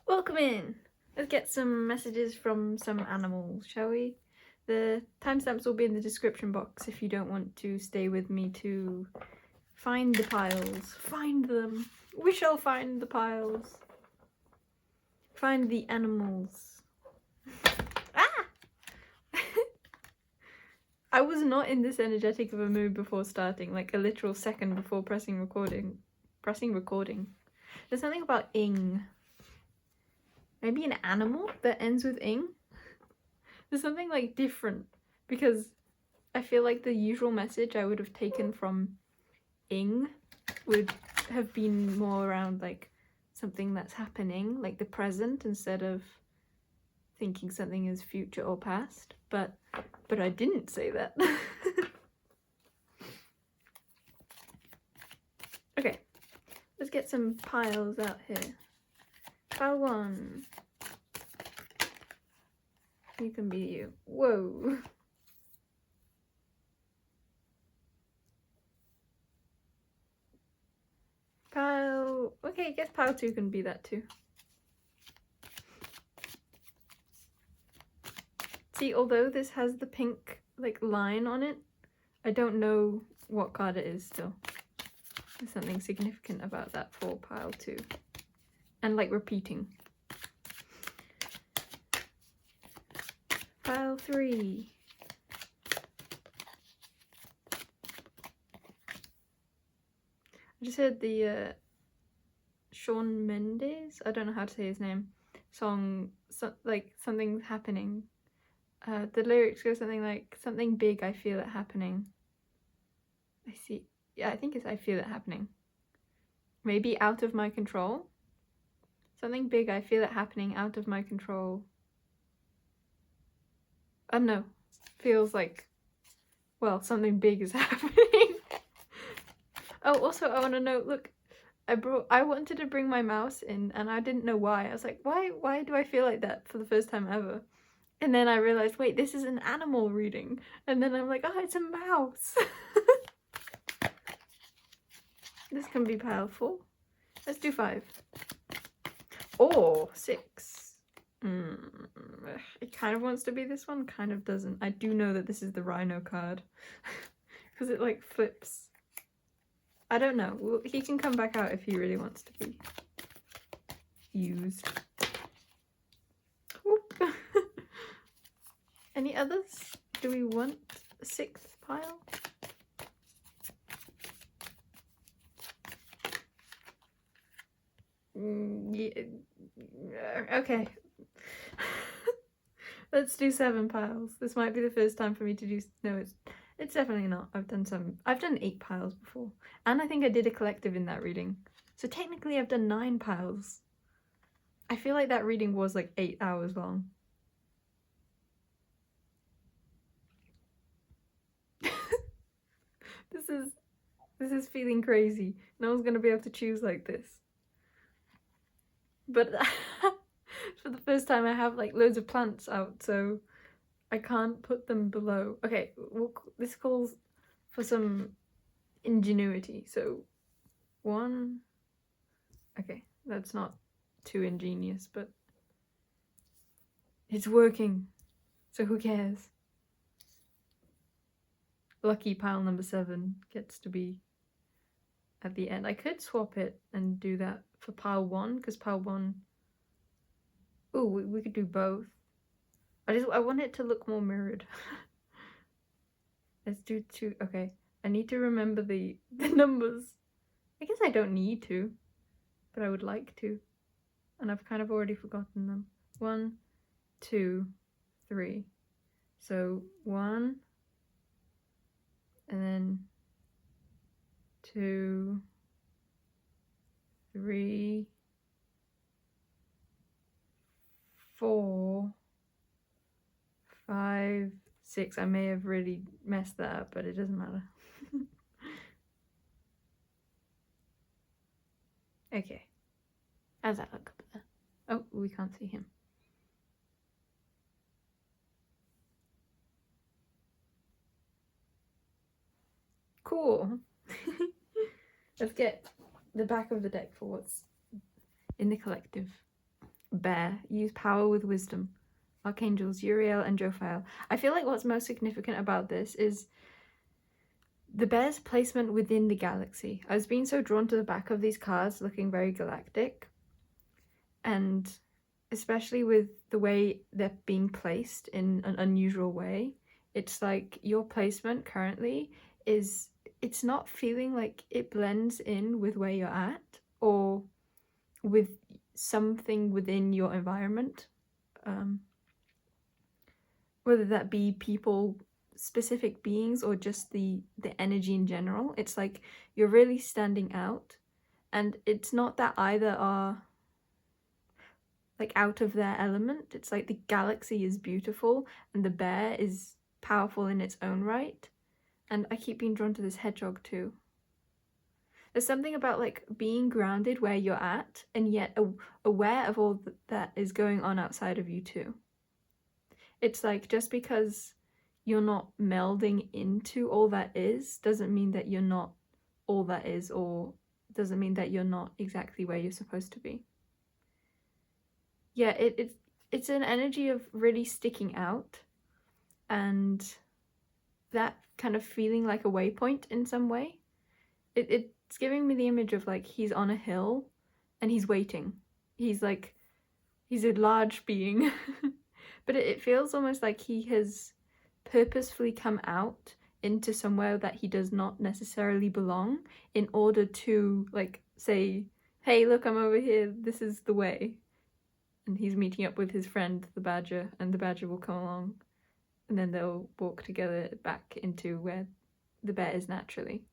Welcome in! Let's get some messages from some animals, shall we? The timestamps will be in the description box if you don't want to stay with me to find the piles. Find them! We shall find the piles. Find the animals. Ah! I was not in this energetic of a mood before starting, like a literal second before pressing recording. There's something about ing. Maybe an animal that ends with ing? There's something like different, because I feel like the usual message I would have taken from ing would have been more around like something that's happening, like the present, instead of thinking something is future or past. But I didn't say that. Okay, let's get some piles out here. Pile 1. You can be you. Whoa. Pile... Okay, I guess pile 2 can be that too. See, although this has the pink, like, line on it, I don't know what card it is still. There's something significant about that for pile 2. And, like, repeating. Pile 3. I just heard the Shawn Mendes, I don't know how to say his name, song, like, something's happening. The lyrics go something like, something big, I feel it happening. I see. Yeah, I think it's I feel it happening. Maybe out of my control? Something big, I feel it happening, out of my control. I don't know. Feels like, well, something big is happening. Oh, also, I want to know, look, I wanted to bring my mouse in, and I didn't know why. I was like, why do I feel like that for the first time ever? And then I realized, wait, this is an animal reading. And then I'm like, oh, it's a mouse. This can be pile 4. Let's do 5. Or 6. It kind of wants to be this one, kind of doesn't. I do know that this is the rhino card. Because it, like, flips. I don't know. Well, he can come back out if he really wants to be used. Any others? Do we want a 6th pile? Yeah. Okay. Let's do 7 piles. This might be the first time for me to do... No, it's definitely not. I've done 8 piles before. And I think I did a collective in that reading. So technically I've done 9 piles. I feel like that reading was like 8 hours long. This is feeling crazy. No one's gonna be able to choose like this. But for the first time I have like loads of plants out, so I can't put them below. Okay, this calls for some ingenuity. So 1. Okay, that's not too ingenious, but it's working. So who cares? Lucky pile number 7 gets to be at the end. I could swap it and do that for pile 1, because pile 1... Ooh, we could do both. I want it to look more mirrored. Let's do 2. Okay, I need to remember the numbers. I guess I don't need to, but I would like to. And I've kind of already forgotten them. 1, 2, 3. So 1, and then 2, 3, 4, 5, 6. I may have really messed that up, but it doesn't matter. Okay. How's that look up there? Oh, we can't see him. Cool. Let's get the back of the deck for what's in the collective. bear. Use power with wisdom. Archangels Uriel and Jophiel. I feel like what's most significant about this is the bear's placement within the galaxy. I was being so drawn to the back of these cards, looking very galactic. And especially with the way they're being placed in an unusual way, it's like your placement currently is, it's not feeling like it blends in with where you're at or with something within your environment. Whether that be people, specific beings, or just the energy in general. It's like you're really standing out, and it's not that either are like out of their element. It's like the galaxy is beautiful and the bear is powerful in its own right. And I keep being drawn to this hedgehog too. There's something about like being grounded where you're at and yet aware of all that is going on outside of you too. It's like just because you're not melding into all that is doesn't mean that you're not all that is, or doesn't mean that you're not exactly where you're supposed to be. Yeah, it's an energy of really sticking out and that kind of feeling like a waypoint in some way. It's giving me the image of like he's on a hill and he's waiting. He's a large being. But it feels almost like he has purposefully come out into somewhere that he does not necessarily belong in order to like say, hey, look, I'm over here, this is the way. And he's meeting up with his friend, the badger, and the badger will come along. And then they'll walk together back into where the bear is naturally.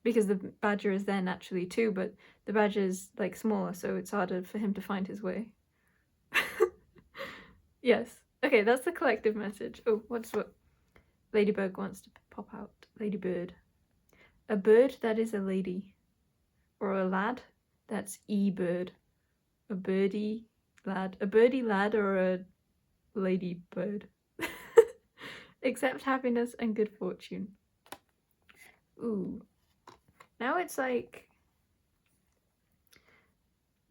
Because the badger is there naturally too, but the badger is like smaller, so it's harder for him to find his way. Yes. Okay, that's the collective message. Oh, what Ladybird wants to pop out. Ladybird. A bird that is a lady. Or a lad that's e-bird. A birdie lad. A birdie lad or a ladybird. Accept happiness and good fortune. Ooh. Now it's like...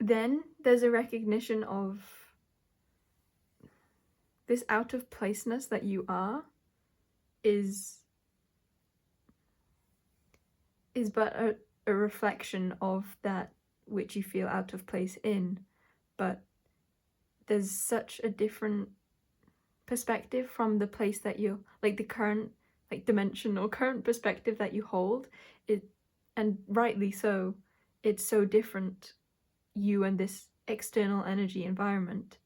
Then there's a recognition of this out of placeness that you are is but a reflection of that which you feel out of place in, but there's such a different perspective from the place that you're, like the current like dimension or current perspective that you hold, and rightly so, it's so different, you and this external energy environment.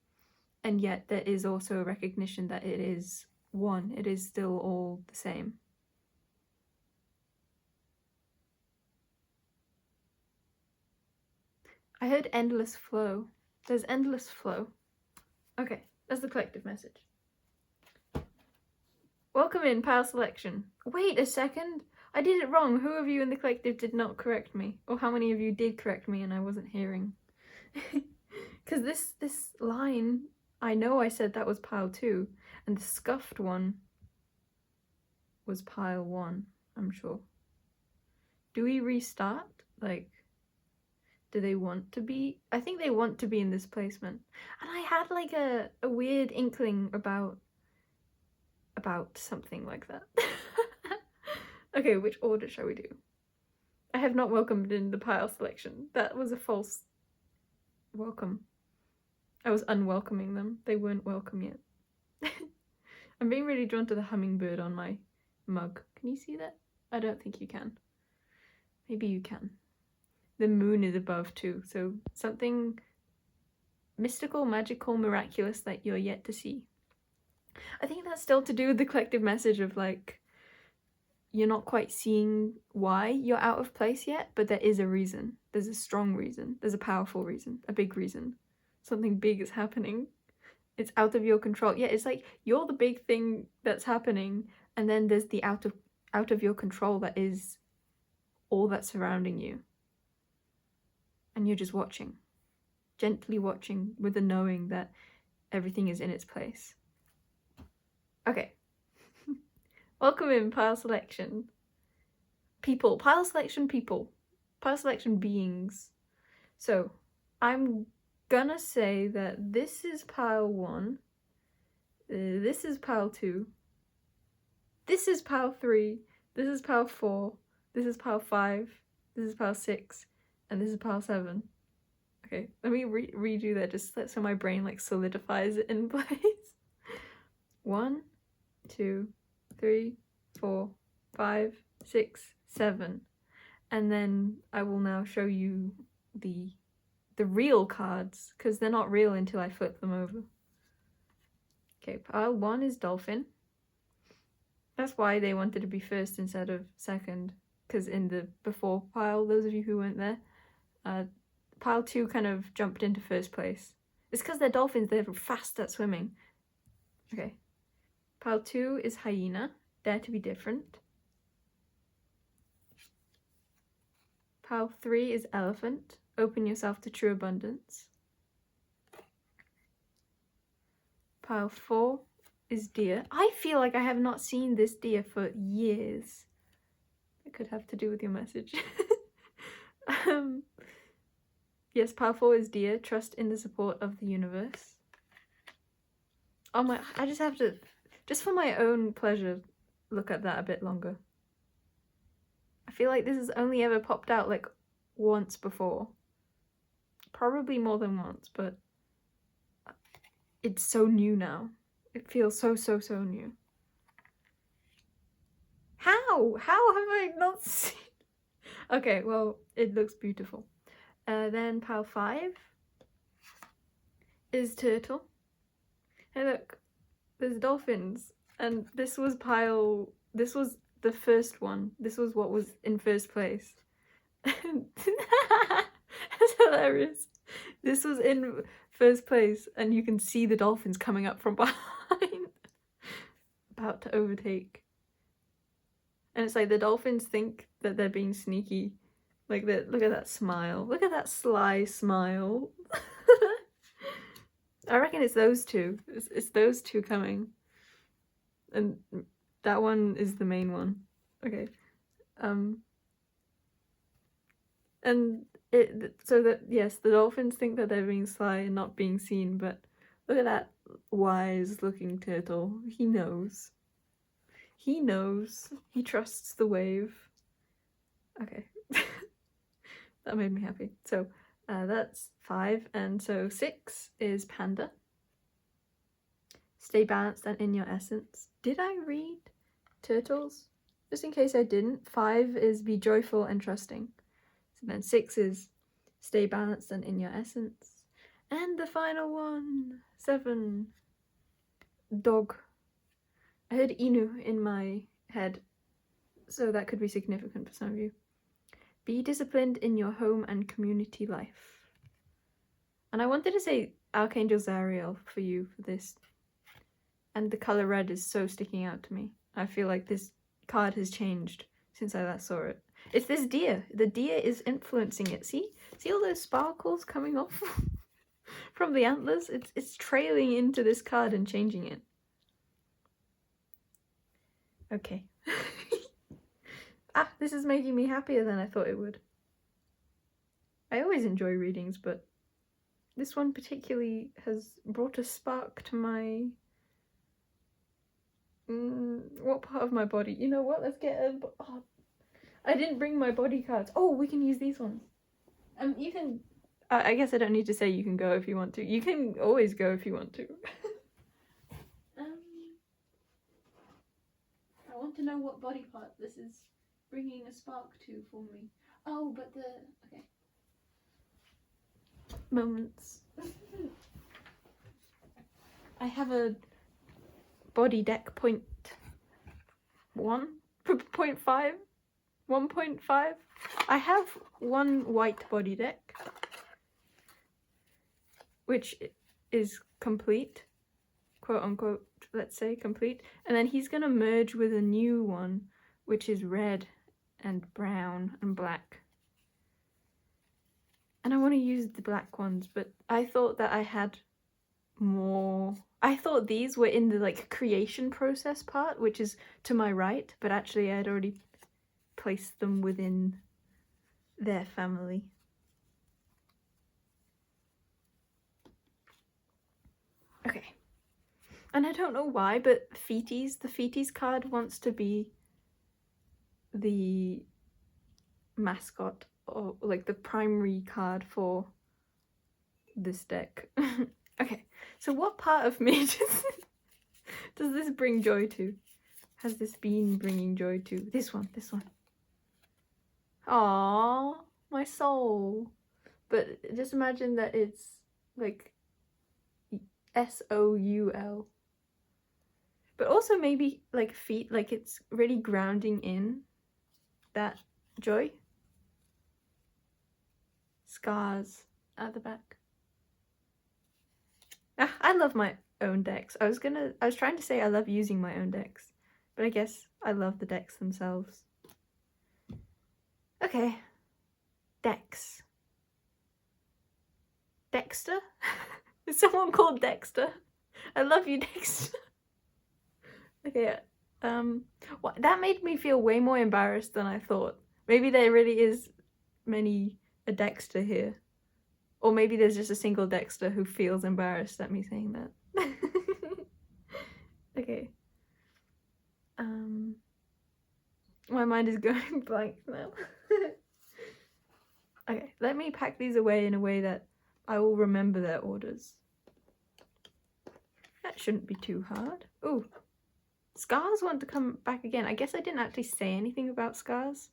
And yet there is also a recognition that it is one. It is still all the same. I heard endless flow. There's endless flow. Okay, that's the collective message. Welcome in, pile selection. Wait a second. I did it wrong. Who of you in the collective did not correct me? Or how many of you did correct me and I wasn't hearing? Because this line... I know I said that was pile 2, and the scuffed one was pile 1, I'm sure. Do we restart? Like, do they want to be? I think they want to be in this placement. And I had like a weird inkling about something like that. Okay, which order shall we do? I have not welcomed in the pile selection. That was a false welcome. I was unwelcoming them. They weren't welcome yet. I'm being really drawn to the hummingbird on my mug. Can you see that? I don't think you can. Maybe you can. The moon is above too, so something mystical, magical, miraculous that you're yet to see. I think that's still to do with the collective message of like, you're not quite seeing why you're out of place yet, but there is a reason. There's a strong reason. There's a powerful reason. A big reason. Something big is happening. It's out of your control. Yeah, it's like you're the big thing that's happening, and then there's the out of your control that is all that's surrounding you. And you're just watching. Gently watching with the knowing that everything is in its place. Okay. Welcome in, pile selection. People. Pile selection people. Pile selection beings. So, I'm gonna say that this is pile 1, this is pile 2, this is pile 3, this is pile 4, this is pile 5, this is pile 6, and this is pile 7. Okay, let me redo that just so my brain like solidifies it in place. 1, 2, 3, 4, 5, 6, 7. And then I will now show you the real cards, because they're not real until I flip them over. Okay, pile 1 is dolphin. That's why they wanted to be first instead of second, because in the before pile, those of you who weren't there, pile 2 kind of jumped into first place. It's because they're dolphins, they're fast at swimming. Okay. Pile 2 is hyena, dare to be different. Pile 3 is elephant, open yourself to true abundance. Pile 4 is deer. I feel like I have not seen this deer for years. It could have to do with your message. Yes, pile 4 is deer, trust in the support of the universe. Oh my, I just have to, just for my own pleasure, look at that a bit longer. I feel like this has only ever popped out like once before. Probably more than once, but it's so new now. It feels so new. How have I not seen? Okay, well, it looks beautiful. Then pile 5 is turtle. Hey look, there's dolphins. And this was the first one. This was what was in first place. That's hilarious. This was in first place, and you can see the dolphins coming up from behind. About to overtake. And it's like the dolphins think that they're being sneaky. Like, look at that smile. Look at that sly smile. I reckon it's those two. It's those two coming. And that one is the main one. Okay. And so that, yes, the dolphins think that they're being sly and not being seen, but look at that wise looking turtle. He knows. He knows. He trusts the wave. Okay. That made me happy. So that's 5, and so 6 is panda. Stay balanced and in your essence. Did I read turtles? Just in case I didn't, 5 is be joyful and trusting. So then 6 is stay balanced and in your essence. And the final one, 7, dog. I heard Inu in my head, so that could be significant for some of you. Be disciplined in your home and community life. And I wanted to say Archangel Zariel for you for this. And the colour red is so sticking out to me. I feel like this card has changed since I last saw it. It's this deer. The deer is influencing it. See all those sparkles coming off from the antlers? It's trailing into this card and changing it. Okay. This is making me happier than I thought it would. I always enjoy readings, but this one particularly has brought a spark to my... what part of my body? You know what? Let's get a... Oh, I didn't bring my body cards. Oh, we can use these ones. You can... I guess I don't need to say you can go if you want to. You can always go if you want to. I want to know what body part this is bringing a spark to for me. Oh, but okay. Moments. I have a body deck 0.1, 0.5, 1.5. I have one white body deck, which is complete, quote unquote, let's say complete. And then he's gonna merge with a new one, which is red and brown and black. And I want to use the black ones, but I thought that I had more. I thought these were in the like creation process part, which is to my right, but actually I had already placed them within their family. And I don't know why, but the Feeties card wants to be the mascot, or like the primary card for this deck. Okay, so what part of me does this bring joy to? Has this been bringing joy to? This one. Aww, my soul. But just imagine that it's like SOUL. But also maybe like feet, like it's really grounding in that joy. Scars at the back. Ah, I love my own decks. I was trying to say I love using my own decks, but I guess I love the decks themselves. Okay. Dex. Dexter? Is someone called Dexter? I love you, Dexter. Okay, what, that made me feel way more embarrassed than I thought. Maybe there really is a Dexter here. Or maybe there's just a single Dexter who feels embarrassed at me saying that. Okay. My mind is going blank now. Okay, let me pack these away in a way that I will remember their orders. That shouldn't be too hard. Ooh. Scars want to come back again. I guess I didn't actually say anything about Scars.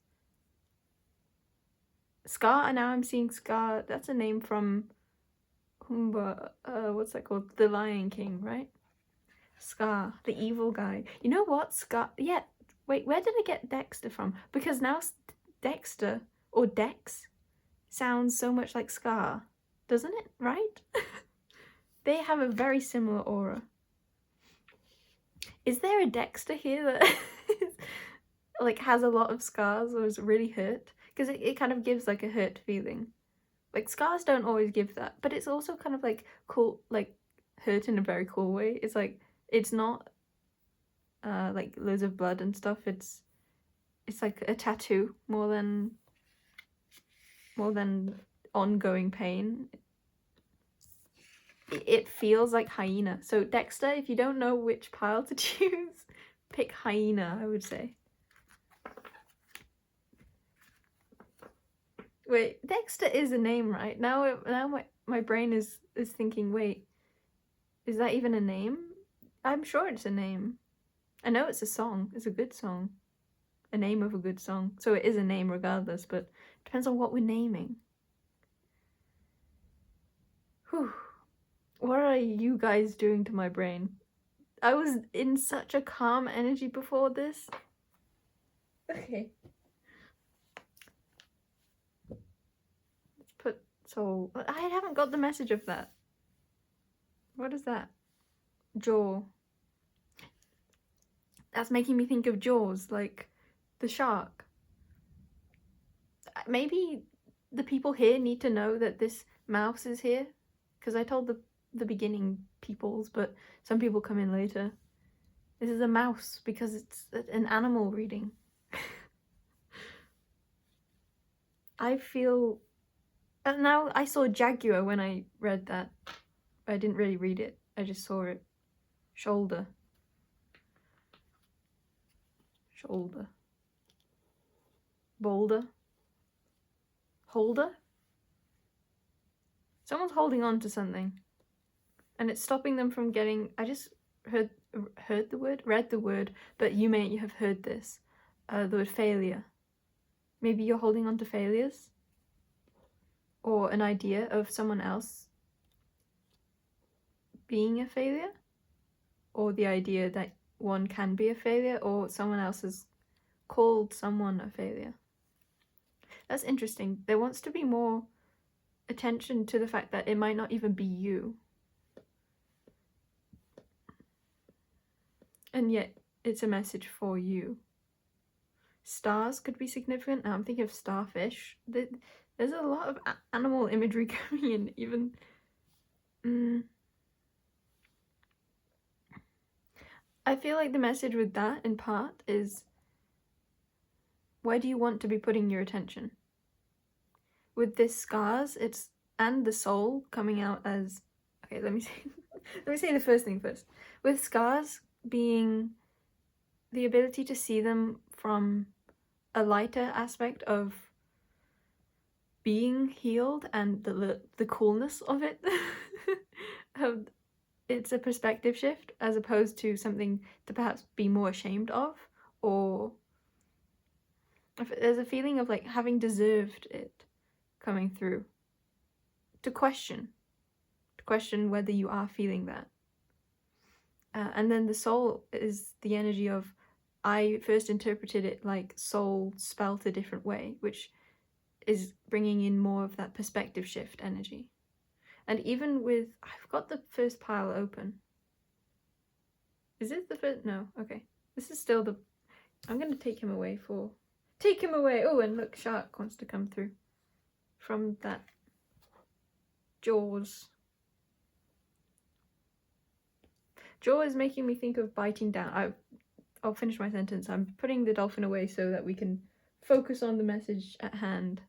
Scar, and now I'm seeing Scar. That's a name from what's that called? The Lion King, right? Scar, the evil guy. You know what? Scar, yeah. Wait, where did I get Dexter from? Because now Dexter, or Dex, sounds so much like Scar. Doesn't it? Right? They have a very similar aura. Is there a Dexter here that like has a lot of scars or is really hurt? Because it kind of gives like a hurt feeling. Like scars don't always give that, but it's also kind of like cool, like hurt in a very cool way. It's like it's not like loads of blood and stuff. It's like a tattoo more than ongoing pain. It feels like hyena. So Dexter, if you don't know which pile to choose, pick hyena, I would say. Wait, Dexter is a name, right? Now my brain is thinking, wait, is that even a name? I'm sure it's a name. I know it's a song. It's a good song. A name of a good song. So it is a name regardless, but it depends on what we're naming. Whew. What are you guys doing to my brain? I was in such a calm energy before this. Okay. Let's put soul. I haven't got the message of that. What is that? Jaw. That's making me think of Jaws, like the shark. Maybe the people here need to know that this mouse is here, because I told the beginning peoples, but some people come in later. This is a mouse because it's an animal reading. I feel... now I saw jaguar when I read that. I didn't really read it. I just saw it. Shoulder. Shoulder. Boulder. Holder? Someone's holding on to something. And it's stopping them from getting... I just read the word, but you may have heard this. The word failure. Maybe you're holding on to failures? Or an idea of someone else being a failure? Or the idea that one can be a failure, or someone else has called someone a failure. That's interesting. There wants to be more attention to the fact that it might not even be you. And yet, it's a message for you. Stars could be significant. Now I'm thinking of starfish. There's a lot of animal imagery coming in, even... I feel like the message with that, in part, is where do you want to be putting your attention? With this scars, and the soul coming out as... Okay, let me see. Let me say the first thing first. With scars being the ability to see them from a lighter aspect of being healed and the coolness of it. It's a perspective shift as opposed to something to perhaps be more ashamed of, or if there's a feeling of like having deserved it coming through. To question whether you are feeling that. And then the soul is the energy of, I first interpreted it like soul spelt a different way, which is bringing in more of that perspective shift energy. And even with, I've got the first pile open. Is it the first? No, okay. This is still the, I'm going to take him away. Oh, and look, shark wants to come through from that jaws. Jaw is making me think of biting down. I'll finish my sentence. I'm putting the dolphin away so that we can focus on the message at hand.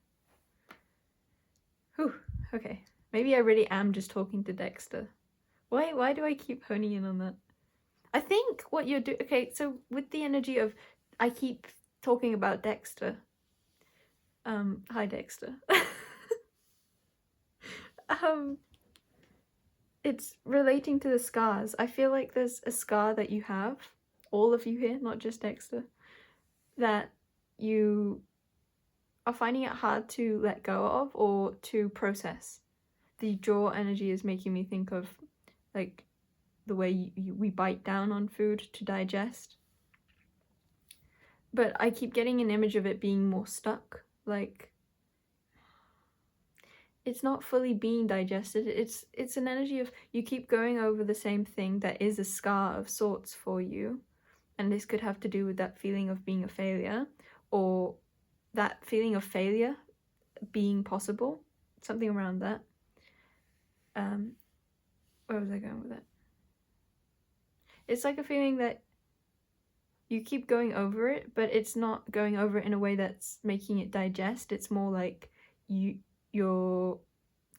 Whew, okay. Maybe I really am just talking to Dexter. Why do I keep honing in on that? I think what you're doing... Okay, so with the energy of... I keep talking about Dexter. Hi, Dexter. It's relating to the scars. I feel like there's a scar that you have, all of you here, not just Dexter, that you are finding it hard to let go of or to process. The jaw energy is making me think of like the way we bite down on food to digest. But I keep getting an image of it being more stuck, like it's not fully being digested. It's an energy of you keep going over the same thing that is a scar of sorts for you. And this could have to do with that feeling of being a failure, or that feeling of failure being possible, something around that. Where was I going with that? It's like a feeling that you keep going over it, but it's not going over it in a way that's making it digest. It's more like you're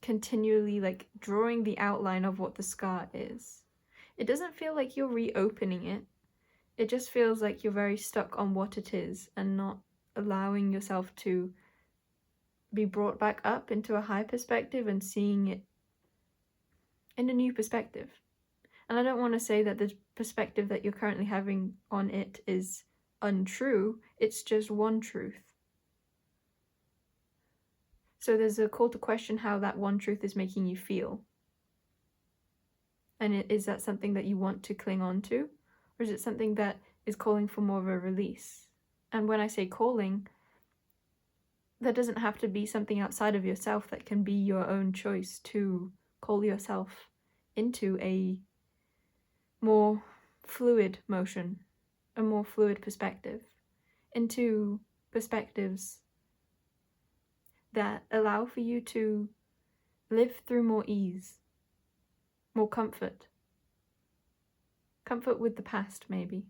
continually like drawing the outline of what the scar is. It doesn't feel like you're reopening it. It just feels like you're very stuck on what it is and not allowing yourself to be brought back up into a high perspective and seeing it in a new perspective. And I don't want to say that the perspective that you're currently having on it is untrue. It's just one truth. So there's a call to question how that one truth is making you feel. And is that something that you want to cling on to? Or is it something that is calling for more of a release? And when I say calling, that doesn't have to be something outside of yourself. That can be your own choice to call yourself into a more fluid motion, a more fluid perspective, into perspectives that allow for you to live through more ease, more comfort. Comfort with the past, maybe.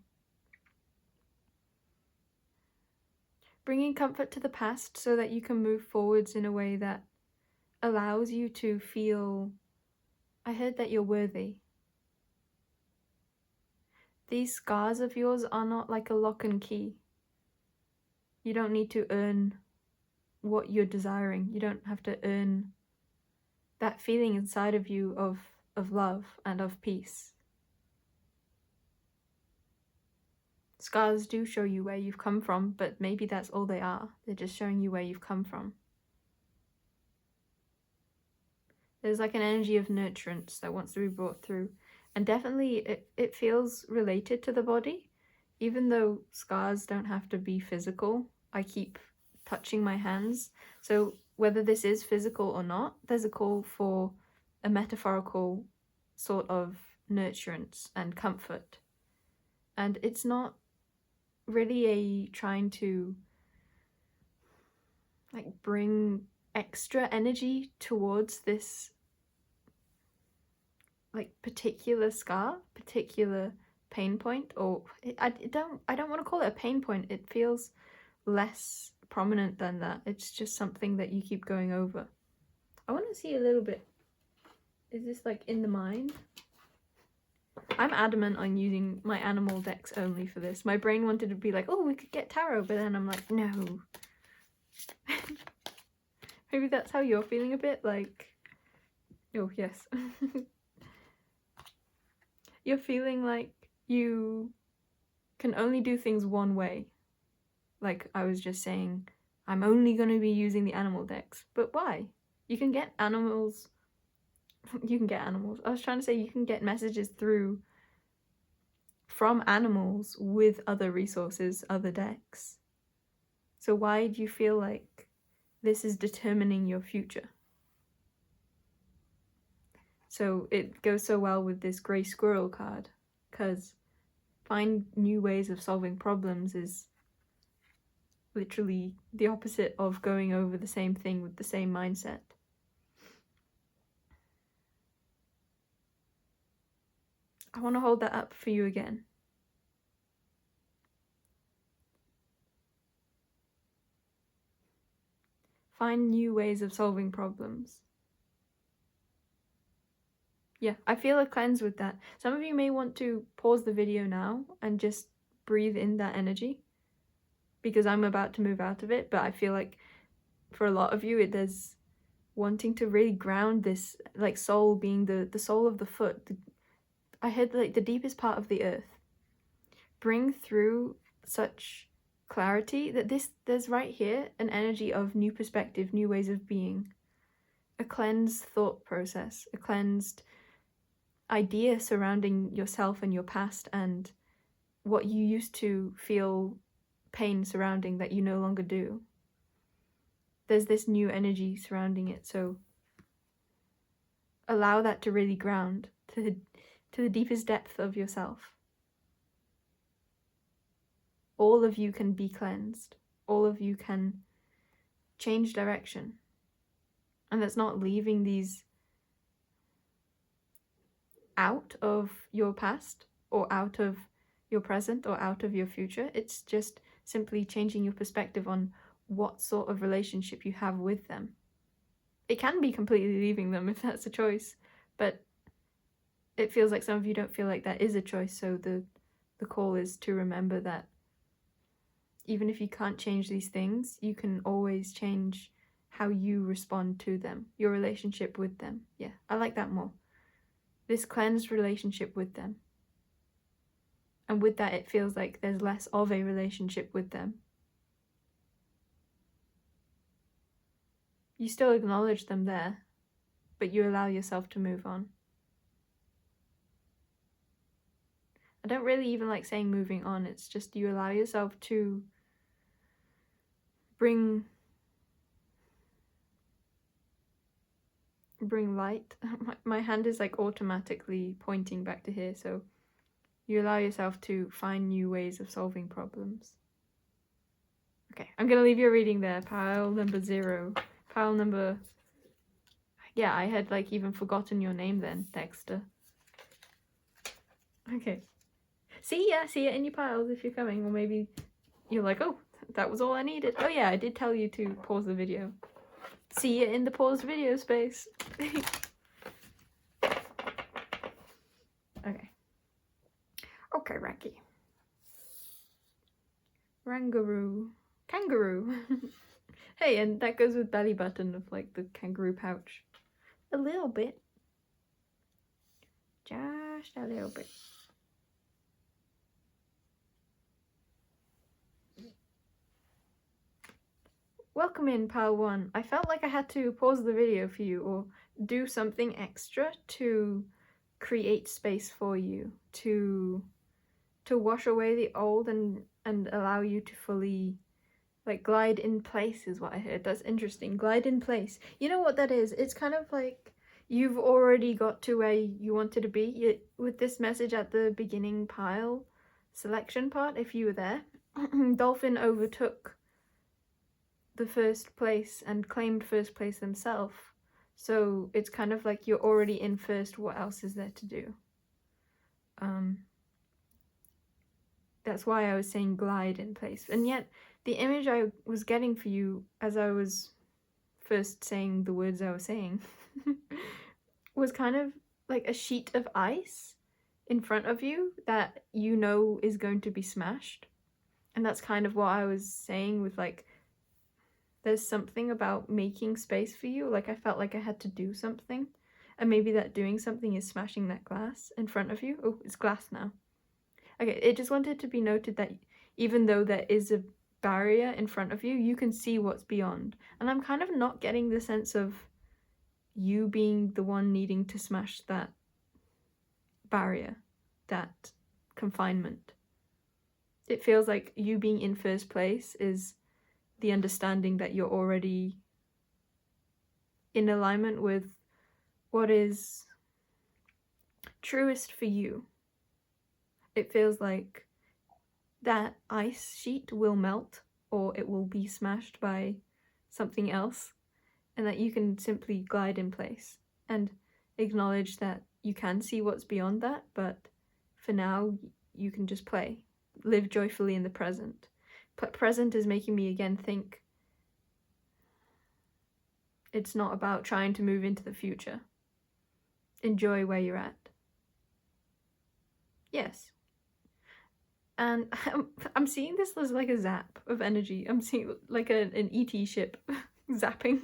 Bringing comfort to the past so that you can move forwards in a way that allows you to feel, I heard that you're worthy. These scars of yours are not like a lock and key. You don't need to earn what you're desiring. You don't have to earn that feeling inside of you of love and of peace. Scars do show you where you've come from, but maybe that's all they are. They're just showing you where you've come from. There's like an energy of nurturance that wants to be brought through. And definitely it feels related to the body. Even though scars don't have to be physical, I keep touching my hands. So whether this is physical or not, there's a call for a metaphorical sort of nurturance and comfort. And it's not really a trying to like bring extra energy towards this like particular scar, particular pain point, or I don't want to call it a pain point. It feels less prominent than that. It's just something that you keep going over. I want to see a little bit. Is this like in the mind? I'm adamant on using my animal decks only for this. My brain wanted to be like, oh, we could get tarot, but then I'm like, no. Maybe that's how you're feeling a bit, like, oh, yes. You're feeling like you can only do things one way. Like I was just saying, I'm only going to be using the animal decks. But why? You can get animals. You can get animals. I was trying to say you can get messages through from animals with other resources, other decks. So why do you feel like this is determining your future? So it goes so well with this grey squirrel card, because find new ways of solving problems is literally the opposite of going over the same thing with the same mindset. I want to hold that up for you again. Find new ways of solving problems. Yeah, I feel a cleanse with that. Some of you may want to pause the video now and just breathe in that energy, because I'm about to move out of it, but I feel like for a lot of you, there's wanting to really ground this, like soul being the soul of the foot. I heard like the deepest part of the earth. Bring through such clarity that there's right here an energy of new perspective, new ways of being, a cleansed thought process, a cleansed idea surrounding yourself and your past and what you used to feel pain surrounding that you no longer do. There's this new energy surrounding it, so allow that to really ground to the deepest depth of yourself. All of you can be cleansed. All of you can change direction. And that's not leaving these out of your past or out of your present or out of your future. It's just simply changing your perspective on what sort of relationship you have with them. It can be completely leaving them if that's a choice, but it feels like some of you don't feel like that is a choice, so the call is to remember that even if you can't change these things, you can always change how you respond to them, your relationship with them. Yeah, I like that more. This cleansed relationship with them. And with that, it feels like there's less of a relationship with them. You still acknowledge them there, but you allow yourself to move on. I don't really even like saying moving on, it's just you allow yourself to bring light. My hand is like automatically pointing back to here, so you allow yourself to find new ways of solving problems. Okay, I'm gonna leave your reading there. Pile number 0. Pile number... Yeah, I had like even forgotten your name then, Dexter. Okay. See ya in your piles if you're coming, or maybe you're like, oh, that was all I needed. Oh yeah, I did tell you to pause the video. See you in the paused video space. Okay. Okay, Raki. Rangaroo. Kangaroo. Hey, and that goes with belly button of like the kangaroo pouch. A little bit. Just a little bit. Welcome in, pile 1. I felt like I had to pause the video for you or do something extra to create space for you, to wash away the old and allow you to fully like glide in place is what I heard. That's interesting. Glide in place. You know what that is? It's kind of like you've already got to where you wanted to be. With this message at the beginning pile selection part, if you were there, Dolphin overtook the first place and claimed first place themselves. So it's kind of like you're already in first. What else is there to do? That's why I was saying glide in place. And yet the image I was getting for you as I was first saying the words I was saying was kind of like a sheet of ice. in front of you that you know is going to be smashed. And that's kind of what I was saying with like, there's something about making space for you. Like I felt like I had to do something, and maybe that doing something is smashing that glass in front of you. Oh, it's glass now. Okay, it just wanted to be noted that even though there is a barrier in front of you, you can see what's beyond. And I'm kind of not getting the sense of you being the one needing to smash that barrier, that confinement. It feels like you being in first place is the understanding that you're already in alignment with what is truest for you. It feels like that ice sheet will melt, or it will be smashed by something else, and that you can simply glide in place and acknowledge that you can see what's beyond that, but for now you can just play, live joyfully in the present. Present is making me again think it's not about trying to move into the future. Enjoy where you're at. Yes. And I'm seeing this as like a zap of energy. I'm seeing like an ET ship zapping.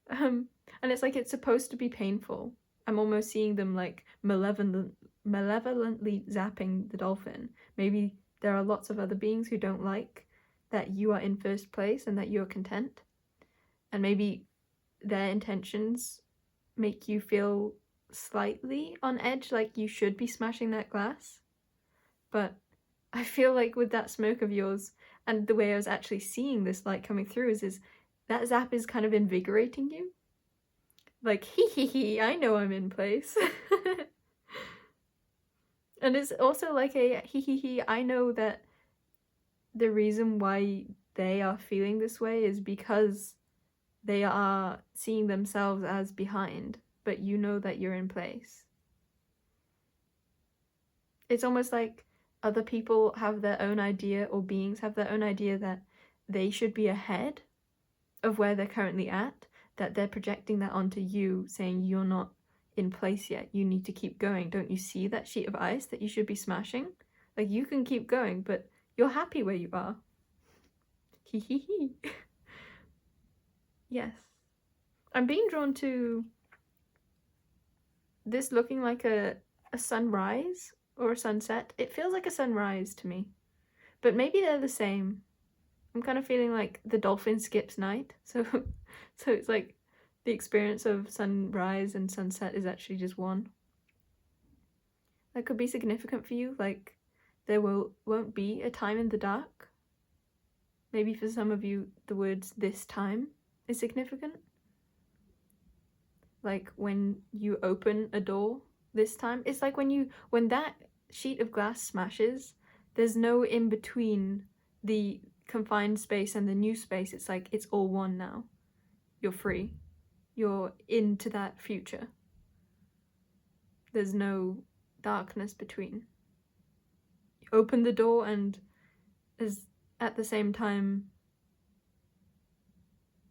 And it's like it's supposed to be painful. I'm almost seeing them like malevolently zapping the dolphin. Maybe there are lots of other beings who don't like that you are in first place and that you're content. And maybe their intentions make you feel slightly on edge, like you should be smashing that glass. But I feel like with that smoke of yours and the way I was actually seeing this light coming through is that zap is kind of invigorating you. Like, hee, I know I'm in place. And it's also like a hee, I know that the reason why they are feeling this way is because they are seeing themselves as behind, but you know that you're in place. It's almost like other people have their own idea, or beings have their own idea that they should be ahead of where they're currently at, that they're projecting that onto you, saying you're not in place yet, you need to keep going. Don't you see that sheet of ice that you should be smashing? Like, you can keep going, but you're happy where you are. Hee. Yes. I'm being drawn to this looking like a sunrise or a sunset. It feels like a sunrise to me, but maybe they're the same. I'm kind of feeling like the dolphin skips night, so it's like the experience of sunrise and sunset is actually just one. That could be significant for you, like there won't be a time in the dark. Maybe for some of you the words "this time" is significant. Like when you open a door this time, it's like when that sheet of glass smashes, there's no in between the confined space and the new space. It's like it's all one now. You're free. You're into that future. There's no darkness between. You open the door and is at the same time,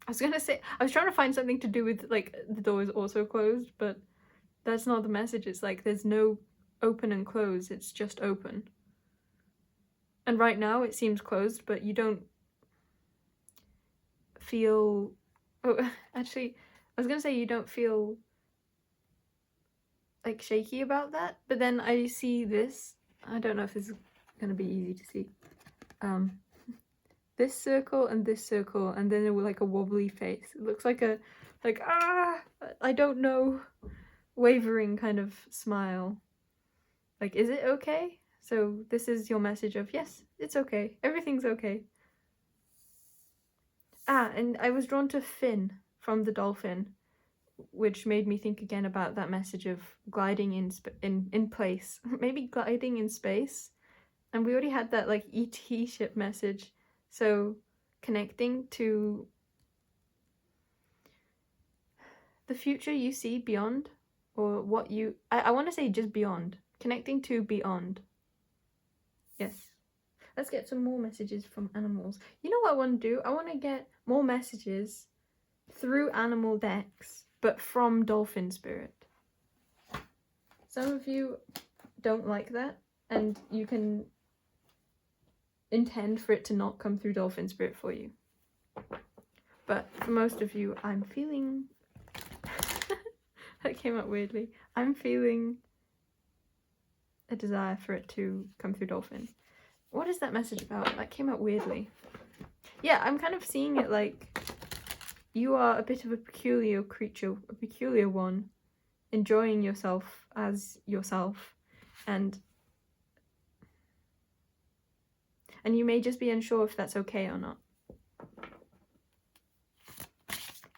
I was trying to find something to do with like the door is also closed, but that's not the message. It's like there's no open and close, it's just open. And right now it seems closed, but you don't feel... Oh, actually, I was gonna say you don't feel like shaky about that, but then I see this. I don't know if this is gonna be easy to see. This circle, and then like a wobbly face. It looks like I don't know, wavering kind of smile. Like, is it okay? So this is your message of, yes, it's okay. Everything's okay. And I was drawn to Finn from the dolphin, which made me think again about that message of gliding in place. Maybe gliding in space. And we already had that like ET ship message. So connecting to the future you see beyond, or what you... I want to say just beyond. Connecting to beyond. Yes. Let's get some more messages from animals. You know what I want to do? I want to get more messages through animal decks, but from dolphin spirit. Some of you don't like that, and you can intend for it to not come through dolphin spirit for you. But for most of you, I'm feeling that came out weirdly. I'm feeling a desire for it to come through dolphin. What is that message about? That came out weirdly. Yeah, I'm kind of seeing it like you are a bit of a peculiar creature, a peculiar one, enjoying yourself as yourself, and you may just be unsure if that's okay or not.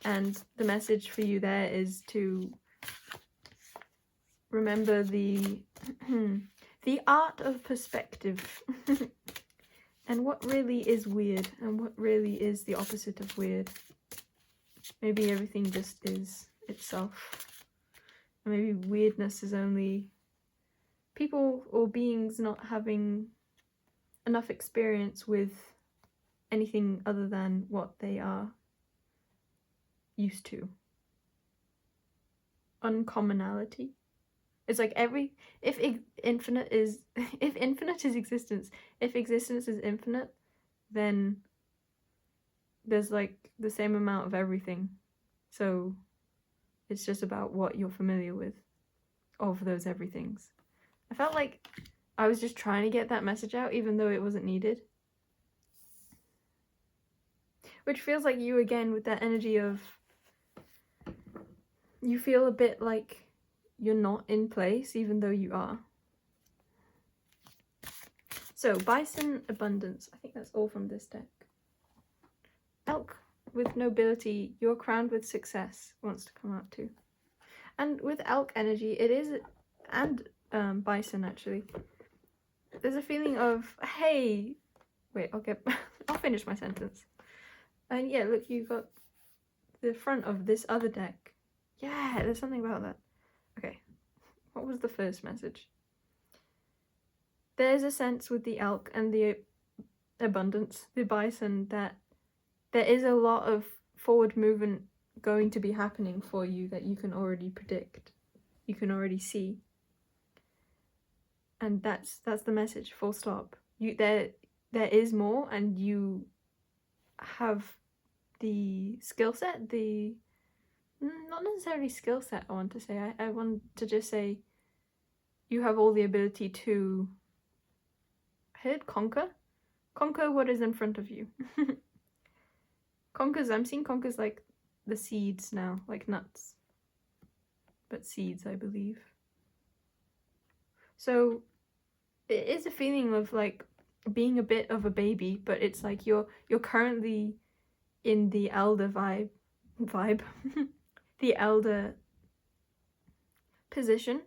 And the message for you there is to remember the the art of perspective and what really is weird and what really is the opposite of weird. Maybe everything just is itself. And maybe weirdness is only people or beings not having enough experience with anything other than what they are used to. Uncommonality. It's like if infinite is existence, if existence is infinite, then there's like the same amount of everything. So it's just about what you're familiar with of those everythings. I felt like I was just trying to get that message out even though it wasn't needed. Which feels like you again with that energy of you feel a bit like you're not in place even though you are. So, bison abundance. I think that's all from this deck. Elk with nobility, you're crowned with success wants to come out too. And with elk energy, it is, and bison actually, there's a feeling of, hey, wait, I'll finish my sentence. And yeah, look, you got the front of this other deck. Yeah, there's something about that. Okay, what was the first message? There's a sense with the elk and the abundance, the bison, that there is a lot of forward movement going to be happening for you that you can already predict. You can already see. And that's the message, full stop. There is more, and you have the skill set, not necessarily skill set, I want to say. I want to just say you have all the ability to, I heard conquer what is in front of you. I'm seeing conkers like the seeds now, like nuts. But seeds, I believe. So it is a feeling of like being a bit of a baby, but it's like you're currently in the elder vibe the elder position,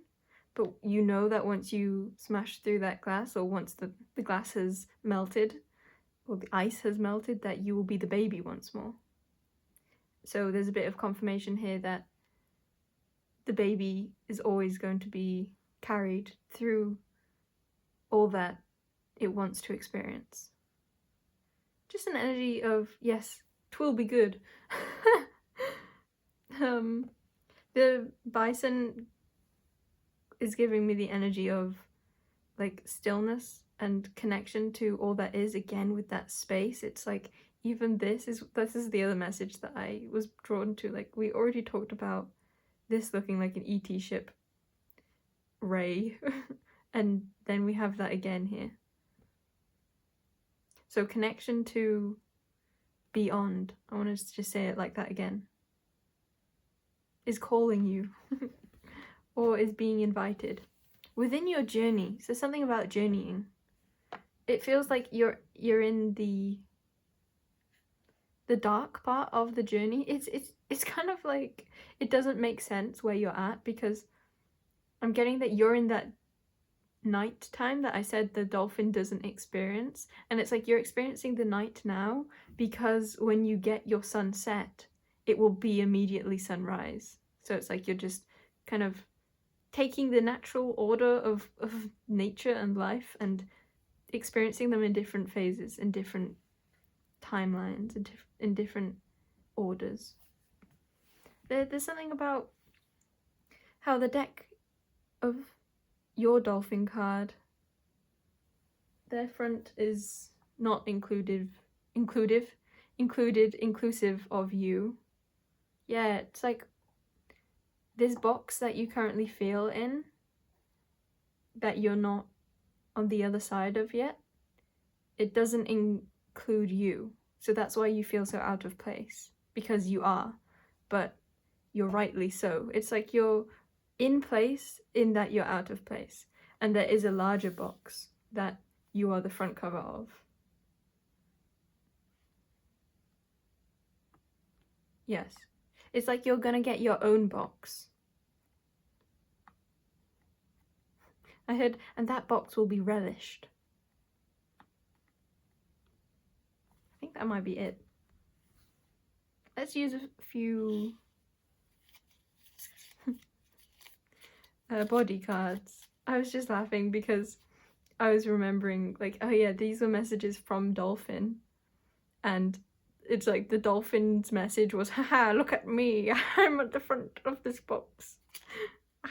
but you know that once you smash through that glass, or once the glass has melted or the ice has melted, that you will be the baby once more. So there's a bit of confirmation here that the baby is always going to be carried through all that it wants to experience. Just an energy of, yes, 'twill be good. The bison is giving me the energy of like stillness and connection to all that is, again with that space. It's like even this is the other message that I was drawn to. Like we already talked about this looking like an ET ship ray and then we have that again here. So connection to beyond, I want to just say it like that again, is calling you or is being invited within your journey. So something about journeying. It feels like you're in the dark part of the journey. It's kind of like it doesn't make sense where you're at, because I'm getting that you're in that night time that I said the dolphin doesn't experience, and it's like you're experiencing the night now because when you get your sunset it will be immediately sunrise. So it's like you're just kind of taking the natural order of nature and life and experiencing them in different phases, in different timelines, in different orders. There's something about how the deck of your dolphin card, their front is not inclusive of you. Yeah, it's like this box that you currently feel in that you're not on the other side of yet, it doesn't include you. So that's why you feel so out of place, because you are, but you're rightly so. It's like you're in place in that you're out of place, and there is a larger box that you are the front cover of. Yes. It's like you're gonna get your own box. I heard, and that box will be relished. I think that might be it. Let's use a few body cards. I was just laughing because I was remembering, like, oh yeah, these were messages from Dolphin. And it's like the dolphin's message was, haha, look at me, I'm at the front of this box.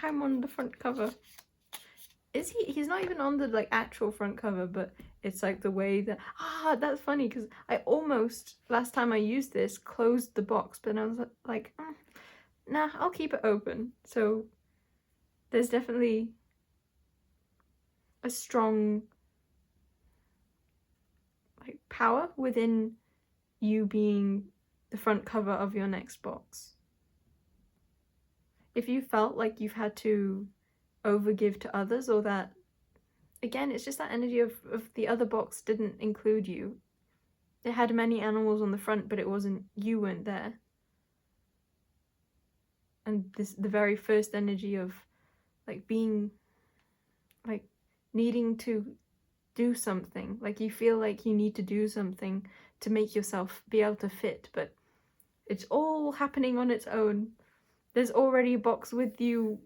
I'm on the front cover. Is he? He's not even on the like actual front cover, but it's like the way that, that's funny because I almost, last time I used this, closed the box, but I was like, nah, I'll keep it open. So there's definitely a strong like power within you being the front cover of your next box. If you felt like you've had to overgive to others, or that, again, it's just that energy of the other box didn't include you. It had many animals on the front, but it wasn't, you weren't there. And this, the very first energy of like being, like needing to do something, like you feel like you need to do something to make yourself be able to fit, but it's all happening on its own. There's already a box with you,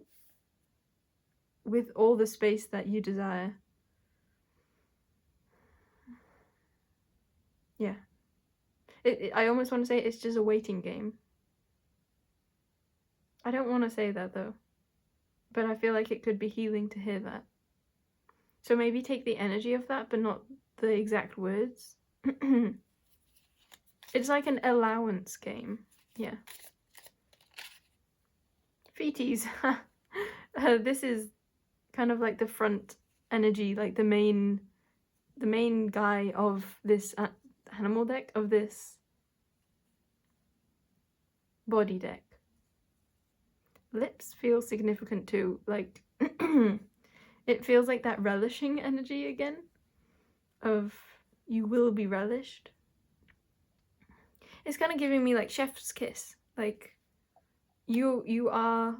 with all the space that you desire. Yeah. I almost want to say it's just a waiting game. I don't want to say that though, but I feel like it could be healing to hear that. So maybe take the energy of that, but not the exact words. It's like an allowance game. Yeah. Feeties. This is kind of like the front energy, like the main guy of this animal deck, of this body deck. Lips feel significant too, like it feels like that relishing energy again, of you will be relished. It's kind of giving me like chef's kiss, like you are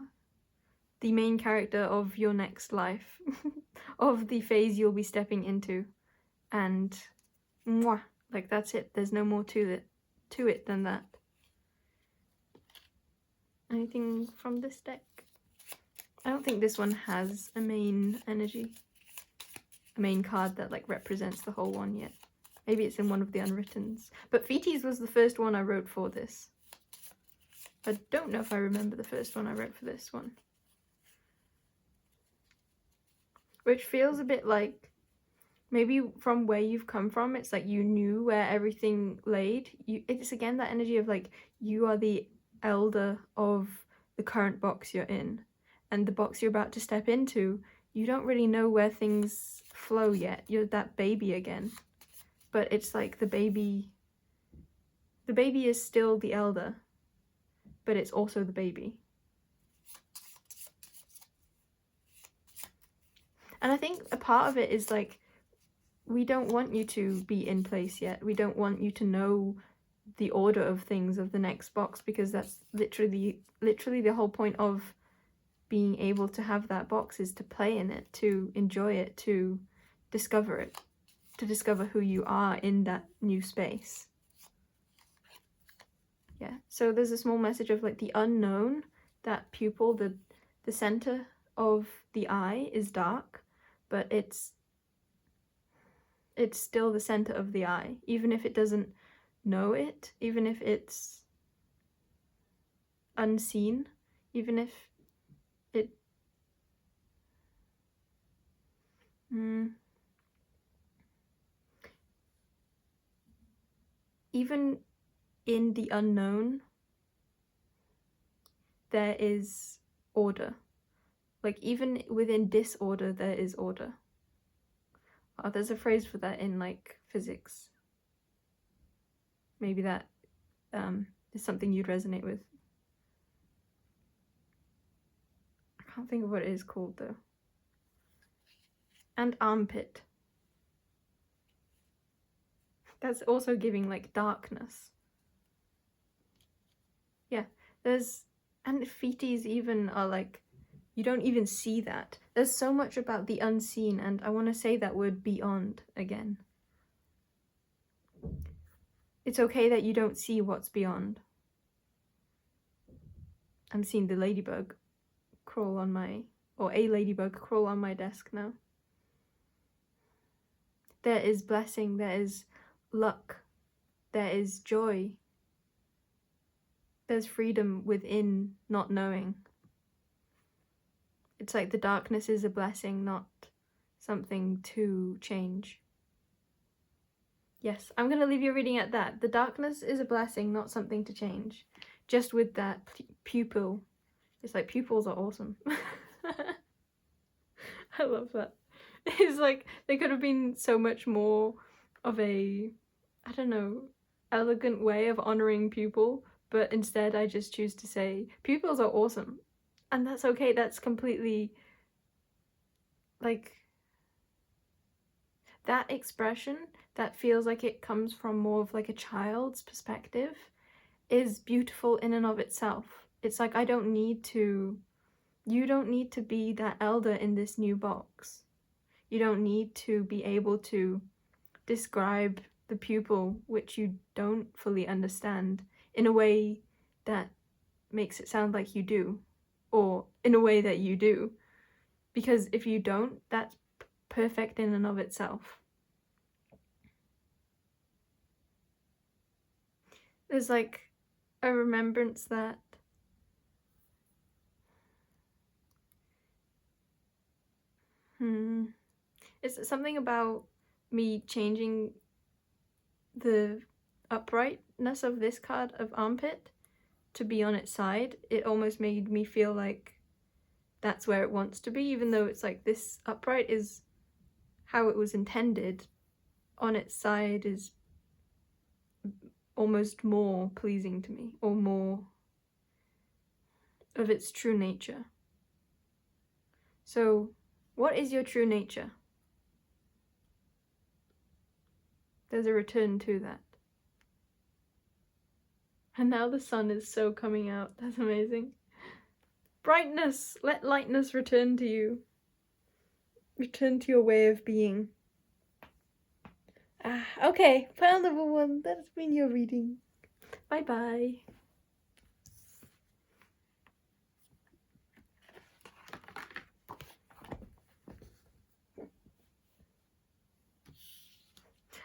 the main character of your next life, of the phase you'll be stepping into, and mwah, like that's it. There's no more to it than that. Anything from this deck? I don't think this one has a main energy, a main card that like represents the whole one yet. Maybe it's in one of the unwrittens. But Feeties was the first one I wrote for this. I don't know if I remember the first one I wrote for this one. Which feels a bit like, maybe from where you've come from, it's like you knew where everything laid. It's again that energy of like, you are the elder of the current box you're in. And the box you're about to step into, you don't really know where things flow yet. You're that baby again. But it's like the baby is still the elder, but it's also the baby. And I think a part of it is like, we don't want you to be in place yet. We don't want you to know the order of things of the next box, because that's literally the whole point of being able to have that box, is to play in it, to enjoy it, to discover it, to discover who you are in that new space. Yeah, so there's a small message of like the unknown, that pupil, the center of the eye is dark, but it's still the center of the eye, even if it doesn't know it, even if it's unseen, even if even in the unknown, there is order. Like, even within disorder, there is order. Oh, there's a phrase for that in, like, physics. Maybe that is something you'd resonate with. I can't think of what it is called, though. And armpit. That's also giving, like, darkness. Yeah, there's... And feeties even are, like... You don't even see that. There's so much about the unseen, and I want to say that word beyond again. It's okay that you don't see what's beyond. I'm seeing the ladybug crawl on my... Or a ladybug crawl on my desk now. There is blessing, there is luck, there is joy. There's freedom within not knowing. It's like the darkness is a blessing, not something to change. Yes, I'm going to leave your reading at that. The darkness is a blessing, not something to change. Just with that pupil. It's like, pupils are awesome. I love that. It's like, they could have been so much more of a, I don't know, elegant way of honouring pupil, but instead I just choose to say, pupils are awesome. And that's okay, that's completely, like, that expression that feels like it comes from more of like a child's perspective is beautiful in and of itself. It's like, you don't need to be that elder in this new box. You don't need to be able to describe the pupil, which you don't fully understand, in a way that makes it sound like you do, or in a way that you do. Because if you don't, that's perfect in and of itself. There's like a remembrance that it's something about me changing the uprightness of this card of armpit to be on its side. It almost made me feel like that's where it wants to be, even though it's like this upright is how it was intended. On its side is almost more pleasing to me, or more of its true nature. So, what is your true nature? There's a return to that. And now the sun is so coming out. That's amazing. Brightness! Let lightness return to you. Return to your way of being. Okay, pile number 1. That's been your reading. Bye-bye.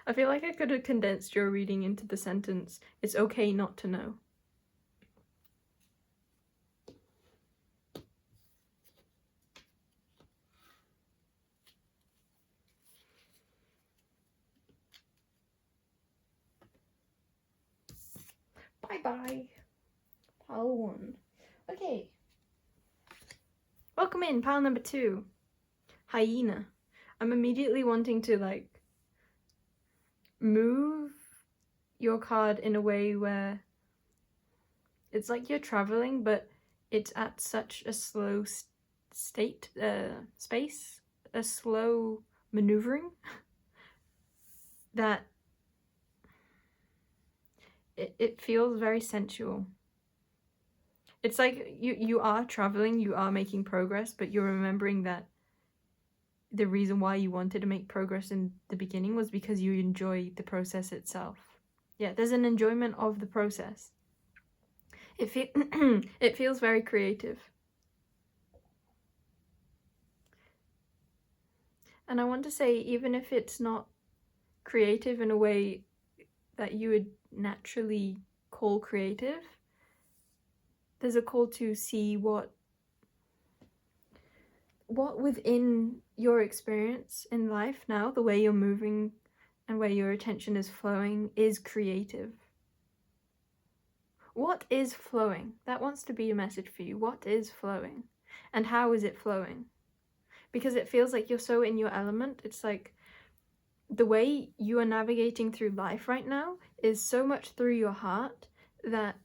I feel like I could have condensed your reading into the sentence, "It's okay not to know." Bye-bye. Pile 1. Okay. Welcome in, pile number 2. Hyena. I'm immediately wanting to, like, move your card in a way where it's like you're traveling, but it's at such a slow space, a slow maneuvering, that it feels very sensual. It's like you are traveling, you are making progress, but you're remembering that the reason why you wanted to make progress in the beginning was because you enjoy the process itself. Yeah, there's an enjoyment of the process. It feels very creative. And I want to say, even if it's not creative in a way that you would naturally call creative, there's a call to see what within your experience in life now, the way you're moving and where your attention is flowing is creative. What is flowing? That wants to be a message for you. What is flowing? And how is it flowing? Because it feels like you're so in your element. It's like the way you are navigating through life right now is so much through your heart that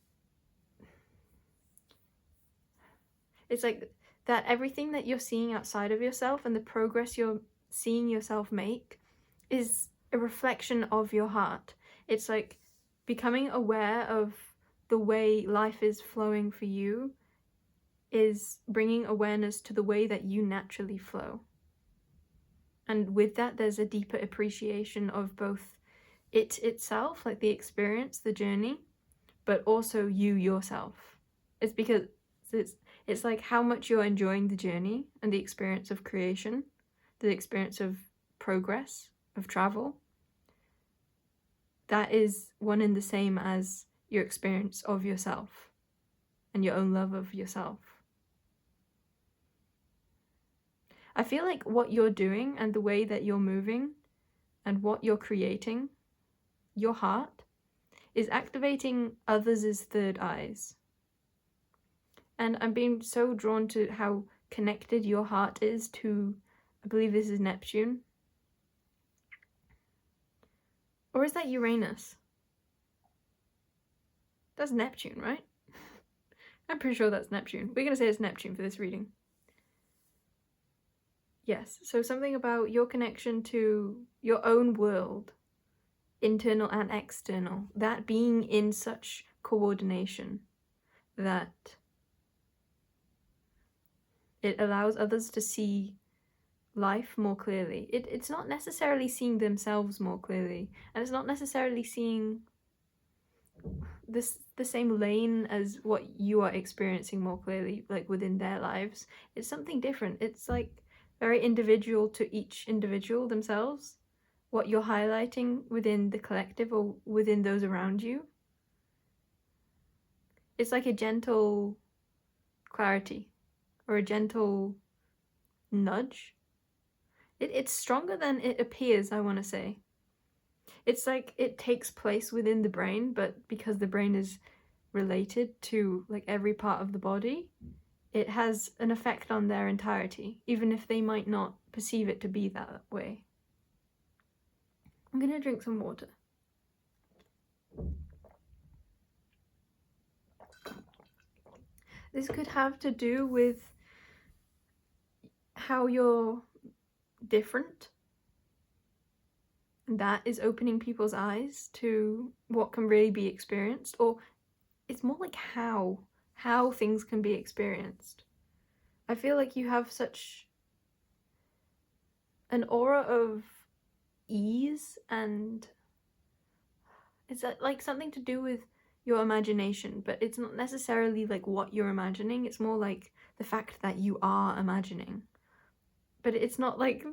it's like that everything that you're seeing outside of yourself and the progress you're seeing yourself make is a reflection of your heart. It's like becoming aware of the way life is flowing for you is bringing awareness to the way that you naturally flow. And with that, there's a deeper appreciation of both it itself, like the experience, the journey, but also you yourself. It's because it's like how much you're enjoying the journey and the experience of creation, the experience of progress, of travel. That is one and the same as your experience of yourself and your own love of yourself. I feel like what you're doing and the way that you're moving and what you're creating, your heart, is activating others' third eyes. And I'm being so drawn to how connected your heart is to, I believe this is Neptune. Or is that Uranus? That's Neptune, right? I'm pretty sure that's Neptune. We're going to say it's Neptune for this reading. Yes, so something about your connection to your own world, internal and external, that being in such coordination that it allows others to see life more clearly. It's not necessarily seeing themselves more clearly, and it's not necessarily seeing the same lane as what you are experiencing more clearly, like within their lives. It's something different. It's like very individual to each individual themselves, what you're highlighting within the collective or within those around you. It's like a gentle clarity or a gentle nudge. It's stronger than it appears, I want to say. It's like it takes place within the brain, but because the brain is related to like every part of the body, it has an effect on their entirety, even if they might not perceive it to be that way. I'm gonna drink some water. This could have to do with how you're different. That is opening people's eyes to what can really be experienced, or it's more like how things can be experienced. I feel like you have such an aura of ease, and it's like something to do with your imagination, but it's not necessarily like what you're imagining. It's more like the fact that you are imagining, but it's not like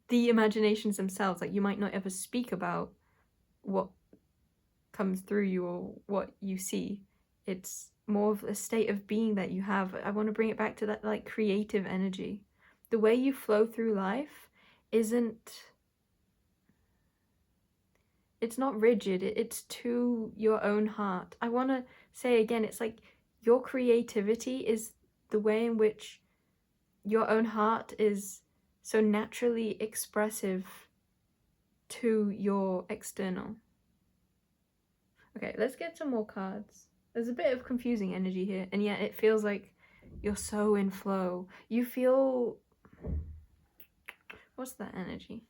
the imaginations themselves. Like you might not ever speak about what comes through you or what you see. It's more of a state of being that you have. I want to bring it back to that like creative energy. The way you flow through life it's not rigid, it's to your own heart. I want to say again, it's like your creativity is the way in which your own heart is so naturally expressive to your external. Okay, let's get some more cards. There's a bit of confusing energy here, and yet it feels like you're so in flow. You feel... What's that energy?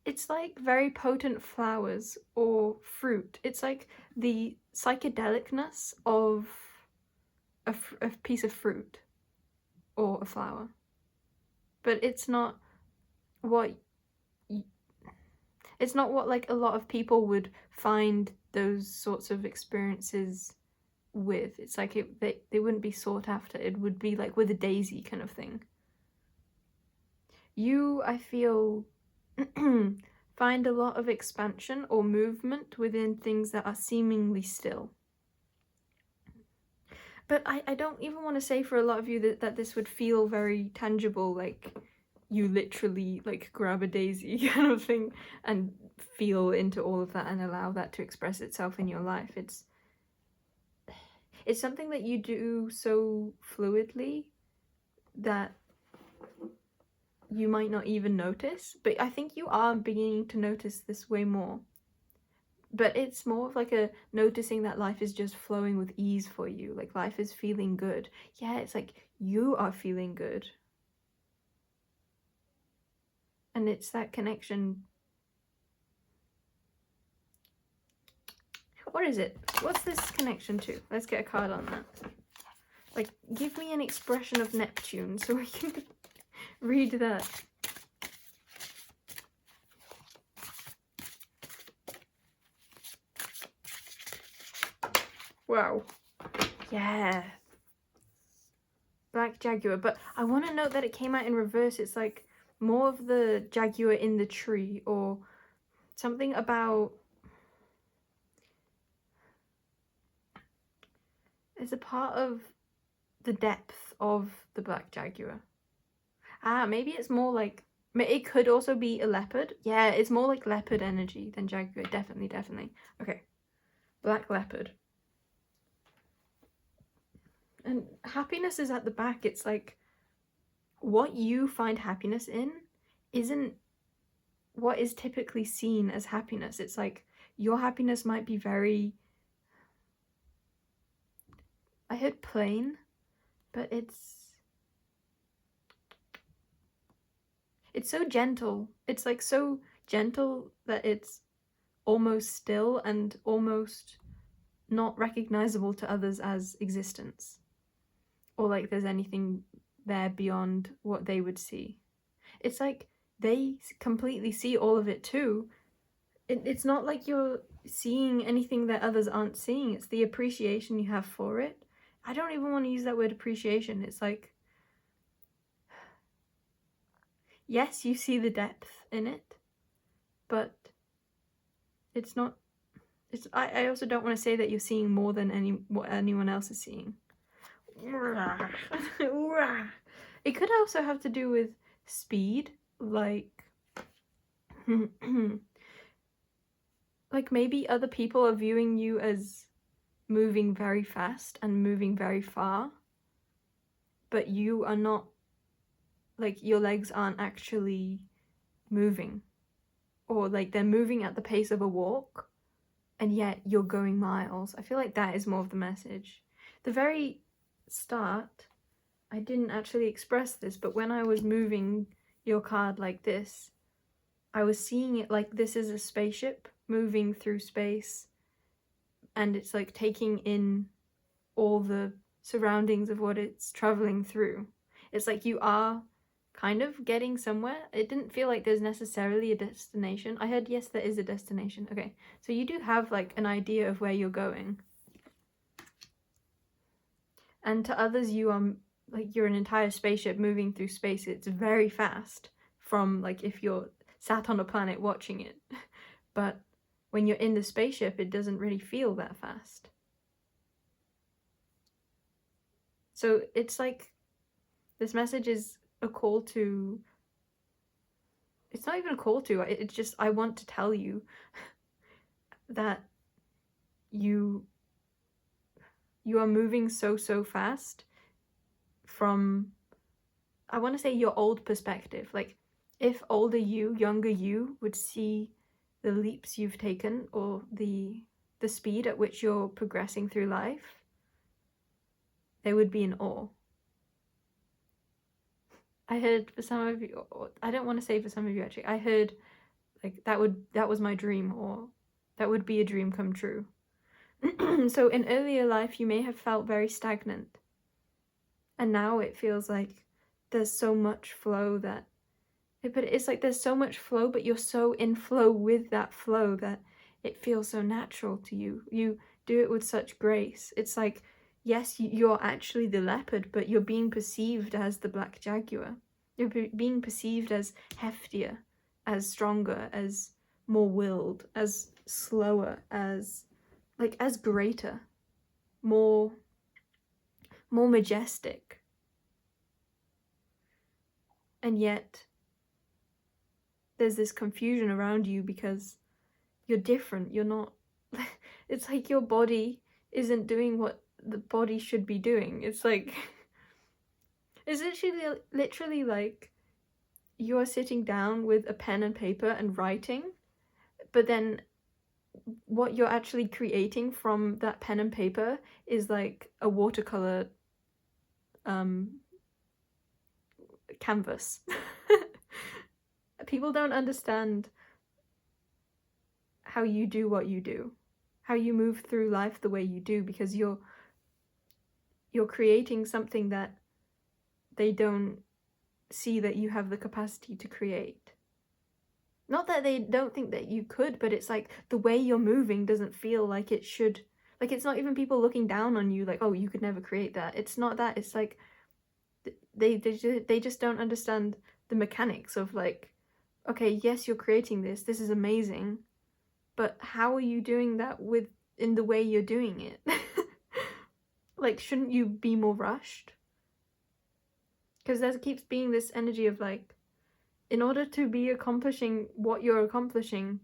It's like very potent flowers or fruit. It's like the psychedelicness of a piece of fruit or a flower. But it's not what like a lot of people would find those sorts of experiences with. It's like they wouldn't be sought after. It would be like with a daisy kind of thing. You, I feel, find a lot of expansion or movement within things that are seemingly still. But I don't even want to say for a lot of you that this would feel very tangible, like you literally like grab a daisy kind of thing and feel into all of that and allow that to express itself in your life. It's something that you do so fluidly that you might not even notice, but I think you are beginning to notice this way more. But it's more of like a noticing that life is just flowing with ease for you, like life is feeling good. Yeah, it's like you are feeling good. And it's that connection. What is it? What's this connection to? Let's get a card on that. Like, give me an expression of Neptune so we can read that. Wow. Yeah. Black Jaguar. But I want to note that it came out in reverse. It's like more of the jaguar in the tree, or something about... It's a part of the depth of the black jaguar. Maybe it's more like... It could also be a leopard. Yeah, it's more like leopard energy than jaguar. Definitely, definitely. Okay. Black leopard. And happiness is at the back. It's like what you find happiness in isn't what is typically seen as happiness. It's like your happiness might be very... I heard plain, but it's so gentle. It's like so gentle that it's almost still and almost not recognizable to others as existence, or like there's anything there beyond what they would see. It's like they completely see all of it too. It's not like you're seeing anything that others aren't seeing. It's the appreciation you have for it. I don't even want to use that word appreciation. It's like, yes, you see the depth in it, but it's not... I also don't want to say that you're seeing more than what anyone else is seeing. It could also have to do with speed, like like maybe other people are viewing you as moving very fast and moving very far, but you are not, like your legs aren't actually moving, or like they're moving at the pace of a walk and yet you're going miles. I feel like that is more of the message. The very start, I didn't actually express this, but when I was moving your card like this, I was seeing it like this is a spaceship moving through space, and it's like taking in all the surroundings of what it's traveling through. It's like you are kind of getting somewhere. It didn't feel like there's necessarily a destination. I heard yes, there is a destination. Okay, so you do have like an idea of where you're going. And to others, you are like you're an entire spaceship moving through space. It's very fast from like if you're sat on a planet watching it. But when you're in the spaceship, it doesn't really feel that fast. So it's like this message is a call to... It's not even a call to, it's just I want to tell you that you are moving so fast from, I want to say, your old perspective. Like if older you, younger you would see the leaps you've taken, or the speed at which you're progressing through life, they would be in awe. I heard for some of you, I don't want to say for some of you actually, I heard like that was my dream, or that would be a dream come true. So in earlier life, you may have felt very stagnant, and now it feels like there's so much flow that... But it's like there's so much flow, but you're so in flow with that flow that it feels so natural to you. You do it with such grace. It's like, yes, you're actually the leopard, but you're being perceived as the black jaguar. You're being perceived as heftier, as stronger, as more willed, as slower, as greater, more more majestic. And yet there's this confusion around you because you're different. You're not it's like your body isn't doing what the body should be doing. It's like it's literally like you're sitting down with a pen and paper and writing, but then what you're actually creating from that pen and paper is like a watercolor canvas. People don't understand how you do what you do, how you move through life the way you do, because you're creating something that they don't see that you have the capacity to create. Not that they don't think that you could, but it's like the way you're moving doesn't feel like it should. Like, it's not even people looking down on you like, oh, you could never create that. It's not that. It's like they just don't understand the mechanics of like, okay, yes, you're creating this. This is amazing. But how are you doing that in the way you're doing it? Like, shouldn't you be more rushed? Because there keeps being this energy of like, in order to be accomplishing what you're accomplishing,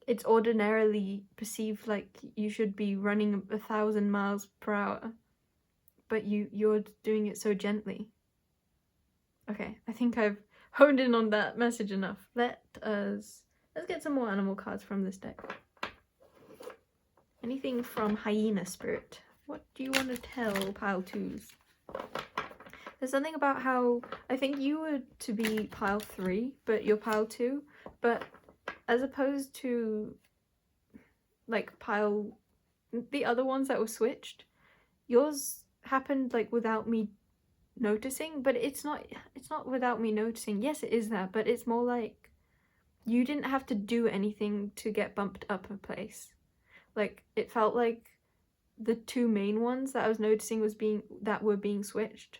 it's ordinarily perceived like you should be running 1,000 miles per hour, but you're doing it so gently. Okay, I think I've honed in on that message enough. Let's get some more animal cards from this deck. Anything from Hyena Spirit? What do you want to tell pile 2s? There's something about how I think you were to be pile 3, but you're pile 2. But as opposed to like the other ones that were switched, yours happened like without me noticing. But it's not without me noticing. Yes, it is that, but it's more like you didn't have to do anything to get bumped up a place. Like, it felt like the 2 main ones that I was noticing were being switched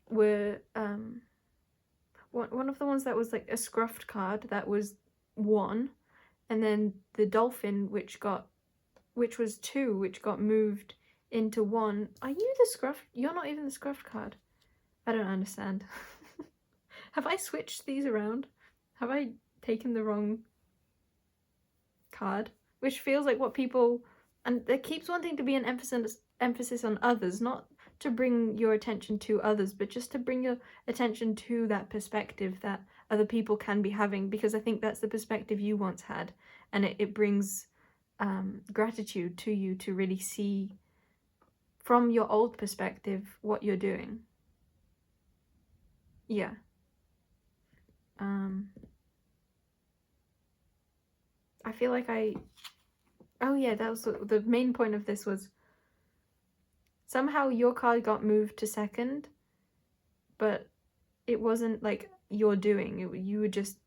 were one of the ones that was like a scruffed card that was 1, and then the dolphin which was 2, which got moved into 1. Are you the scruffed? You're not even the scruffed card. I don't understand. Have I switched these around? Have I taken the wrong card? Which feels like what people, and there keeps wanting to be an emphasis on others, not to bring your attention to others, but just to bring your attention to that perspective that other people can be having, because I think that's the perspective you once had, and it brings gratitude to you to really see from your old perspective what you're doing. Yeah. I feel like oh yeah, that was the main point of this was somehow your card got moved to 2nd, but it wasn't like you're doing it. You were just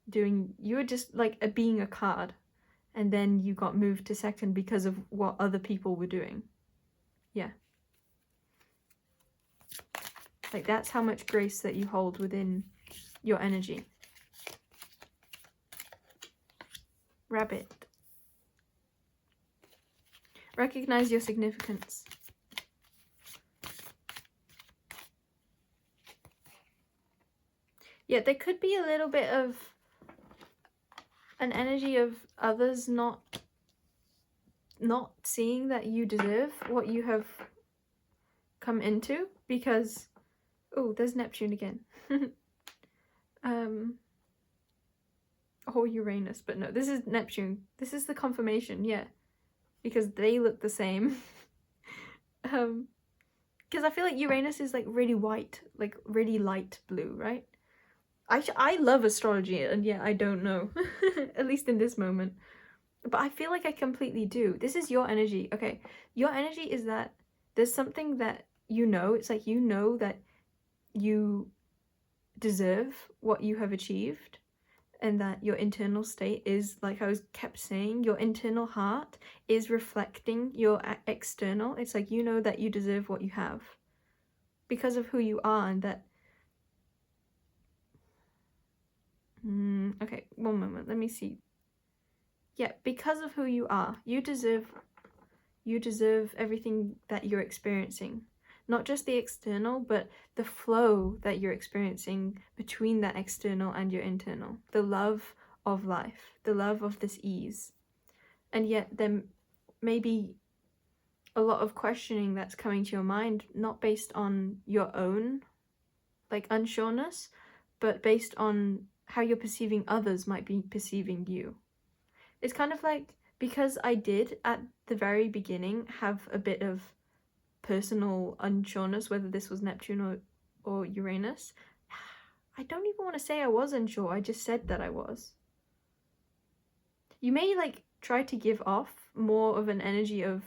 like being a card, and then you got moved to 2nd because of what other people were doing. Yeah. Like, that's how much grace that you hold within your energy. Rabbit. Recognize your significance. Yeah, there could be a little bit of an energy of others not seeing that you deserve what you have come into, because oh, there's Neptune again. Or Uranus, but no, this is Neptune. This is the confirmation, yeah, because they look the same. Because I feel like Uranus is like really white, like really light blue, right? I love astrology, and yeah, I don't know, at least in this moment, but I feel like I completely do. This is your energy. Okay, your energy is that there's something that it's like that you deserve what you have achieved, and that your internal state is, like I was kept saying, your internal heart is reflecting your external. It's like that you deserve what you have because of who you are, and that okay, one moment, let me see. Yeah, because of who you are, you deserve everything that you're experiencing. not just the external, but the flow that you're experiencing between that external and your internal, the love of life, the love of this ease. And yet there may be a lot of questioning that's coming to your mind, not based on your own like unsureness, but based on how you're perceiving others might be perceiving you. It's kind of like, because I did at the very beginning have a bit of personal unsureness, whether this was Neptune or Uranus, I don't even want to say I was unsure, I just said that I was. You may like try to give off more of an energy of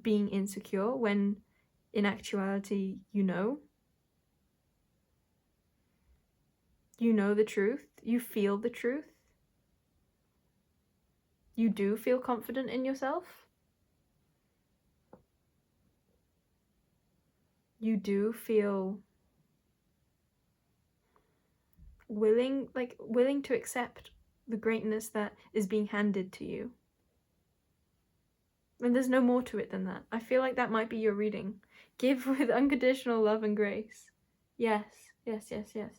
being insecure when in actuality you know the truth, you feel the truth, you do feel confident in yourself, you do feel willing to accept the greatness that is being handed to you. And there's no more to it than that. I feel like that might be your reading. Give with unconditional love and grace. Yes, yes, yes, yes.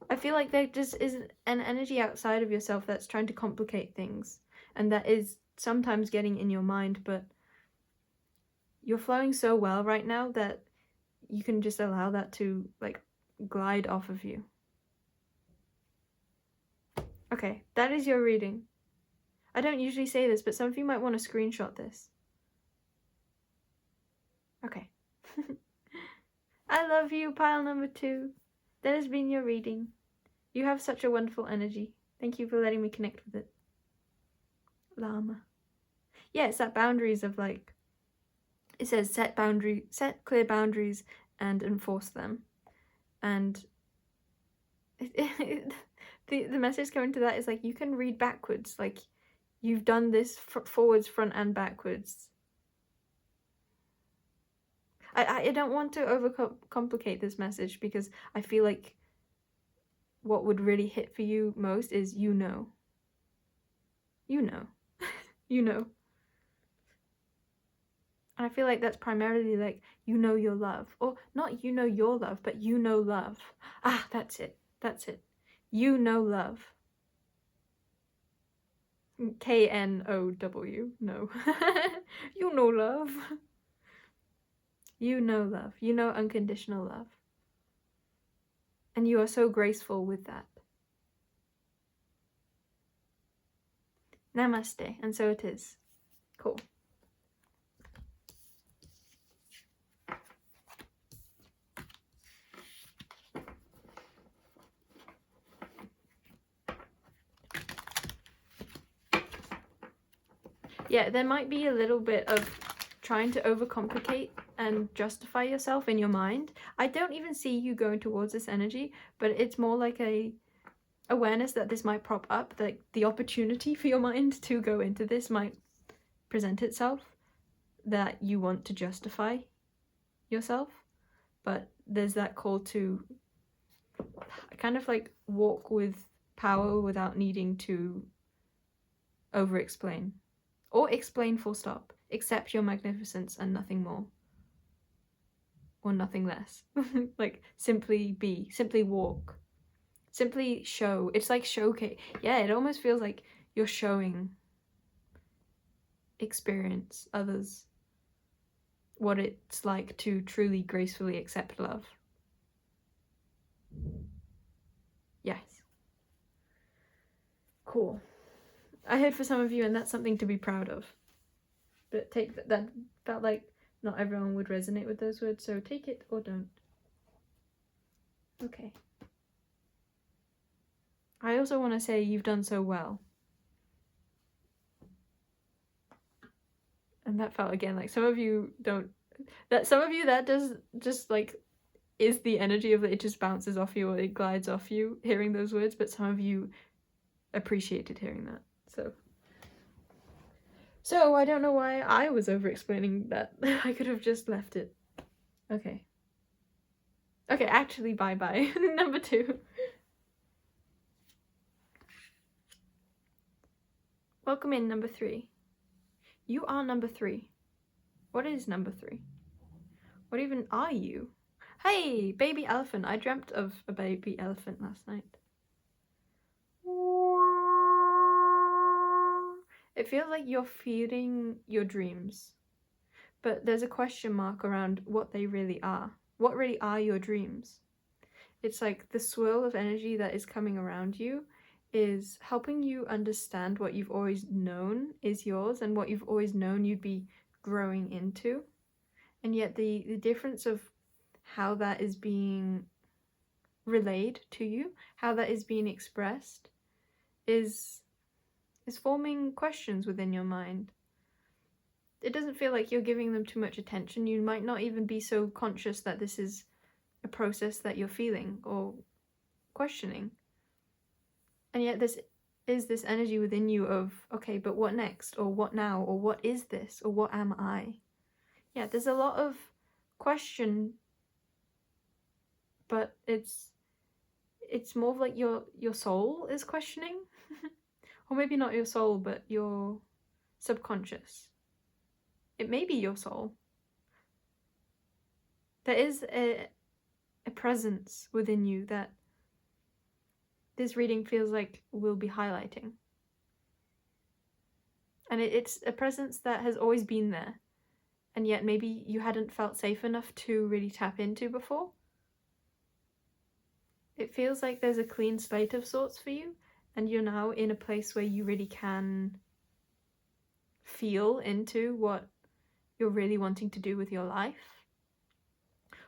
I feel like there just is an energy outside of yourself that's trying to complicate things, and that is sometimes getting in your mind, but you're flowing so well right now that you can just allow that to like glide off of you. Okay, that is your reading. I don't usually say this, but some of you might want to screenshot this. Okay. I love you, pile number 2. That has been your reading. You have such a wonderful energy. Thank you for letting me connect with it. Llama. Yeah, it's that boundaries of like, it says set clear boundaries and enforce them. And the message coming to that is like, you can read backwards. Like, you've done this forwards, front and backwards. I don't want to overcomplicate this message, because I feel like what would really hit for you most is you know. You know. You know. And I feel like that's primarily like, you know your love. Or not you know your love, but you know love. Ah, that's it. That's it. You know love. K-N-O-W. No. You know love. You know love. You know unconditional love. And you are so graceful with that. Namaste. And so it is. Cool. Yeah, there might be a little bit of trying to overcomplicate and justify yourself in your mind. I don't even see you going towards this energy, but it's more like a awareness that this might prop up, that the opportunity for your mind to go into this might present itself, that you want to justify yourself. But there's that call to kind of like walk with power without needing to over-explain. Or explain full stop. Accept your magnificence and nothing more. Or nothing less. Like, simply be. Simply walk. Simply show. It's like showcase. Yeah, it almost feels like you're showing experience others what it's like to truly gracefully accept love. Yes. Cool. I heard for some of you, and that's something to be proud of. But take that felt like not everyone would resonate with those words, so take it or don't. Okay. I also want to say you've done so well. And that felt again like some of you don't, that some of you that does just like is the energy of it just bounces off you or it glides off you hearing those words, but some of you appreciated hearing that. So I don't know why I was over-explaining that. I could have just left it. Okay. Okay, actually, bye-bye. Number 2. Welcome in, number 3. You are number 3. What is number 3? What even are you? Hey, baby elephant. I dreamt of a baby elephant last night. It feels like you're feeding your dreams, but there's a question mark around what they really are. What really are your dreams? It's like the swirl of energy that is coming around you is helping you understand what you've always known is yours and what you've always known you'd be growing into. And yet the difference of how that is being relayed to you, how that is being expressed, is forming questions within your mind. It doesn't feel like you're giving them too much attention. You might not even be so conscious that this is a process that you're feeling or questioning. And yet this is this energy within you of, okay, but what next? Or what now? Or what is this? Or what am I? Yeah, there's a lot of question, but it's more of like your soul is questioning. Or maybe not your soul, but your subconscious. It may be your soul. There is a presence within you that this reading feels like we'll be highlighting. And it's a presence that has always been there, and yet maybe you hadn't felt safe enough to really tap into before. It feels like there's a clean slate of sorts for you, and you're now in a place where you really can feel into what you're really wanting to do with your life.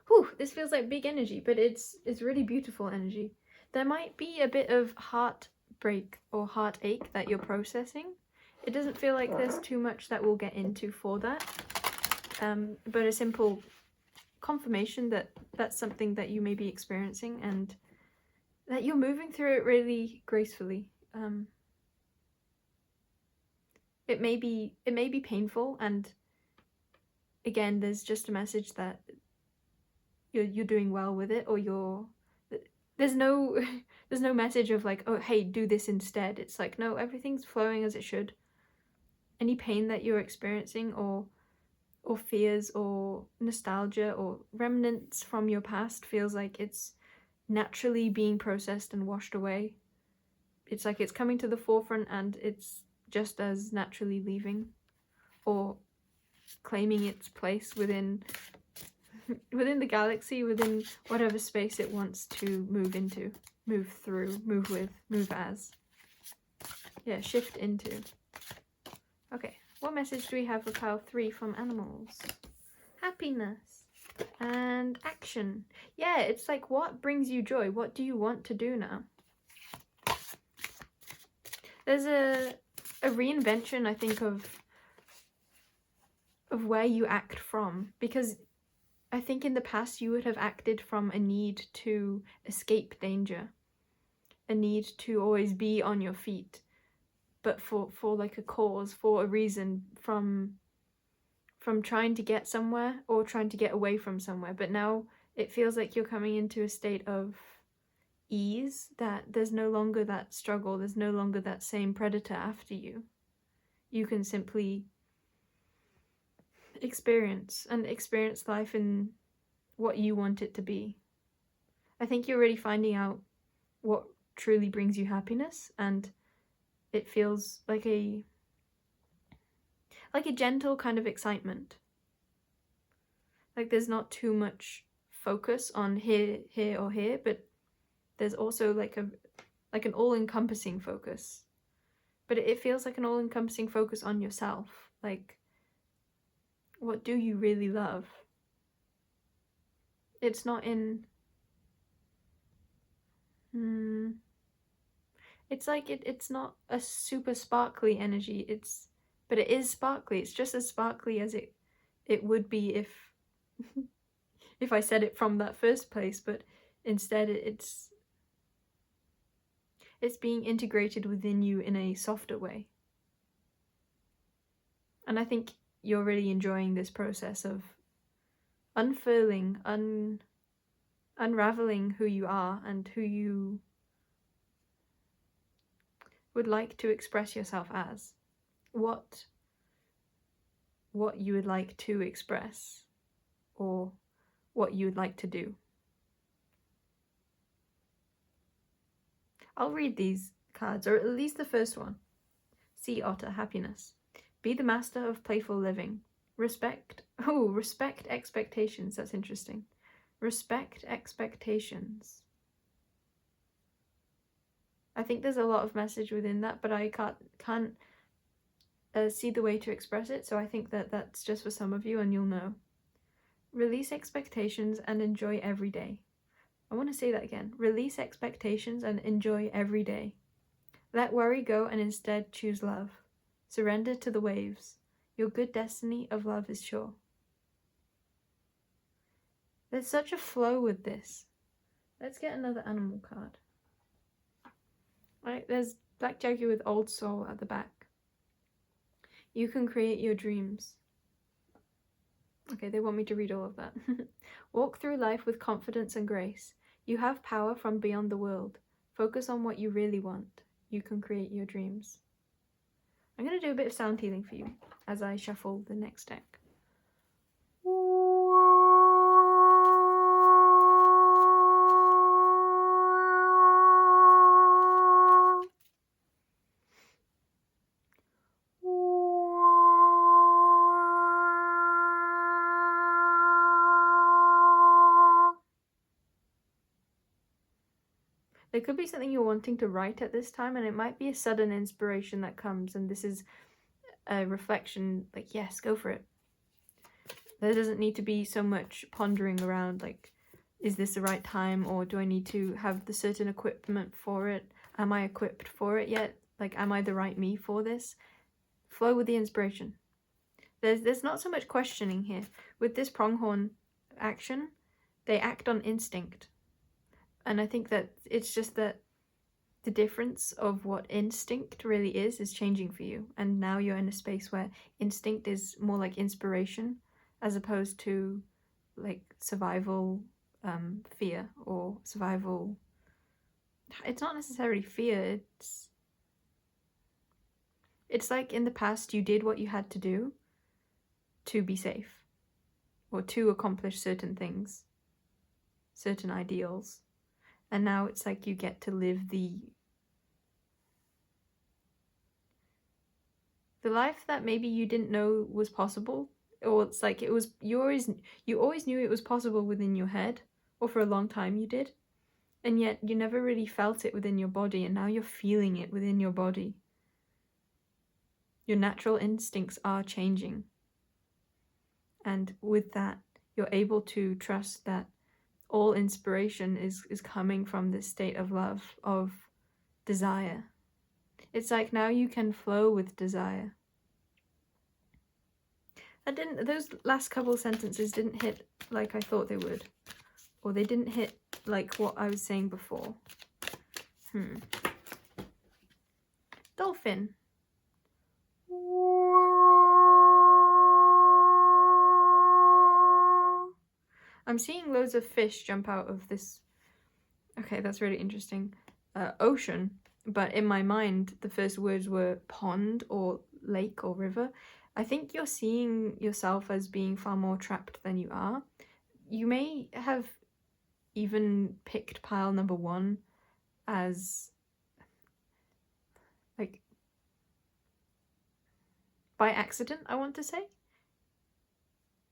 Whew, this feels like big energy, but it's really beautiful energy. There might be a bit of heartbreak or heartache that you're processing. It doesn't feel like there's too much that we'll get into for that, but a simple confirmation that that's something that you may be experiencing and that you're moving through it really gracefully. It may be painful, and again, there's just a message that you're doing well with it, or there's no message of like, oh hey, do this instead. It's like, no, everything's flowing as it should. Any pain that you're experiencing or fears or nostalgia or remnants from your past feels like it's naturally being processed and washed away. It's like it's coming to the forefront and it's just as naturally leaving or claiming its place within the galaxy, within whatever space it wants to move into, move through, move with, move as. Yeah, shift into. Okay, what message do we have for pile 3 from animals? Happiness and action. Yeah, it's like, what brings you joy? What do you want to do now? There's a reinvention, I think, of where you act from, because I think in the past you would have acted from a need to escape danger, a need to always be on your feet, but for like a cause, for a reason, from trying to get somewhere or trying to get away from somewhere. But now it feels like you're coming into a state of ease, that there's no longer that struggle, there's no longer that same predator after you. You can simply experience life in what you want it to be. I think you're really finding out what truly brings you happiness, and it feels like a gentle kind of excitement. Like there's not too much focus on here or here, but there's also like an all-encompassing focus. But it feels like an all-encompassing focus on yourself. Like, what do you really love? It's not in... It's like it's not a super sparkly energy. But it is sparkly. It's just as sparkly as it would be if if I said it from that first place. But instead, it's being integrated within you in a softer way. And I think you're really enjoying this process of unfurling, unraveling who you are and who you would like to express yourself as. What you would like to express, or what you would like to do. I'll read these cards, or at least the first one. Sea otter, happiness. Be the master of playful living. Respect expectations. That's interesting. Respect expectations. I think there's a lot of message within that, but I can't see the way to express it, so I think that that's just for some of you and you'll know. Release expectations and enjoy every day. I want to say that again. Release expectations and enjoy every day. Let worry go and instead choose love. Surrender to the waves. Your good destiny of love is sure. There's such a flow with this. Let's get another animal card. Right, there's Black Jaguar with Old Soul at the back. You can create your dreams. Okay, they want me to read all of that. Walk through life with confidence and grace. You have power from beyond the world. Focus on what you really want. You can create your dreams. I'm going to do a bit of sound healing for you as I shuffle the next deck. There could be something you're wanting to write at this time, and it might be a sudden inspiration that comes, and this is a reflection, like, yes, go for it. There doesn't need to be so much pondering around, like, is this the right time, or do I need to have the certain equipment for it? Am I equipped for it yet? Like, am I the right me for this? Flow with the inspiration. There's not so much questioning here. With this pronghorn action, they act on instinct. And I think that it's just that the difference of what instinct really is changing for you. And now you're in a space where instinct is more like inspiration as opposed to like survival fear or survival. It's not necessarily fear. It's like in the past you did what you had to do to be safe or to accomplish certain things, certain ideals. And now it's like you get to live the life that maybe you didn't know was possible, or it's like you always knew it was possible within your head, or for a long time you did, and yet you never really felt it within your body, and now you're feeling it within your body. Your natural instincts are changing, and with that you're able to trust that all inspiration is coming from this state of love, of desire. It's like now you can flow with desire. Those last couple sentences didn't hit like I thought they would. Or they didn't hit like what I was saying before. Dolphin. I'm seeing loads of fish jump out of this. Okay, that's really interesting. Ocean, but in my mind, the first words were pond or lake or river. I think you're seeing yourself as being far more trapped than you are. You may have even picked pile number 1 as like by accident, I want to say.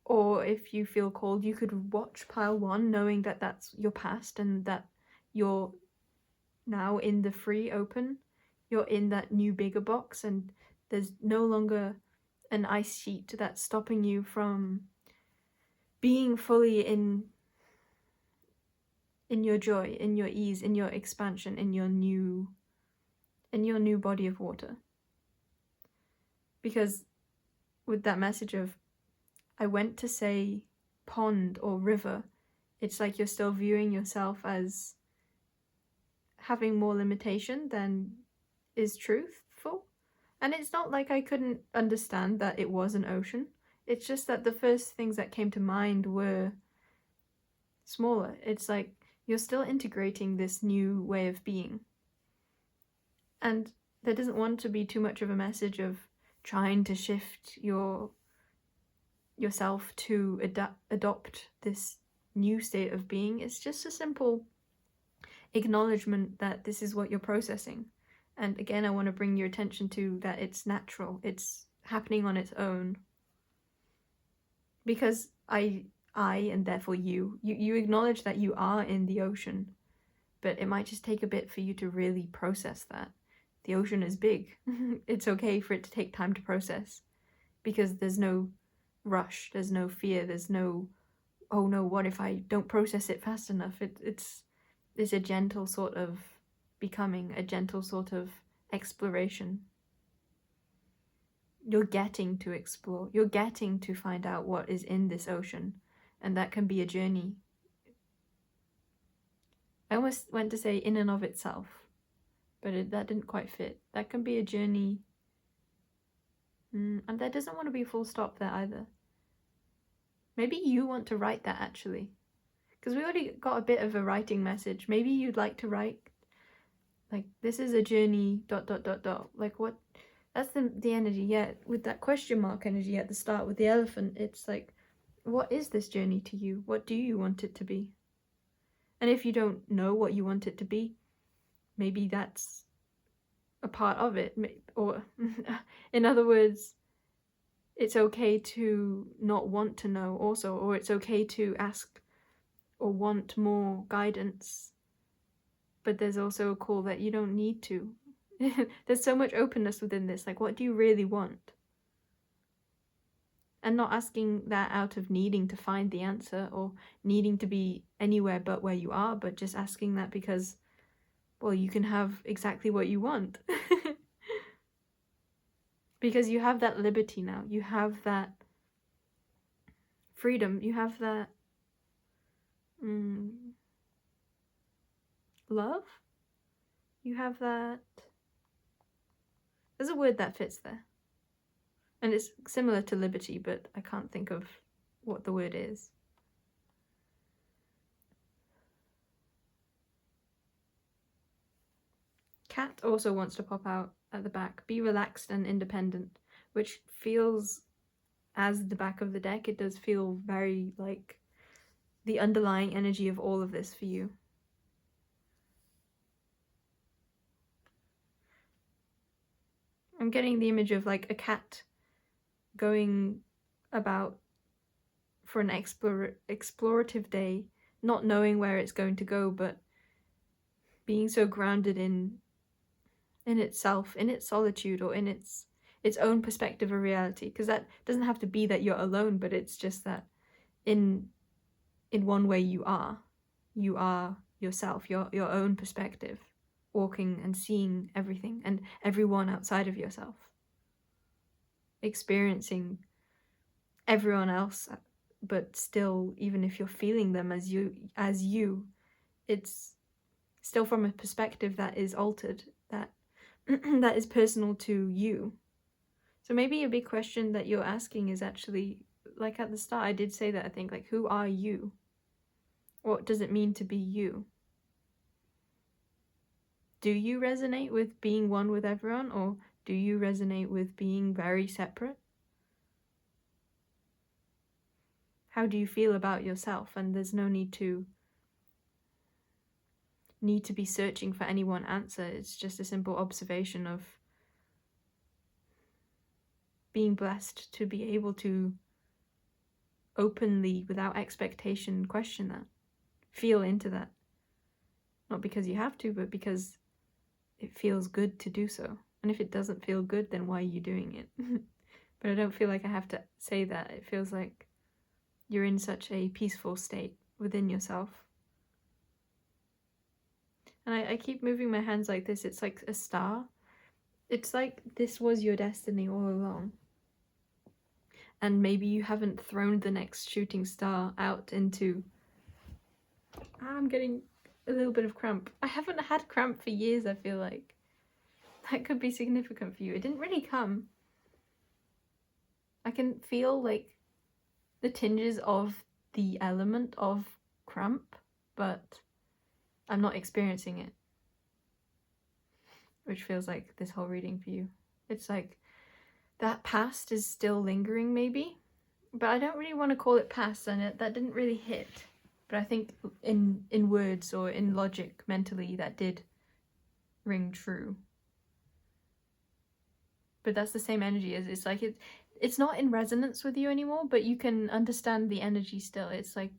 Or if you feel called, you could watch pile 1 knowing that that's your past and that you're now in the free open. You're in that new bigger box and there's no longer an ice sheet that's stopping you from being fully in your joy, in your ease, in your expansion, in your new body of water. Because with that message of I went to say pond or river, it's like you're still viewing yourself as having more limitation than is truthful. And it's not like I couldn't understand that it was an ocean. It's just that the first things that came to mind were smaller. It's like you're still integrating this new way of being. And there doesn't want to be too much of a message of trying to shift yourself to adopt this new state of being. It's just a simple acknowledgement that this is what you're processing. And again, I want to bring your attention to that it's natural. It's happening on its own. Because I and therefore you acknowledge that you are in the ocean, but it might just take a bit for you to really process that. The ocean is big. It's okay for it to take time to process, because there's no rush, there's no fear, there's no, oh no, what if I don't process it fast enough? It's a gentle sort of becoming, a gentle sort of exploration. You're getting to explore, you're getting to find out what is in this ocean, and that can be a journey. I almost went to say in and of itself, but that didn't quite fit. That can be a journey, and there doesn't want to be a full stop there either. Maybe you want to write that, actually, because we already got a bit of a writing message. Maybe you'd like to write, like, this is a journey, ... Like, what? That's the energy, yeah, with that question mark energy at the start with the elephant. It's like, what is this journey to you? What do you want it to be? And if you don't know what you want it to be, maybe that's a part of it. Or, in other words, it's okay to not want to know also, or it's okay to ask or want more guidance. But there's also a call that you don't need to. There's so much openness within this. Like, what do you really want? And not asking that out of needing to find the answer or needing to be anywhere but where you are, but just asking that because, well, you can have exactly what you want. Because you have that liberty now. You have that freedom. You have that love. You have that... There's a word that fits there. And it's similar to liberty, but I can't think of what the word is. Cat also wants to pop out at the back. Be relaxed and independent, which feels, as the back of the deck, it does feel very like the underlying energy of all of this for you. I'm getting the image of like a cat going about for an explorative day, not knowing where it's going to go, but being so grounded in itself, in its solitude, or in its own perspective of reality. Because that doesn't have to be that you're alone, but it's just that in one way you are yourself, your own perspective, walking and seeing everything and everyone outside of yourself, experiencing everyone else, but still, even if you're feeling them as you, it's still from a perspective that is altered, that that is personal to you. So maybe a big question that you're asking is actually, like at the start I did say that, I think, like, who are you? What does it mean to be you? Do you resonate with being one with everyone, or do you resonate with being very separate? How do you feel about yourself? And there's no need to be searching for any one answer. It's just a simple observation of being blessed to be able to openly, without expectation, question that, feel into that. Not because you have to, but because it feels good to do so. And if it doesn't feel good, then why are you doing it? But I don't feel like I have to say that. It feels like you're in such a peaceful state within yourself. And I keep moving my hands like this. It's like a star. It's like this was your destiny all along. And maybe you haven't thrown the next shooting star out into... I'm getting a little bit of cramp. I haven't had cramp for years, I feel like. That could be significant for you. It didn't really come. I can feel like the tinges of the element of cramp, but I'm not experiencing it. Which feels like this whole reading for you. It's like that past is still lingering, maybe, but I don't really want to call it past, and that didn't really hit. But I think in words or in logic, mentally, that did ring true. But that's the same energy as it's like it's not in resonance with you anymore, but you can understand the energy still. It's like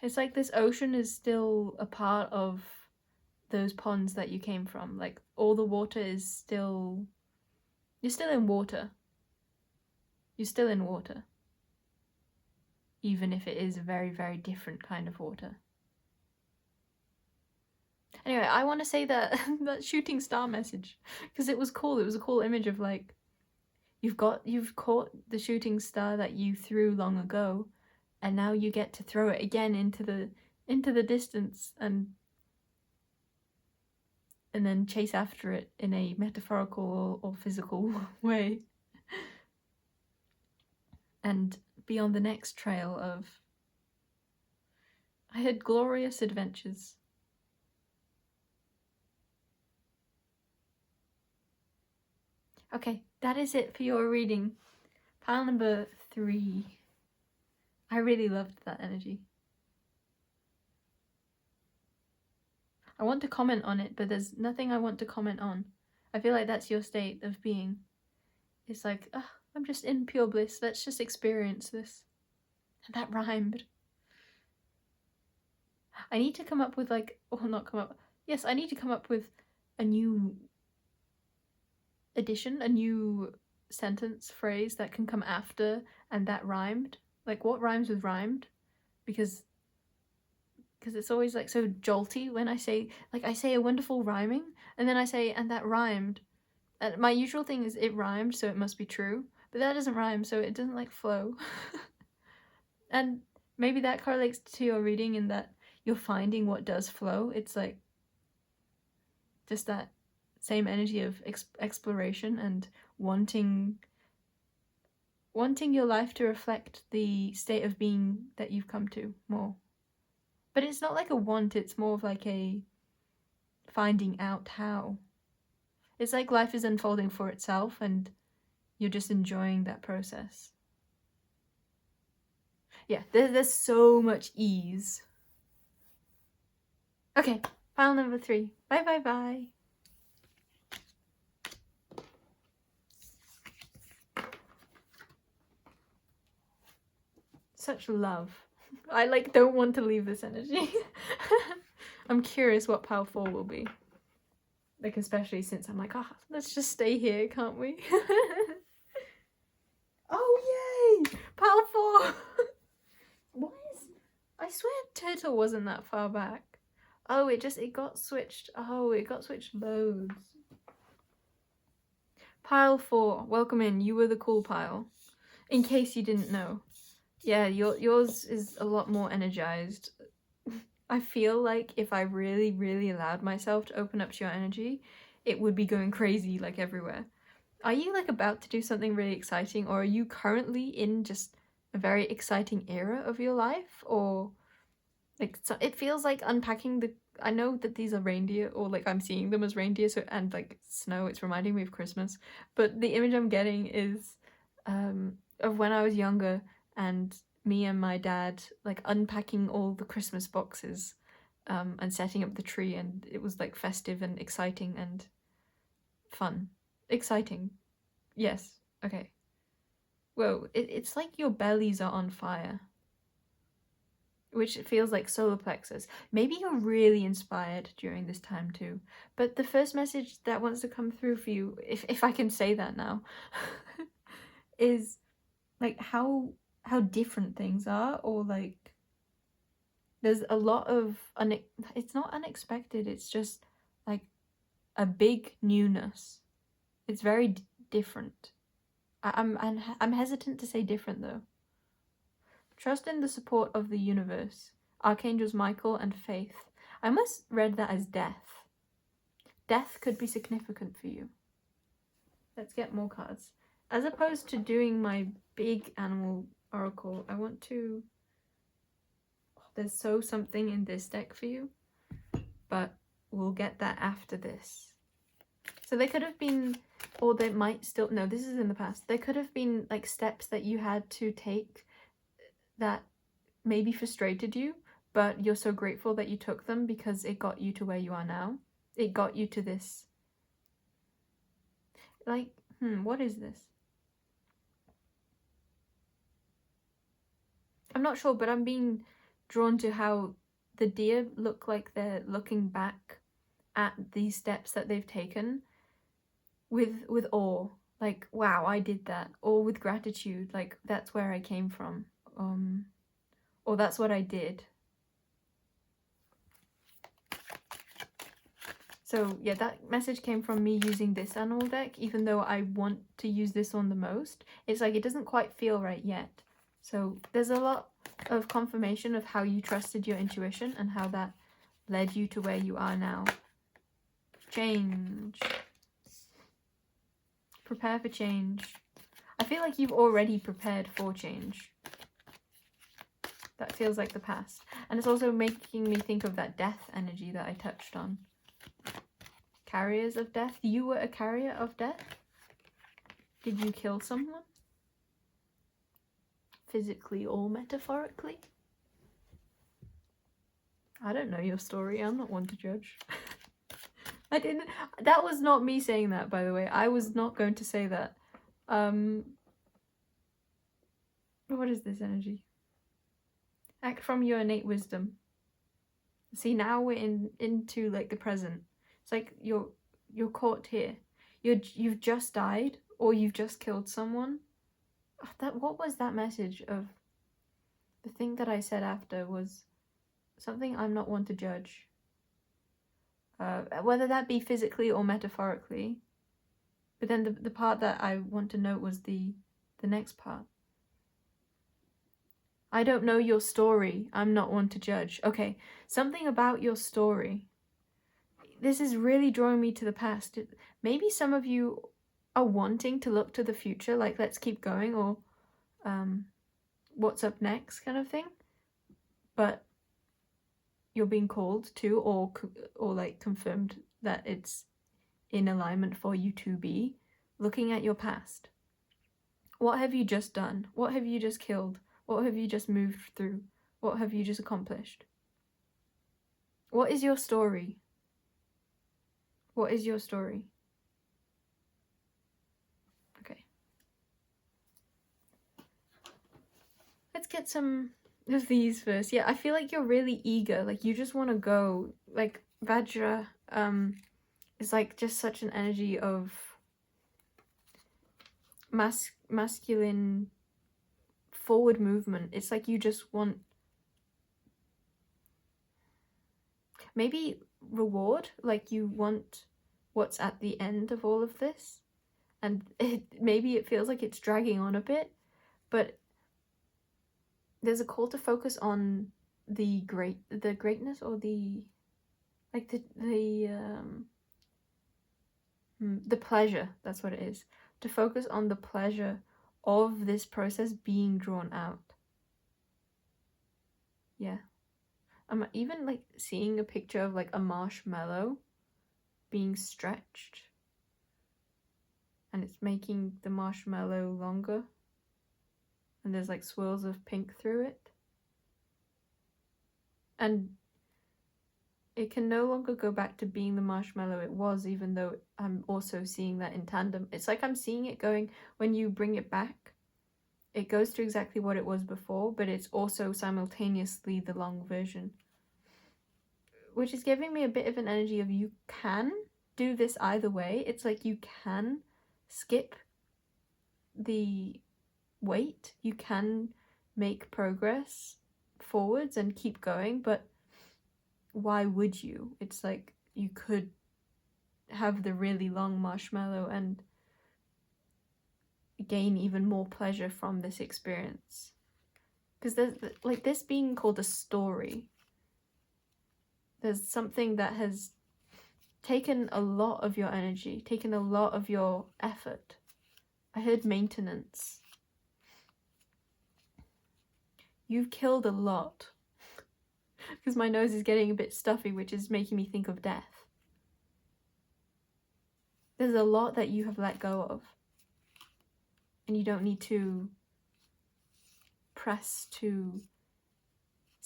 this ocean is still a part of those ponds that you came from. Like all the water is still, you're still in water. You're still in water. Even if it is a very, very different kind of water. Anyway, I want to say that that shooting star message, because it was cool. It was a cool image of like, you've caught the shooting star that you threw long ago, and now you get to throw it again into the distance and then chase after it in a metaphorical or physical way. And be on the next trail of, I had glorious adventures. Okay, that is it for your reading. Pile number 3. I really loved that energy. I want to comment on it, but there's nothing I want to comment on. I feel like that's your state of being. It's like, I'm just in pure bliss. Let's just experience this. And that rhymed. I need to come up with like, or not come up. Yes, I need to come up with a new addition, a new sentence, phrase that can come after and that rhymed. Like what rhymes with rhymed? Because it's always like so jolty when I say, like I say a wonderful rhyming and then I say, and that rhymed. And my usual thing is it rhymed, so it must be true. But that doesn't rhyme, so it doesn't like flow. And maybe that correlates to your reading in that you're finding what does flow. It's like just that same energy of exploration and wanting your life to reflect the state of being that you've come to more. But it's not like a want, it's more of like a finding out how. It's like life is unfolding for itself and you're just enjoying that process. Yeah, there's so much ease. Okay, pile number 3. Bye bye bye. Such love. I like don't want to leave this energy. I'm curious what pile 4 will be. Like especially since I'm like, let's just stay here, can't we? Oh yay! Pile 4! What is... I swear turtle wasn't that far back. Oh, it got switched. Oh, it got switched loads. Pile 4, welcome in. You were the cool pile. In case you didn't know. Yeah, yours is a lot more energized. I feel like if I really, really allowed myself to open up to your energy, it would be going crazy like everywhere. Are you like about to do something really exciting, or are you currently in just a very exciting era of your life? Or like so it feels like unpacking the... I know that these are reindeer, or like I'm seeing them as reindeer, so and like snow, it's reminding me of Christmas. But the image I'm getting is of when I was younger and me and my dad like unpacking all the Christmas boxes and setting up the tree, and it was like festive and exciting and fun. Exciting. Yes. Okay. Whoa, it's like your bellies are on fire. Which feels like solar plexus. Maybe you're really inspired during this time too. But the first message that wants to come through for you, if I can say that now, is like how different things are, or like there's a lot of it's not unexpected, it's just like a big newness. It's very different. I'm hesitant to say different though. Trust in the support of the universe. Archangels Michael and Faith. I almost read that as death. Death could be significant for you. Let's get more cards. As opposed to doing my big animal oracle, I want to... There's something in this deck for you, but we'll get that after this. So they could have been, or they might still... No, this is in the past. There could have been like steps that you had to take that maybe frustrated you, but you're so grateful that you took them because it got you to where you are now. It got you to this. Like, what is this? I'm not sure, but I'm being drawn to how the deer look like they're looking back at these steps that they've taken with awe. Like, wow, I did that. Or with gratitude, like, that's where I came from. Or that's what I did. So yeah, that message came from me using this animal deck, even though I want to use this one the most. It's like, it doesn't quite feel right yet. So there's a lot of confirmation of how you trusted your intuition and how that led you to where you are now. Change. Prepare for change. I feel like you've already prepared for change. That feels like the past. And it's also making me think of that death energy that I touched on. Carriers of death. You were a carrier of death? Did you kill someone? Physically or metaphorically? I don't know your story. I'm not one to judge. I didn't. That was not me saying that, by the way. I was not going to say that. What is this energy? Act from your innate wisdom. See, now we're into like the present. It's like you're caught here. You've just died, or you've just killed someone. What was that message of? The thing that I said after was something I'm not one to judge. Whether that be physically or metaphorically. But then the part that I want to note was the next part. I don't know your story. I'm not one to judge. Okay, something about your story. This is really drawing me to the past. Maybe some of you are wanting to look to the future, like let's keep going, or what's up next kind of thing. But you're being called to, or like confirmed that it's in alignment for you to be looking at your past. What have you just done? What have you just killed? What have you just moved through? What have you just accomplished? What is your story? What is your story? Okay. Let's get some of these first. Yeah, I feel like you're really eager. Like, you just want to go. Like, Vajra is like just such an energy of masculine forward movement. It's like you just want maybe reward, like you want what's at the end of all of this, and maybe it feels like it's dragging on a bit, but there's a call to focus on the greatness, or the pleasure. That's what it is. To focus on the pleasure of this process being drawn out. Yeah. I'm even like seeing a picture of like a marshmallow being stretched, and it's making the marshmallow longer, and there's like swirls of pink through it, and it can no longer go back to being the marshmallow it was, even though I'm also seeing that in tandem. It's like I'm seeing it going, when you bring it back, it goes to exactly what it was before, but it's also simultaneously the long version. Which is giving me a bit of an energy of, you can do this either way. It's like you can skip the wait. You can make progress forwards and keep going, but why would you? It's like you could have the really long marshmallow and gain even more pleasure from this experience. Because there's like this being called a story. There's something that has taken a lot of your energy, taken a lot of your effort. I heard maintenance. You've killed a lot. Because my nose is getting a bit stuffy, which is making me think of death. There's a lot that you have let go of. And you don't need to press to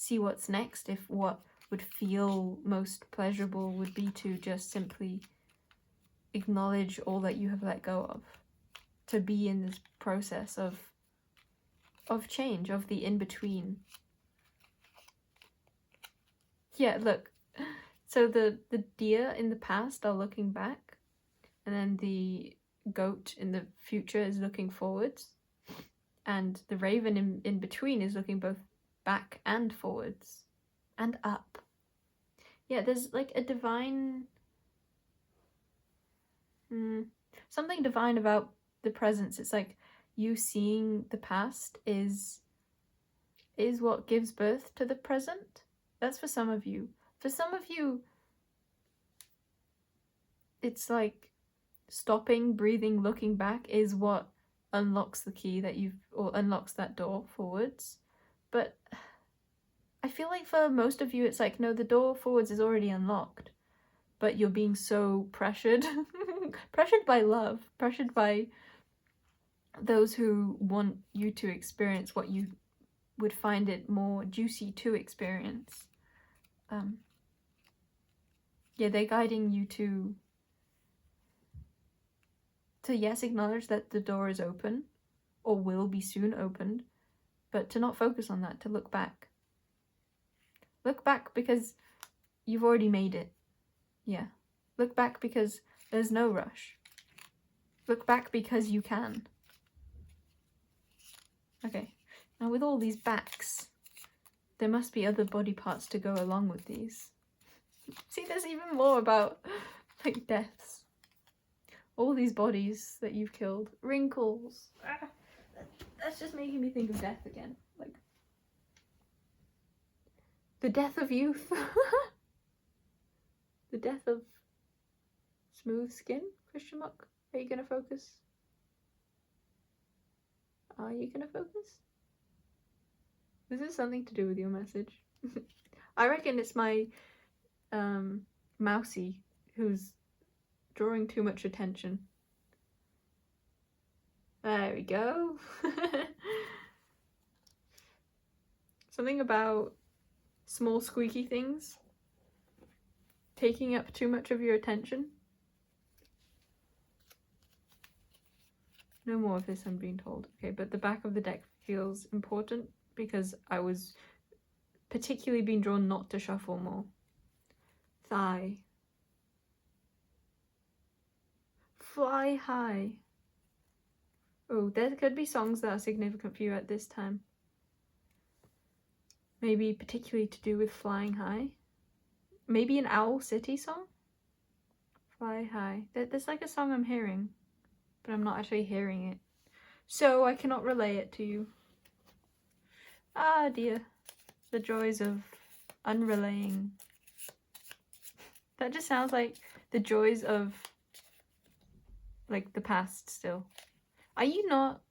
see what's next, if what would feel most pleasurable would be to just simply acknowledge all that you have let go of, to be in this process of change, of the in-between. Yeah, look. So the deer in the past are looking back, and then the goat in the future is looking forwards, and the raven in between is looking both back and forwards and up. Yeah, there's like a divine something divine about the presence. It's like you seeing the past is what gives birth to the present. That's for some of you. For some of you, it's like stopping, breathing, looking back is what unlocks the key that or unlocks that door forwards. But I feel like for most of you, it's like, no, the door forwards is already unlocked, but you're being so pressured, pressured by love, pressured by those who want you to experience what you would find it more juicy to experience. Yeah, they're guiding you to yes, acknowledge that the door is open, or will be soon opened, but to not focus on that, to look back. Look back because you've already made it. Yeah. Look back because there's no rush. Look back because you can. Okay. Now with all these backs, there must be other body parts to go along with these. See, there's even more about like deaths. All these bodies that you've killed. Wrinkles. That's just making me think of death again. Like, the death of youth. The death of smooth skin? Question mark. Are you gonna focus? Are you gonna focus? Is this something to do with your message? I reckon it's my mousy who's drawing too much attention. There we go. Something about small squeaky things taking up too much of your attention. No more of this, I'm being told. Okay, but the back of the deck feels important because I was particularly being drawn not to shuffle more. Thigh. Fly high. Oh, there could be songs that are significant for you at this time. Maybe particularly to do with flying high. Maybe an Owl City song? Fly high. There's like a song I'm hearing, but I'm not actually hearing it. So I cannot relay it to you. Ah dear. The joys of unrelaying. That just sounds like the joys of like the past still. Are you not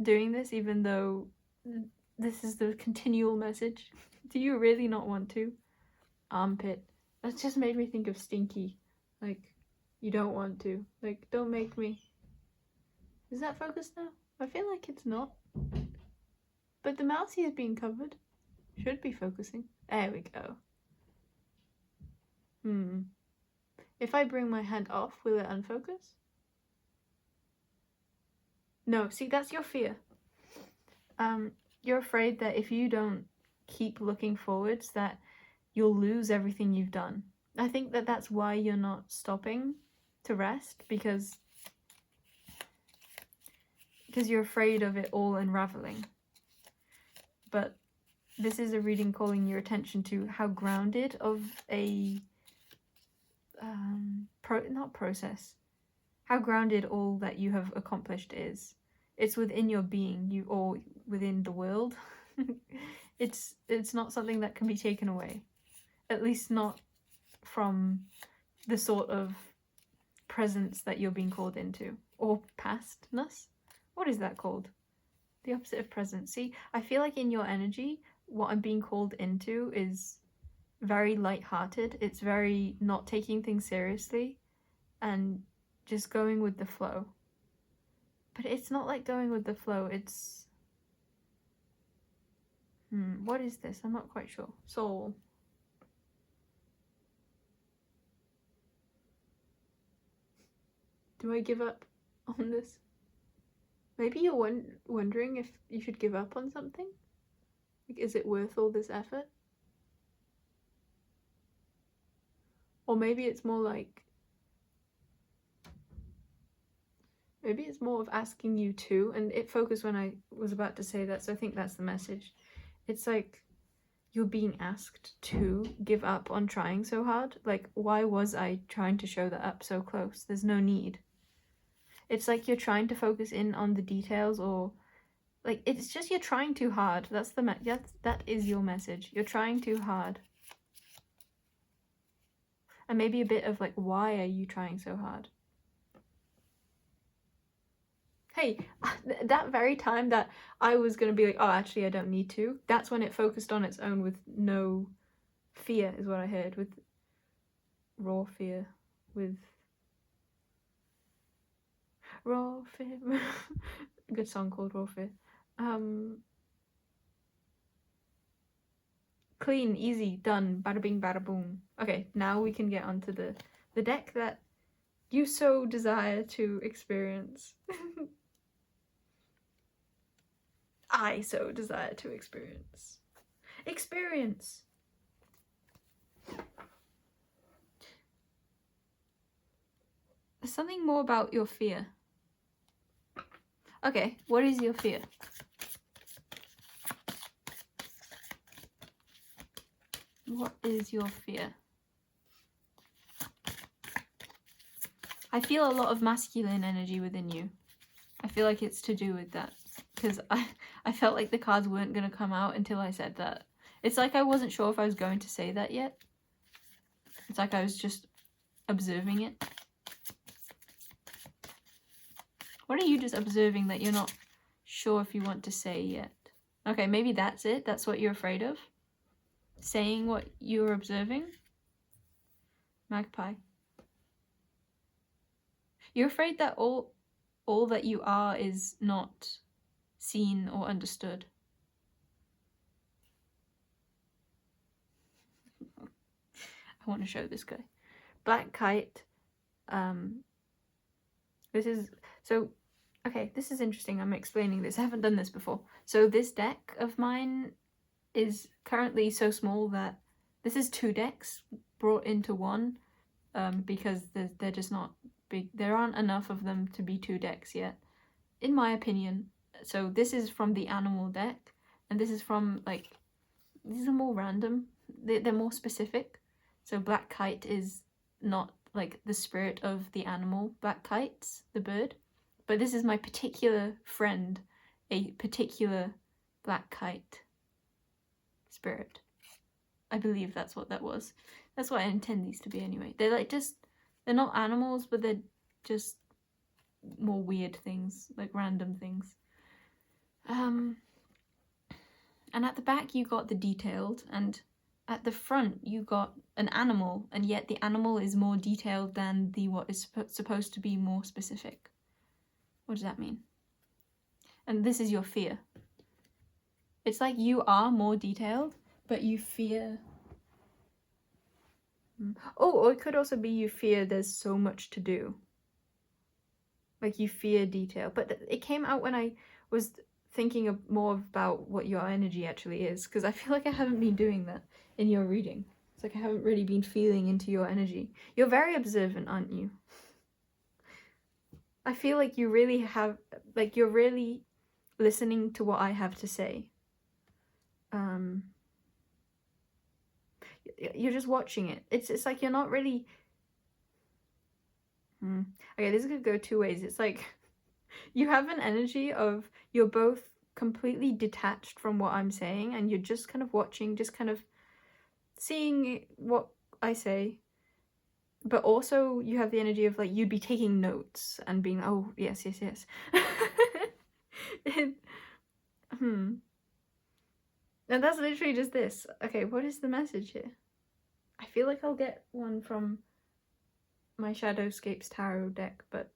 doing this even though this is the continual message? Do you really not want to? Armpit. That just made me think of stinky. Like, you don't want to. Like, don't make me. Is that focused now? I feel like it's not. But the mousey is being covered. Should be focusing. There we go. If I bring my hand off, will it unfocus? No, see, that's your fear. You're afraid that if you don't keep looking forwards, that you'll lose everything you've done. I think that that's why you're not stopping to rest, because you're afraid of it all unraveling. But this is a reading calling your attention to how grounded of a how grounded all that you have accomplished is. It's within your being, or within the world. It's not something that can be taken away. At least not from the sort of presence that you're being called into. Or pastness? What is that called? The opposite of presence. See, I feel like in your energy, what I'm being called into is very light-hearted. It's very not taking things seriously and just going with the flow. But it's not like going with the flow. It's What is this? I'm not quite sure. Soul. Do I give up on this? Maybe you're wondering if you should give up on something? Like, is it worth all this effort? Or maybe it's more like... Maybe it's more of asking you to, and it focused when I was about to say that, so I think that's the message. It's like you're being asked to give up on trying so hard. Like, why was I trying to show that up so close? There's no need. It's like you're trying to focus in on the details, or like it's just you're trying too hard. That's that is your message. You're trying too hard. And maybe a bit of like, why are you trying so hard? Hey, that very time that I was going to be like, oh, actually, I don't need to, that's when it focused on its own with no fear, is what I heard, with raw fear, with raw fear. Good song called Raw Fear. Clean, easy, done, bada bing, bada boom. Okay, now we can get onto the deck that you so desire to experience. I so desire to experience. Experience! There's something more about your fear. Okay, what is your fear? What is your fear? I feel a lot of masculine energy within you. I feel like it's to do with that. Because I felt like the cards weren't going to come out until I said that. It's like I wasn't sure if I was going to say that yet. It's like I was just observing it. What are you just observing that you're not sure if you want to say yet? Okay, maybe that's it. That's what you're afraid of. Saying what you're observing. Magpie. You're afraid that all that you are is not seen or understood. I want to show this guy. Black Kite. This is... So, okay, this is interesting. I'm explaining this. I haven't done this before. So this deck of mine is currently so small that... This is 2 decks brought into one. Because they're just not big. There aren't enough of them to be 2 decks yet, in my opinion. So this is from the animal deck, and this is from, like, these are more random. They're more specific. So Black Kite is not like the spirit of the animal Black Kites, the bird, but this is my particular friend, a particular Black Kite spirit. I believe that's what that was. That's what I intend these to be anyway. They're like they're not animals, but they're just more weird things, like random things. And at the back you got the detailed, and at the front you got an animal, and yet the animal is more detailed than the what is supposed to be more specific. What does that mean? And this is your fear. It's like you are more detailed, but you fear... Oh, or it could also be you fear there's so much to do. Like you fear detail. But it came out when I was thinking more about what your energy actually is, because I feel like I haven't been doing that in your reading. It's like I haven't really been feeling into your energy. You're very observant, aren't you? I feel like you really have, like you're really listening to what I have to say. You're just watching it. It's like you're not really... Okay, this could go 2 ways. It's like you have an energy of you're both completely detached from what I'm saying, and you're just kind of watching, just kind of seeing what I say. But also you have the energy of like you'd be taking notes and being, oh, yes. And that's literally just this. Okay, what is the message here? I feel like I'll get one from my Shadowscapes Tarot deck, but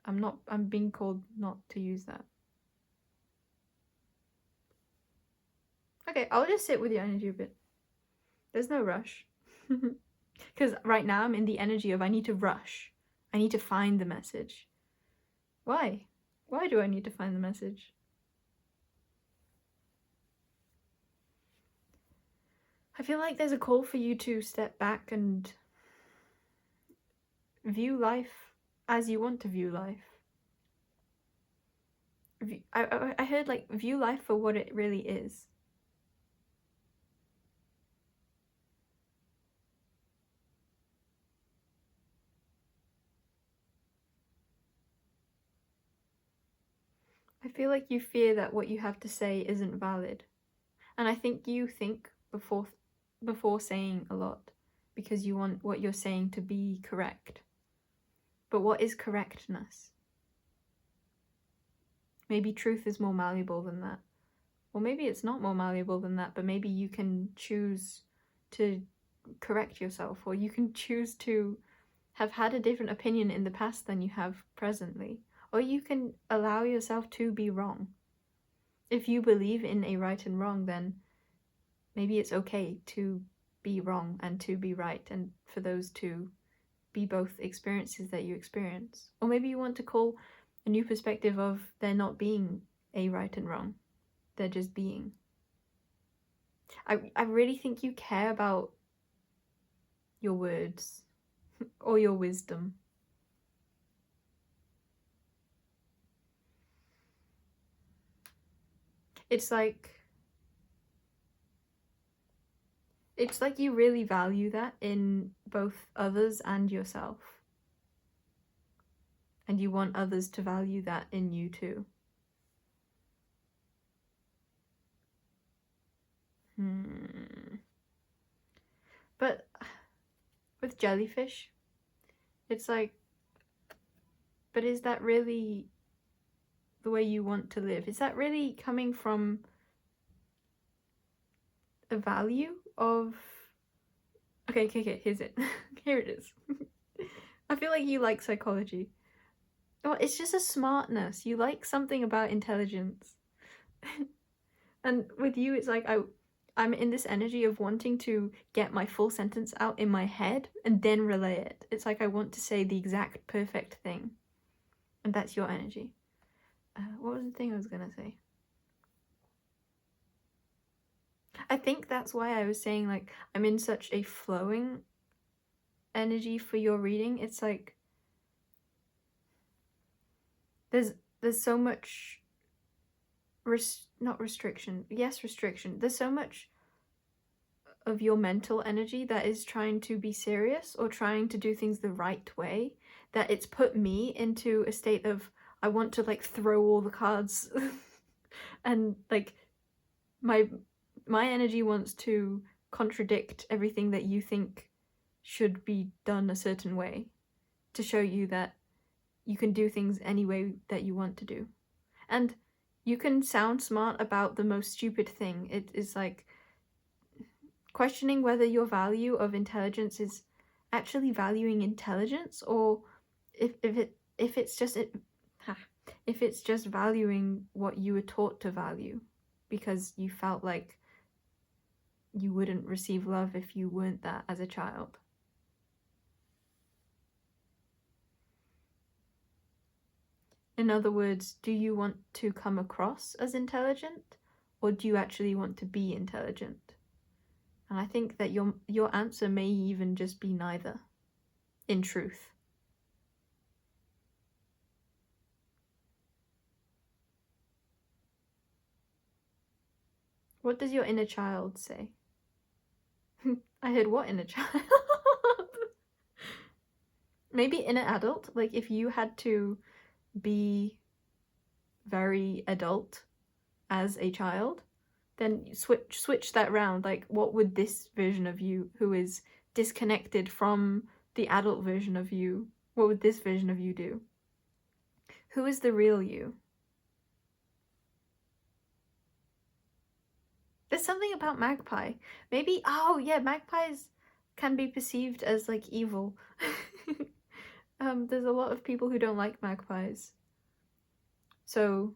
I'm being told not to use that. Okay, I'll just sit with your energy a bit. There's no rush. Because right now I'm in the energy of I need to rush. I need to find the message. Why? Why do I need to find the message? I feel like there's a call for you to step back and view life as you want to view life. I heard like view life for what it really is. I feel like you fear that what you have to say isn't valid. And I think you think before saying a lot because you want what you're saying to be correct. But what is correctness? Maybe truth is more malleable than that. Or maybe it's not more malleable than that, but maybe you can choose to correct yourself, or you can choose to have had a different opinion in the past than you have presently. Or you can allow yourself to be wrong. If you believe in a right and wrong, then maybe it's okay to be wrong and to be right, and for those to be both experiences that you experience. Or maybe you want to call a new perspective of there not being a right and wrong. They're just being. I really think you care about your words or your wisdom. It's like you really value that in both others and yourself. And you want others to value that in you too. But with jellyfish, it's like, but is that really the way you want to live? Is that really coming from a value of... Okay, here's it. Here it is. I feel like you like psychology. Oh, it's just a smartness. You like something about intelligence. And with you, it's like I'm in this energy of wanting to get my full sentence out in my head and then relay it. It's like I want to say the exact perfect thing. And that's your energy. What was the thing I was gonna say? I think that's why I was saying, like, I'm in such a flowing energy for your reading. It's like there's so much not restriction. Yes, restriction. There's so much of your mental energy that is trying to be serious or trying to do things the right way, that it's put me into a state of I want to like throw all the cards and like my energy wants to contradict everything that you think should be done a certain way to show you that you can do things any way that you want to do. And you can sound smart about the most stupid thing. It is like questioning whether your value of intelligence is actually valuing intelligence, or if it's just valuing what you were taught to value because you felt like you wouldn't receive love if you weren't that as a child. In other words, do you want to come across as intelligent, or do you actually want to be intelligent? And I think that your answer may even just be neither, in truth. What does your inner child say? I heard what inner child? Maybe inner adult, like if you had to be very adult as a child, then switch that round. Like, what would this version of you, who is disconnected from the adult version of you, what would this version of you do? Who is the real you? There's something about magpie. Maybe, oh yeah, magpies can be perceived as like evil. There's a lot of people who don't like magpies. So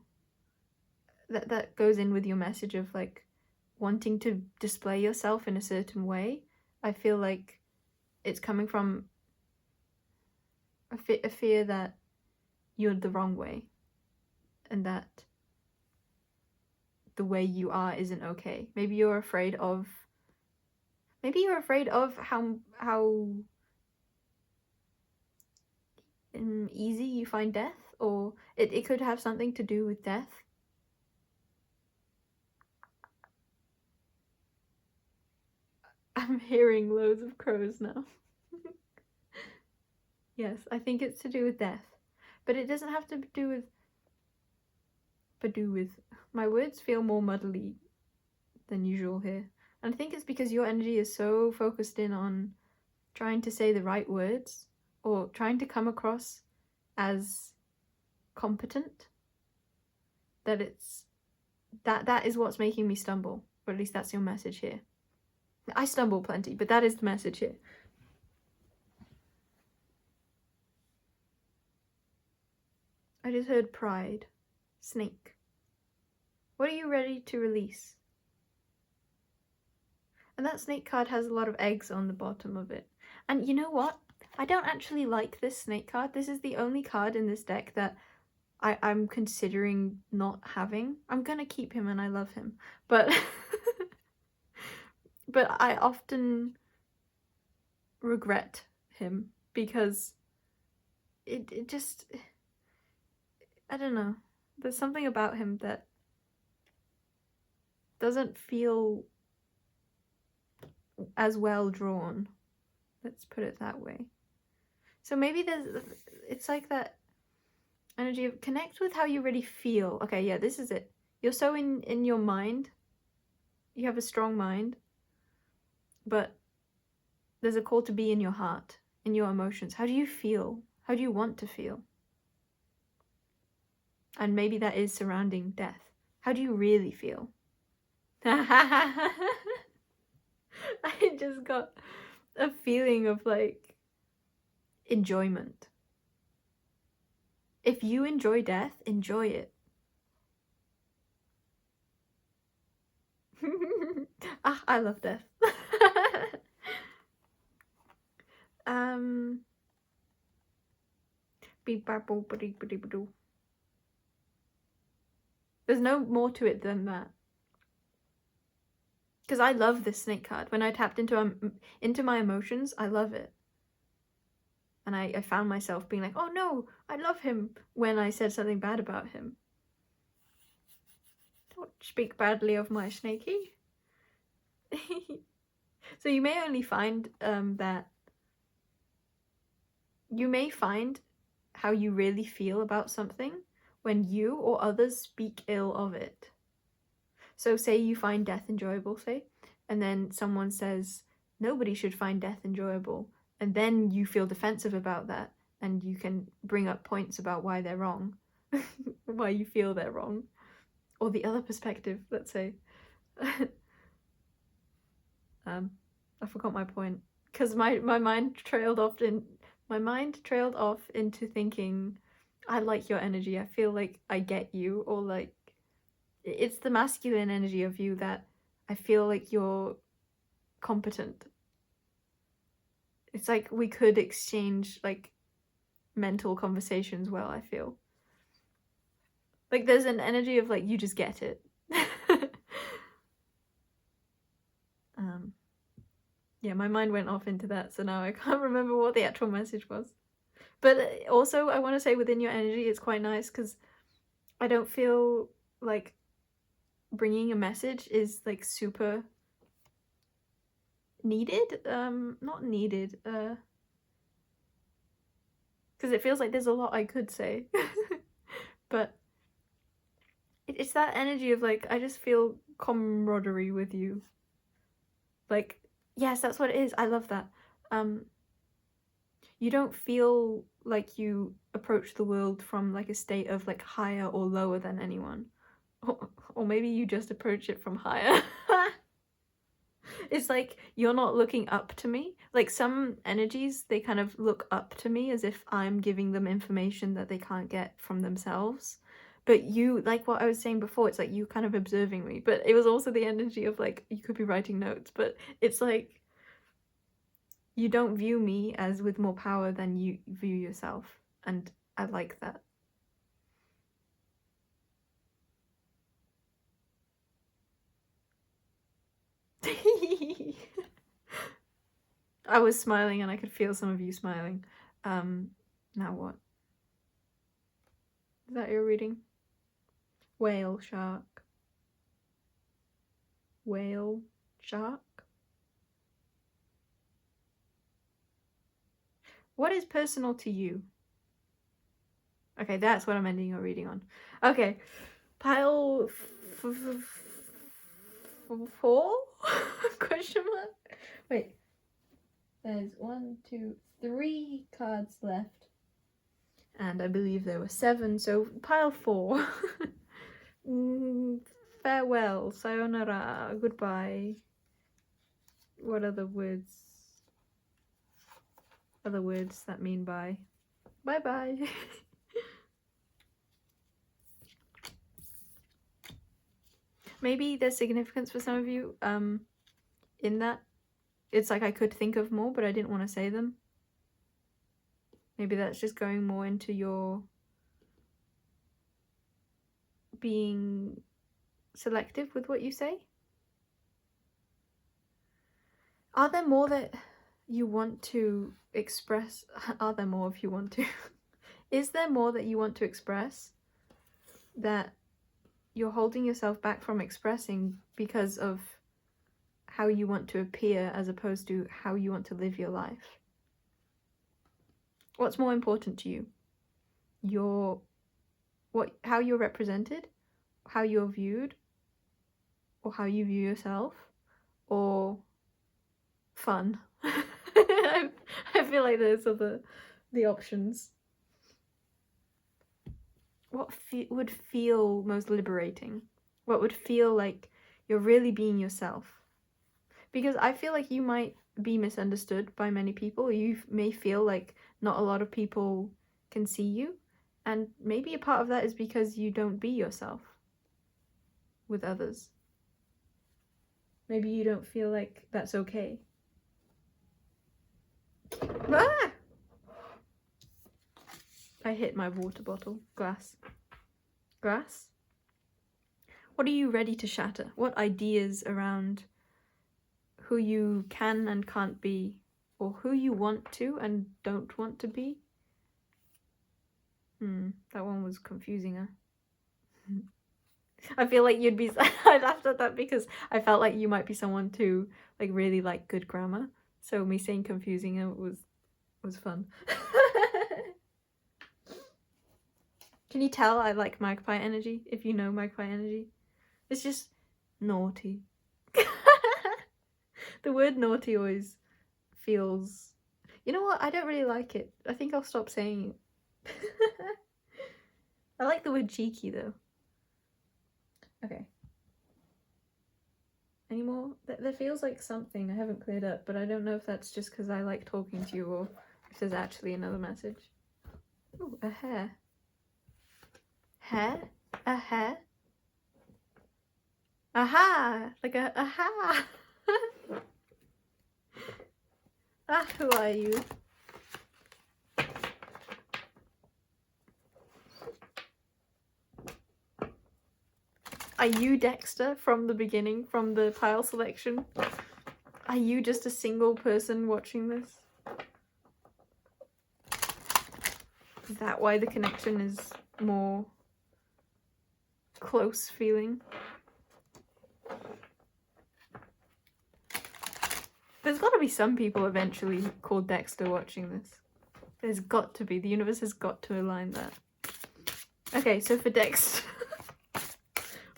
that goes in with your message of like wanting to display yourself in a certain way, I feel like it's coming from a fear that you're the wrong way and that the way you are isn't okay. Maybe you're afraid of how easy you find death, or it could have something to do with death. I'm hearing loads of crows now. Yes, I think it's to do with death. But it doesn't have to do with... My words feel more muddly than usual here. And I think it's because your energy is so focused in on trying to say the right words, or trying to come across as competent, that it's... That is what's making me stumble. Or at least that's your message here. I stumble plenty, but that is the message here. I just heard pride. Snake. What are you ready to release? And that snake card has a lot of eggs on the bottom of it. And you know what? I don't actually like this snake card. This is the only card in this deck that I'm considering not having. I'm gonna keep him and I love him. But but I often regret him because it just... I don't know. There's something about him that doesn't feel as well drawn. Let's put it that way. So maybe it's like that energy of connect with how you really feel. Okay, yeah, this is it. You're so in your mind. You have a strong mind. But there's a call to be in your heart, in your emotions. How do you feel? How do you want to feel? And maybe that is surrounding death. How do you really feel? I just got a feeling of like enjoyment. If you enjoy death, enjoy it. I love death. There's no more to it than that. Because I love this snake card. When I tapped into my emotions, I love it. And I found myself being like, oh no, I love him, when I said something bad about him. Don't speak badly of my snakey. So you may only find that... You may find how you really feel about something when you or others speak ill of it. So say you find death enjoyable, say, and then someone says, nobody should find death enjoyable. And then you feel defensive about that, and you can bring up points about why they're wrong, why you feel they're wrong. Or the other perspective, let's say. I forgot my point. Because my mind trailed off into thinking, I like your energy, I feel like I get you, or like, it's the masculine energy of you that I feel like you're competent. It's like we could exchange like mental conversations well, I feel. Like there's an energy of like, you just get it. Yeah, my mind went off into that, so now I can't remember what the actual message was. But also, I want to say within your energy, it's quite nice because I don't feel like bringing a message is like super needed. Not needed. Because it feels like there's a lot I could say. But it's that energy of like, I just feel camaraderie with you. Like, yes, that's what it is. I love that. You don't feel like you approach the world from like a state of like higher or lower than anyone. Or maybe you just approach it from higher. It's like, you're not looking up to me. Like some energies, they kind of look up to me as if I'm giving them information that they can't get from themselves. But you, like what I was saying before, it's like you kind of observing me, but it was also the energy of like you could be writing notes, but it's like you don't view me as with more power than you view yourself, and I like that. I was smiling and I could feel some of you smiling. Now what? Is that your reading? Whale, shark. Whale, shark. What is personal to you? Okay, that's what I'm ending your reading on. Okay, pile 4? Question mark? Wait. There's 1, 2, 3 cards left. And I believe there were 7, so pile 4. Farewell, sayonara, goodbye. What other words? Other words that mean bye. Bye bye. Maybe there's significance for some of you in that. It's like I could think of more, but I didn't want to say them. Maybe that's just going more into your being selective with what you say. Are there more that you want to express? Are there more if you want to? Is there more that you want to express that you're holding yourself back from expressing because of how you want to appear as opposed to how you want to live your life? What's more important to you? How you're represented, how you're viewed, or how you view yourself, or fun? I feel like those are the options. What would feel most liberating? What would feel like you're really being yourself? Because I feel like you might be misunderstood by many people. You may feel like not a lot of people can see you, and maybe a part of that is because you don't be yourself with others. Maybe you don't feel like that's okay. Ah! I hit my water bottle. Glass. Glass? What are you ready to shatter? What ideas around who you can and can't be, or who you want to and don't want to be? That one was confusing, huh? I feel like you'd be... I laughed at that because I felt like you might be someone to like really like good grammar. So me saying confusing was fun. Can you tell I like magpie energy? If you know magpie energy, it's just naughty. The word naughty always feels... You know what? I don't really like it. I think I'll stop saying it. I like the word cheeky though. Okay. Any more? There feels like something I haven't cleared up, but I don't know if that's just because I like talking to you or if there's actually another message. Ooh, a hair. Hair? A hair? Aha! Like a aha! Ah, who are you? Are you Dexter from the beginning, from the pile selection? Are you just a single person watching this? Is that why the connection is more close feeling? There's got to be some people eventually called Dexter watching this. There's got to be. The universe has got to align that. Okay, so for Dexter,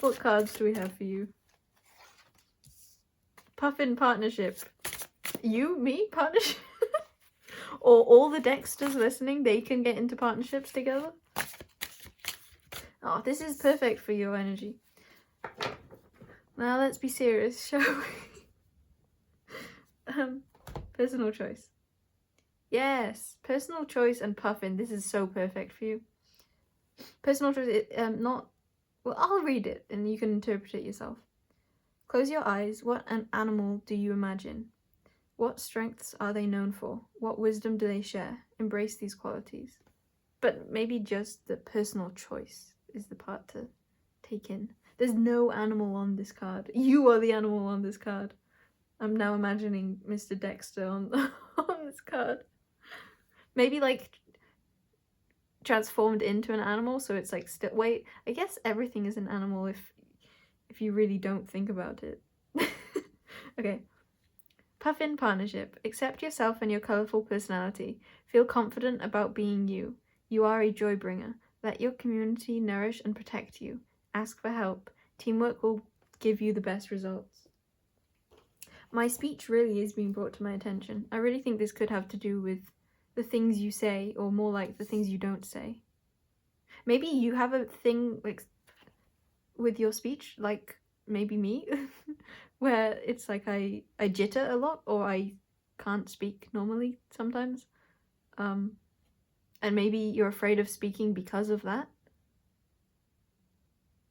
what cards do we have for you? Puffin partnership. You? Me? Partnership? Or all the Dexters listening, they can get into partnerships together? Oh, this is perfect for your energy. Now let's be serious, shall we? Personal choice. Yes, personal choice and Puffin. This is so perfect for you. Personal choice, not... Well, I'll read it and you can interpret it yourself. Close your eyes. What an animal do you imagine? What strengths are they known for? What wisdom do they share? Embrace these qualities. But maybe just the personal choice is the part to take in. There's no animal on this card. You are the animal on this card. I'm now imagining Mr. Dexter on, on this card. Maybe like transformed into an animal, so it's like still... Wait, I guess everything is an animal if you really don't think about it. Okay. Puffin partnership. Accept yourself and your colourful personality. Feel confident about being you. You are a joy bringer. Let your community nourish and protect you. Ask for help. Teamwork will give you the best results. My speech really is being brought to my attention. I really think this could have to do with the things you say, or more like the things you don't say. Maybe you have a thing like with your speech, like maybe me, where it's like I jitter a lot, or I can't speak normally sometimes. And maybe you're afraid of speaking because of that.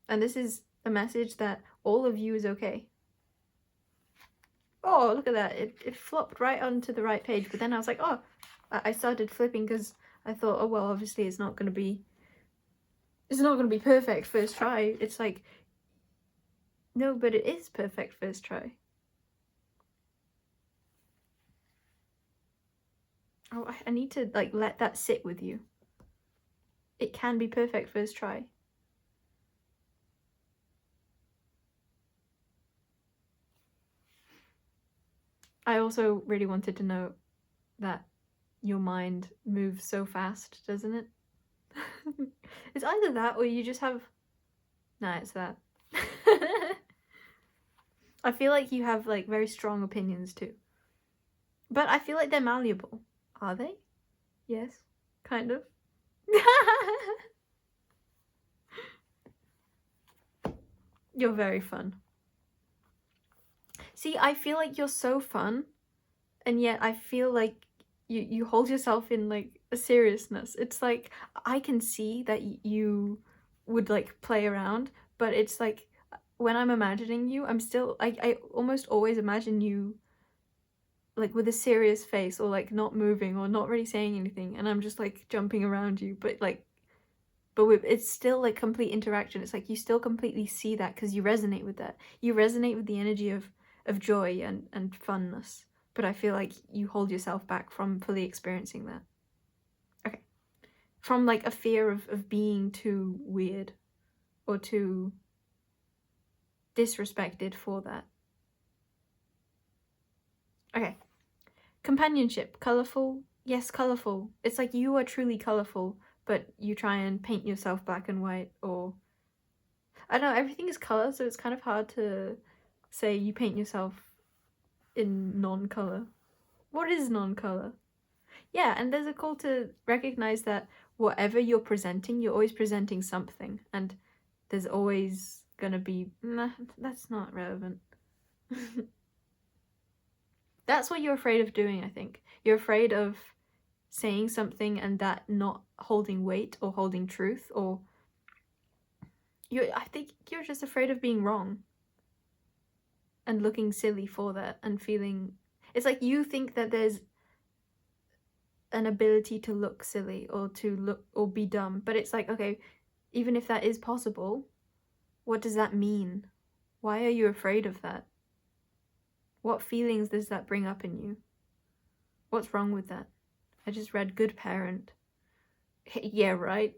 And this is a message that all of you is okay. Oh, look at that. It flopped right onto the right page, but then I was like, oh, I started flipping because I thought, oh, well, obviously it's not going to be perfect first try. It's like, no, but it is perfect first try. Oh, I need to like let that sit with you. It can be perfect first try. I also really wanted to note that your mind moves so fast, doesn't it? It's either that or you just have... Nah, it's that. I feel like you have like very strong opinions too. But I feel like they're malleable. Are they? Yes. Kind of. You're very fun. See, I feel like you're so fun, and yet I feel like you hold yourself in like a seriousness. It's like I can see that you would like play around, but it's like when I'm imagining you, I'm still... I almost always imagine you like with a serious face, or like not moving, or not really saying anything, and I'm just like jumping around you, but it's still like complete interaction. It's like you still completely see that because you resonate with that. You resonate with the energy of joy and funness. But I feel like you hold yourself back from fully experiencing that. Okay. From like a fear of being too weird or too disrespected for that. Okay. Companionship. Colourful. Yes, colourful. It's like you are truly colourful, but you try and paint yourself black and white, or... I don't know, everything is colour, so it's kind of hard to say you paint yourself in non-colour. What is non-colour? Yeah, and there's a call to recognize that whatever you're presenting, you're always presenting something, and there's always gonna be... Nah, that's not relevant. That's what you're afraid of doing, I think. You're afraid of saying something and that not holding weight or holding truth, or... I think you're just afraid of being wrong. And looking silly for that, and feeling... It's like you think that there's an ability to look silly, or to look... or be dumb. But it's like, okay, even if that is possible, what does that mean? Why are you afraid of that? What feelings does that bring up in you? What's wrong with that? I just read good parent. Yeah, right?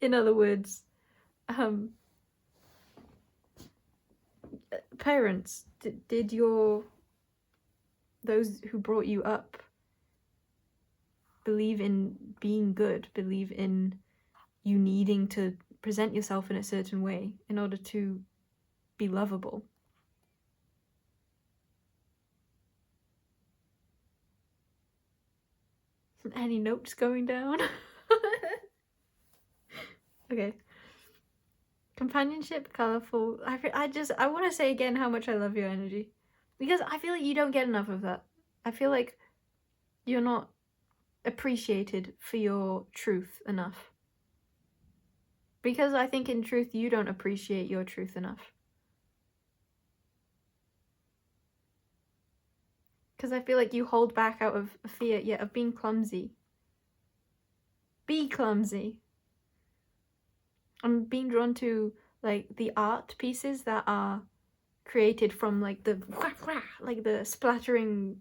In other words, parents, did those who brought you up believe in being good, believe in you needing to present yourself in a certain way in order to be lovable? Any notes going down? Okay. Companionship, colourful. I want to say again how much I love your energy. Because I feel like you don't get enough of that. I feel like you're not appreciated for your truth enough. Because I think in truth you don't appreciate your truth enough. Because I feel like you hold back out of fear, yeah, of being clumsy. Be clumsy. I'm being drawn to like the art pieces that are created from like the like the splattering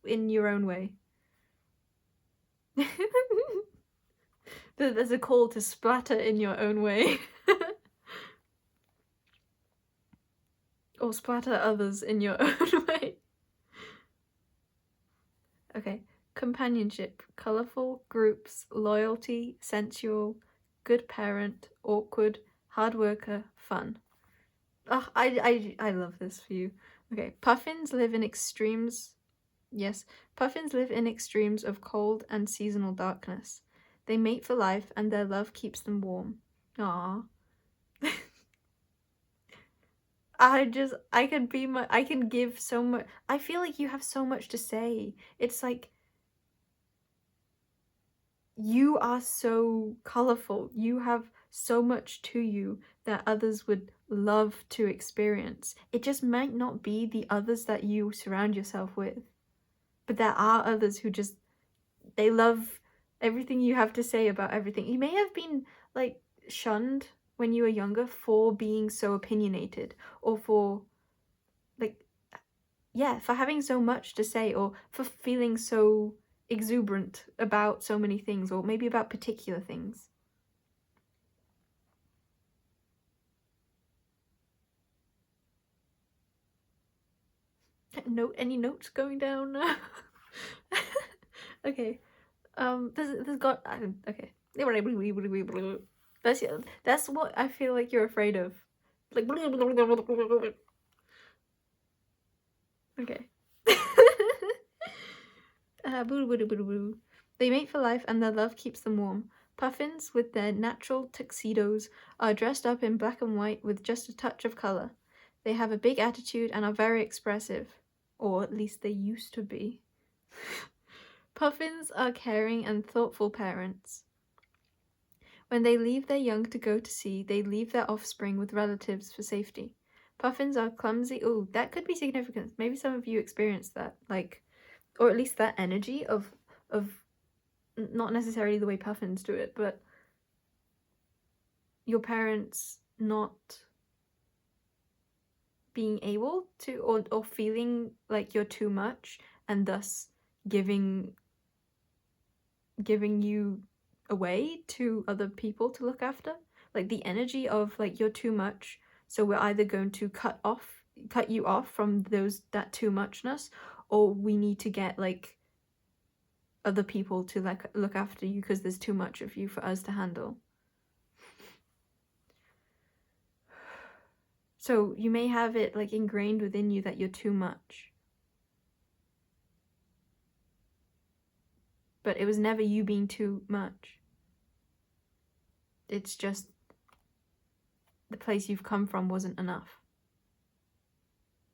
in your own way. There's a call to splatter in your own way. Or splatter others in your own way. Okay. Companionship. Colourful, groups, loyalty, sensual, good parent, awkward, hard worker, fun. Oh, I love this for you. Okay. Puffins live in extremes. Yes. Puffins live in extremes of cold and seasonal darkness. They mate for life and their love keeps them warm. Aww. I can give so much. I feel like you have so much to say. It's like you are so colorful. You have so much to you that others would love to experience. It just might not be the others that you surround yourself with. But there are others who just, they love everything you have to say about everything. You may have been like shunned when you were younger for being so opinionated, or for like, yeah, for having so much to say, or for feeling so exuberant about so many things, or maybe about particular things. Any notes going down? Okay. There's got okay. That's what I feel like you're afraid of. Like okay. They mate for life and their love keeps them warm. Puffins, with their natural tuxedos, are dressed up in black and white with just a touch of colour. They have a big attitude and are very expressive. Or at least they used to be. Puffins are caring and thoughtful parents. When they leave their young to go to sea, they leave their offspring with relatives for safety. Puffins are clumsy. Oh, that could be significant. Maybe some of you experienced that, like, or at least that energy of not necessarily the way puffins do it, but your parents not being able to, or feeling like you're too much, and thus giving you away to other people to look after. Like the energy of like you're too much, so we're either going to cut you off from that too muchness, or we need to get like other people to like look after you because there's too much of you for us to handle. So you may have it like ingrained within you that you're too much. But it was never you being too much. It's just the place you've come from wasn't enough.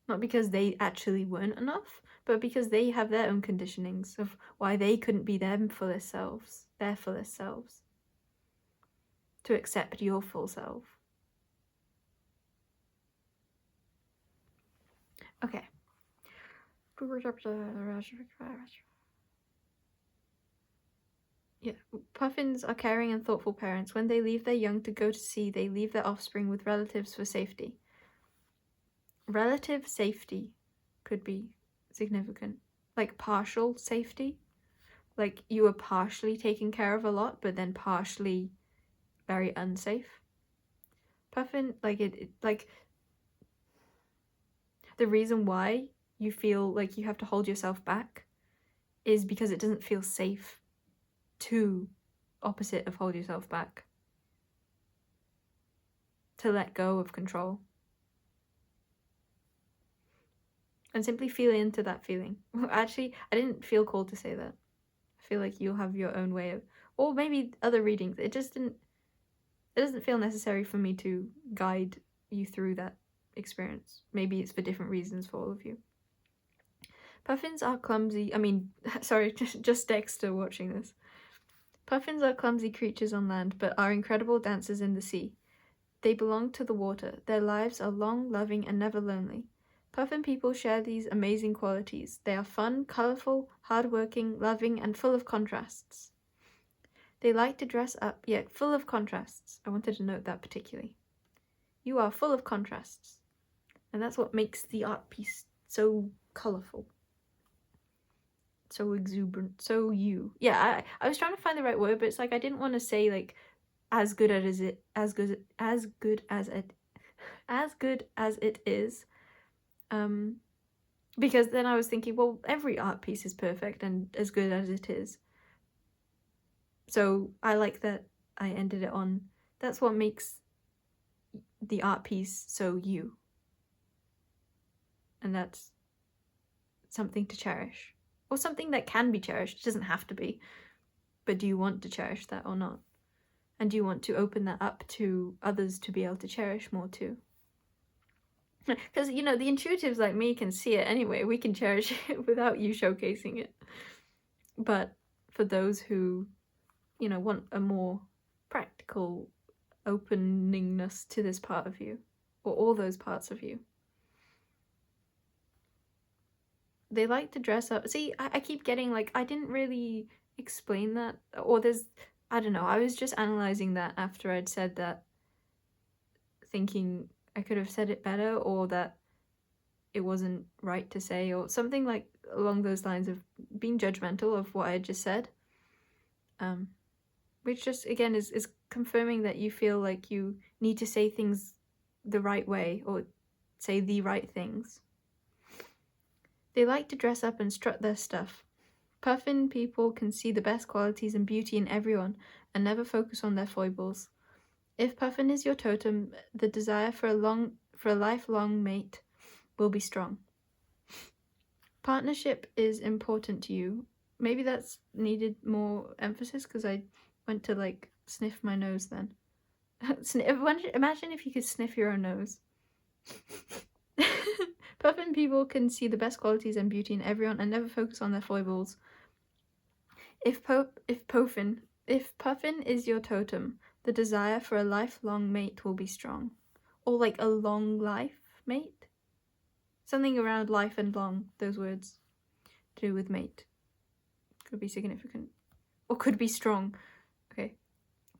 Not because they actually weren't enough, but because they have their own conditionings of why they couldn't be their fullest selves. To accept your full self. Okay. Yeah, puffins are caring and thoughtful parents. When they leave their young to go to sea, they leave their offspring with relatives for safety. Relative safety could be significant. Like partial safety. Like you were partially taken care of a lot, but then partially very unsafe. Puffin, like like the reason why you feel like you have to hold yourself back is because it doesn't feel safe to opposite of hold yourself back. To let go of control. And simply feel into that feeling. Actually, I didn't feel called to say that. I feel like you'll have your own way of, or maybe other readings. It doesn't feel necessary for me to guide you through that experience. Maybe it's for different reasons for all of you. Puffins are clumsy. I mean, sorry, just Dexter watching this. Puffins are clumsy creatures on land, but are incredible dancers in the sea. They belong to the water. Their lives are long, loving, and never lonely. Puffin people share these amazing qualities. They are fun, colourful, hard-working, loving, and full of contrasts. They like to dress up, yet full of contrasts. I wanted to note that particularly. You are full of contrasts. And that's what makes the art piece so colourful. So exuberant. So you. Yeah, I was trying to find the right word, but it's like I didn't want to say like as good as it is. Because then I was thinking, well, every art piece is perfect and as good as it is. So I like that I ended it on, that's what makes the art piece so you. And that's something to cherish. Or something that can be cherished. It doesn't have to be. But do you want to cherish that or not? And do you want to open that up to others to be able to cherish more too? Because, you know, the intuitives like me can see it anyway. We can cherish it without you showcasing it. But for those who, you know, want a more practical openingness to this part of you, or all those parts of you, they like to dress up. See, I keep getting like, I didn't really explain that, or there's, I don't know, I was just analysing that after I'd said that, thinking I could have said it better, or that it wasn't right to say, or something like along those lines of being judgmental of what I had just said. Which just, again, is confirming that you feel like you need to say things the right way, or say the right things. They like to dress up and strut their stuff. Puffin people can see the best qualities and beauty in everyone and never focus on their foibles. If Puffin is your totem, the desire for a lifelong mate will be strong. Partnership is important to you. Maybe that's needed more emphasis because I went to like sniff my nose then. Imagine if you could sniff your own nose. Puffin people can see the best qualities and beauty in everyone and never focus on their foibles. If Puffin is your totem, the desire for a lifelong mate will be strong. Or like a long life mate? Something around life and long, those words to do with mate. Could be significant. Or could be strong. Okay.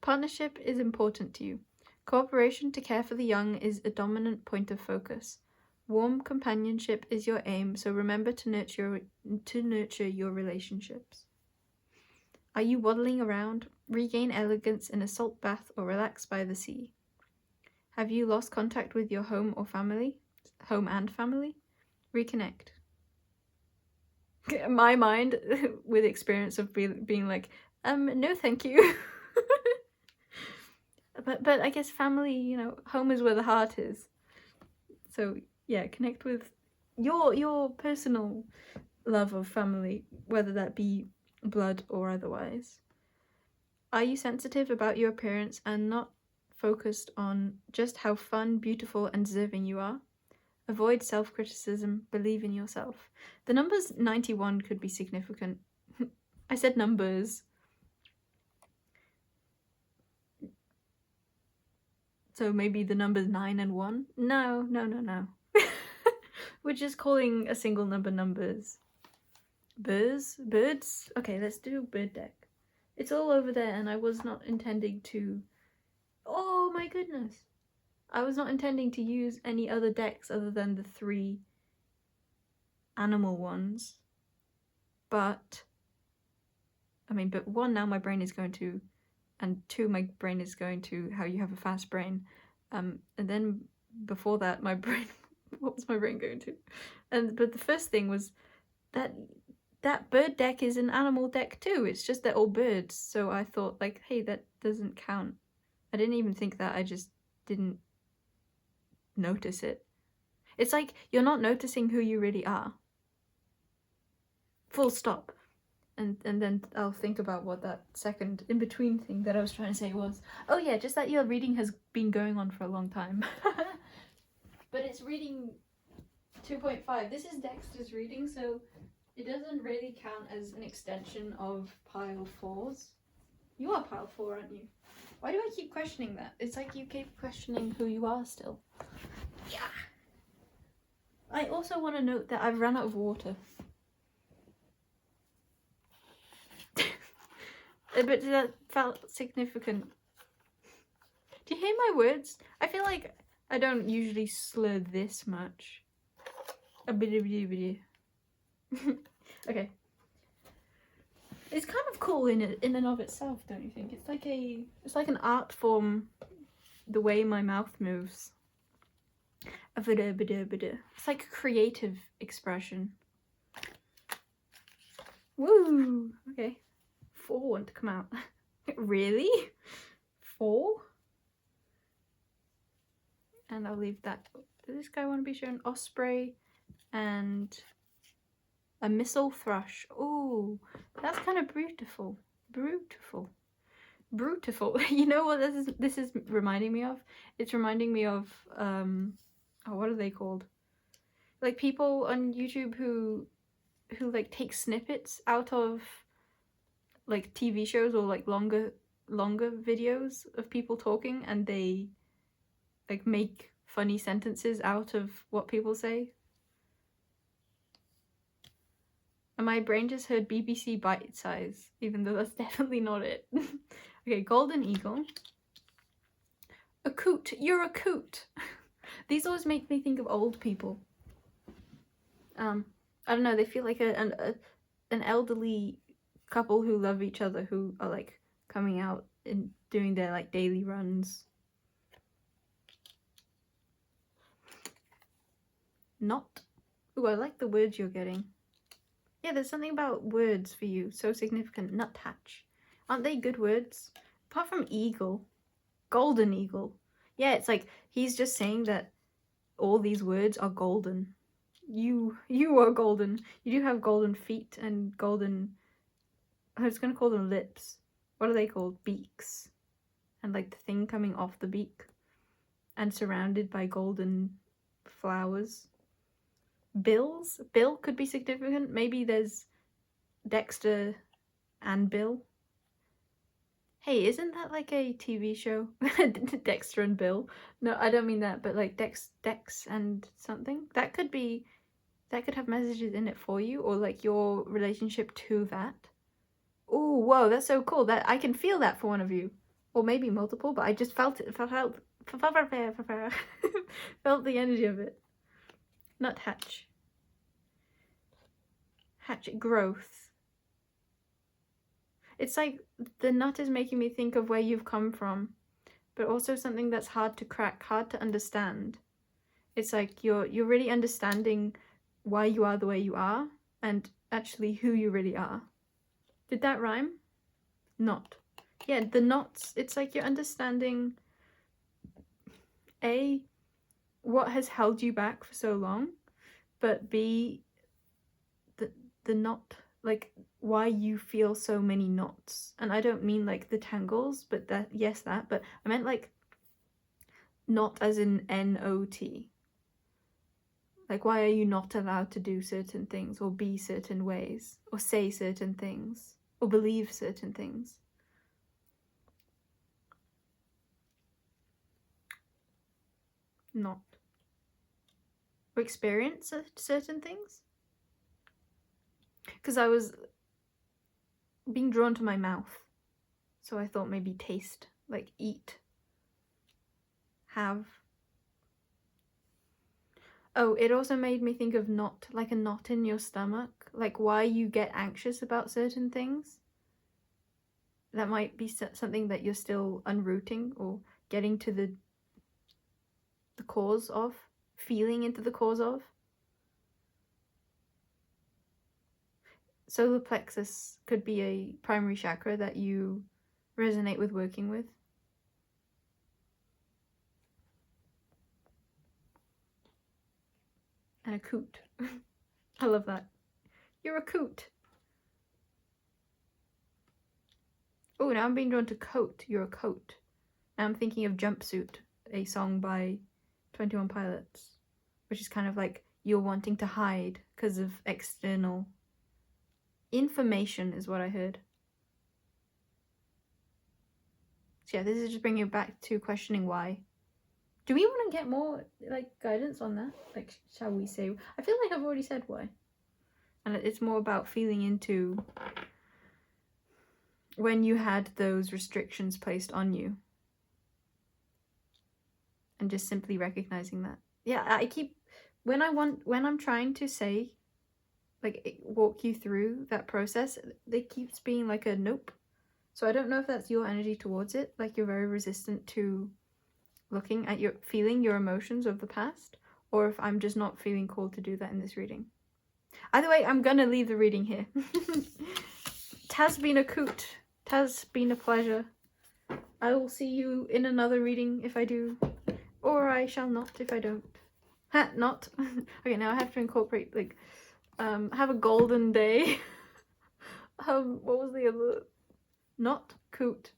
Partnership is important to you. Cooperation to care for the young is a dominant point of focus. Warm companionship is your aim, so remember to nurture your relationships. Are you waddling around? Regain elegance in a salt bath or relax by the sea. Have you lost contact with your home or family? Home and family? Reconnect. My mind, with experience of being like, no thank you. But I guess family, you know, home is where the heart is. So yeah, connect with your personal love of family, whether that be blood or otherwise. Are you sensitive about your appearance and not focused on just how fun, beautiful, and deserving you are? Avoid self-criticism, believe in yourself. The numbers 91 could be significant. I said numbers. So maybe the numbers 9 and 1? No. We're just calling a single number numbers. Birds? Okay, let's do bird deck. It's all over there and I was not intending to... Oh my goodness! I was not intending to use any other decks other than the 3 animal ones. But 1, now my brain is going to, and 2, my brain is going to how you have a fast brain. And then before that, my brain, what was my brain going to? But the first thing was that bird deck is an animal deck too. It's just they're all birds. So I thought like, hey, that doesn't count. I didn't even think that, I just didn't notice it. It's like you're not noticing who you really are. Full stop. And then I'll think about what that second in-between thing that I was trying to say was. Oh yeah, just that your reading has been going on for a long time. But it's reading 2.5. This is Dexter's reading, so It doesn't really count as an extension of pile 4s. You are pile 4, aren't you? Why do I keep questioning that? It's like you keep questioning who you are still. Yeah. I also want to note that I've run out of water. But that felt significant. Do you hear my words? I feel like I don't usually slur this much. Okay. It's kind of cool in and of itself, don't you think? It's like an art form, the way my mouth moves. It's like a creative expression. Woo! Okay. 4 want to come out. Really? 4? And I'll leave that. Does this guy want to be shown? Osprey and a missile thrush. Ooh, that's kind of beautiful. Beautiful. You know what this is reminding me of? It's reminding me of oh, what are they called? Like people on YouTube who like take snippets out of like TV shows or like longer videos of people talking, and they like make funny sentences out of what people say. And my brain just heard BBC Bite Size, even though that's definitely not it. Okay, golden eagle. A coot. You're a coot. These always make me think of old people. I don't know, they feel like an elderly couple who love each other, who are like coming out and doing their like daily runs. Not. Ooh, I like the words you're getting. Yeah, there's something about words for you so significant. Nuthatch. Aren't they good words? Apart from eagle. Golden eagle. Yeah, it's like he's just saying that all these words are golden. You are golden. You do have golden feet and golden... I was going to call them lips. What are they called? Beaks. And like the thing coming off the beak. And surrounded by golden flowers. Bills? Bill could be significant. Maybe there's Dexter and Bill. Hey, isn't that like a TV show? Dexter and Bill? No, I don't mean that, but like Dex and something. That could have messages in it for you, or like your relationship to that. Oh, whoa, that's so cool. That I can feel that for one of you. Or maybe multiple, but I just felt it. Felt the energy of it. Nuthatch. Hatchet. Growth. It's like the nut is making me think of where you've come from, but also something that's hard to crack, hard to understand. It's like you're really understanding why you are the way you are, and actually who you really are. Did that rhyme? Not. Yeah, the knots. It's like you're understanding A, what has held you back for so long, but B, the knot, like why you feel so many knots. And I don't mean like the tangles, but that, yes, that, but I meant like not as in N-O-T. Like, why are you not allowed to do certain things, or be certain ways, or say certain things, or believe certain things? Not. Or experience certain things? Because I was being drawn to my mouth. So I thought maybe taste, like eat, have. Oh, it also made me think of knot, like a knot in your stomach, like why you get anxious about certain things. That might be something that you're still unrooting or getting to the cause of, feeling into the cause of. Solar plexus could be a primary chakra that you resonate with working with. And a coot. I love that. You're a coot. Oh, now I'm being drawn to coat. You're a coat. Now I'm thinking of Jumpsuit, a song by 21 Pilots, which is kind of like you're wanting to hide because of external Information is what I heard. So yeah, this is just bringing it back to questioning why. Do we want to get more like guidance on that? Like, shall we say? I feel like I've already said why. And it's more about feeling into when you had those restrictions placed on you. And just simply recognizing that. Yeah, I keep, when I'm trying to say, like, walk you through that process, it keeps being like a nope. So I don't know if that's your energy towards it, like you're very resistant to looking at feeling your emotions of the past, or if I'm just not feeling called to do that in this reading. Either way, I'm gonna leave the reading here. T's been a coot. T's been a pleasure. I will see you in another reading if I do, or I shall not if I don't. Ha, not. Okay, now I have to incorporate, like, have a golden day. What was the other? Not coot.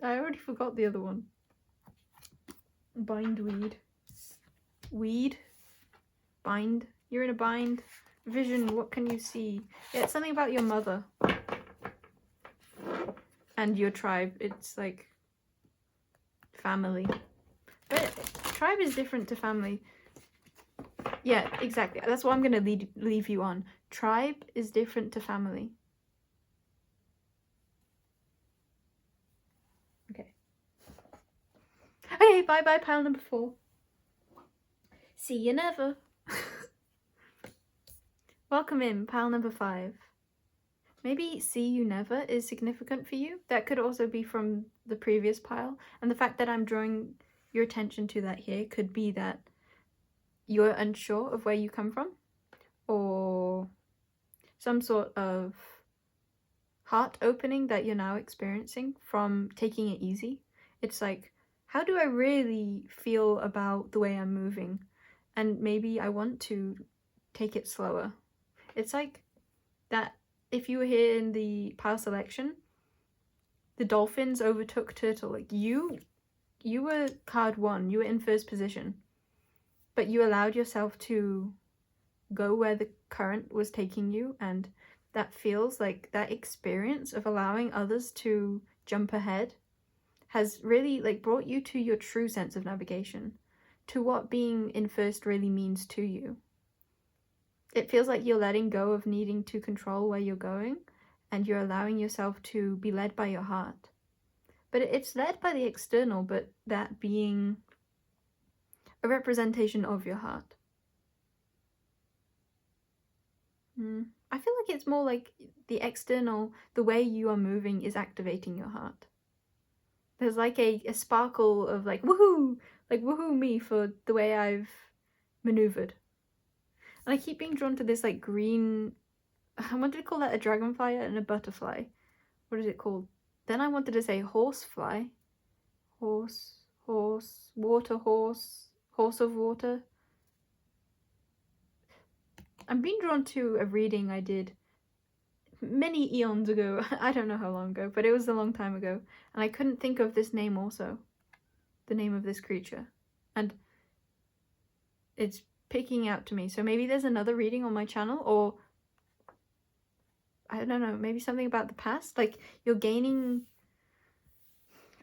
I already forgot the other one. Bindweed. Weed. Bind. You're in a bind. Vision, what can you see? Yeah, it's something about your mother. And your tribe. It's like family. But tribe is different to family. Yeah, exactly. That's what I'm going to leave you on. Tribe is different to family. Okay. Okay, bye-bye, pile number 4. See you never. Welcome in, pile number 5. Maybe see you never is significant for you. That could also be from the previous pile. And the fact that I'm drawing your attention to that here could be that you're unsure of where you come from, or some sort of heart opening that you're now experiencing from taking it easy. It's like, how do I really feel about the way I'm moving? And maybe I want to take it slower. It's like that if you were here in the pile selection, the dolphins overtook turtle. Like you were card 1, you were in first position, but you allowed yourself to go where the current was taking you, and that feels like that experience of allowing others to jump ahead has really like brought you to your true sense of navigation, to what being in first really means to you. It feels like you're letting go of needing to control where you're going, and you're allowing yourself to be led by your heart. But it's led by the external, but that being a representation of your heart. I feel like it's more like the external, the way you are moving is activating your heart. There's like a sparkle of like woohoo me for the way I've maneuvered. And I keep being drawn to this like green, I wanted to call that a dragonfly and a butterfly. What is it called? Then I wanted to say horsefly. Horse of water. I'm being drawn to a reading I did many eons ago. I don't know how long ago, but it was a long time ago. And I couldn't think of this name also. The name of this creature. And it's picking out to me. So maybe there's another reading on my channel, or I don't know, maybe something about the past. Like you're gaining...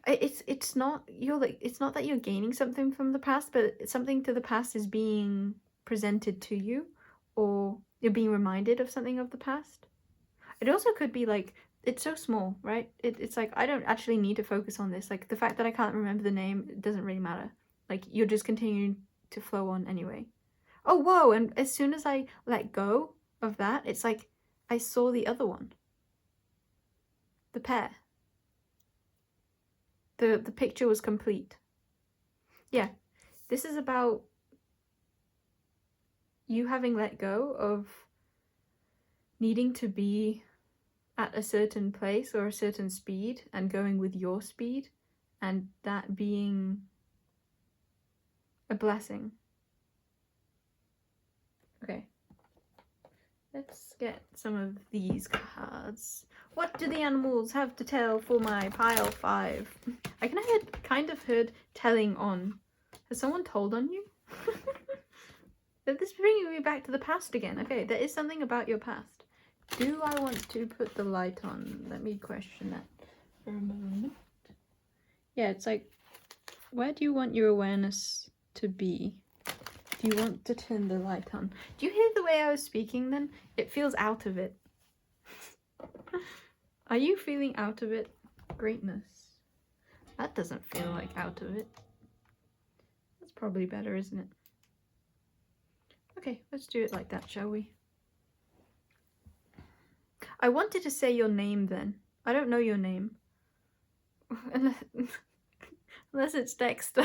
It's not that you're gaining something from the past, but something to the past is being presented to you, or you're being reminded of something of the past. It also could be like, it's so small, right? It's like, I don't actually need to focus on this. Like the fact that I can't remember the name, it doesn't really matter. Like you're just continuing to flow on anyway. Oh, whoa, and as soon as I let go of that, it's like I saw the other one. The pair. The picture was complete. Yeah, this is about you having let go of needing to be at a certain place or a certain speed and going with your speed, and that being a blessing. Okay, let's get some of these cards. What do the animals have to tell for my pile 5? I kind of heard telling on. Has someone told on you? But this is bringing me back to the past again. Okay, there is something about your past. Do I want to put the light on? Let me question that for a moment. Yeah, it's like, where do you want your awareness to be? Do you want to turn the light on? Do you hear the way I was speaking then? It feels out of it. Are you feeling out of it? Greatness. That doesn't feel like out of it. That's probably better, isn't it? Okay, let's do it like that, shall we? I wanted to say your name then. I don't know your name. Unless it's Dexter.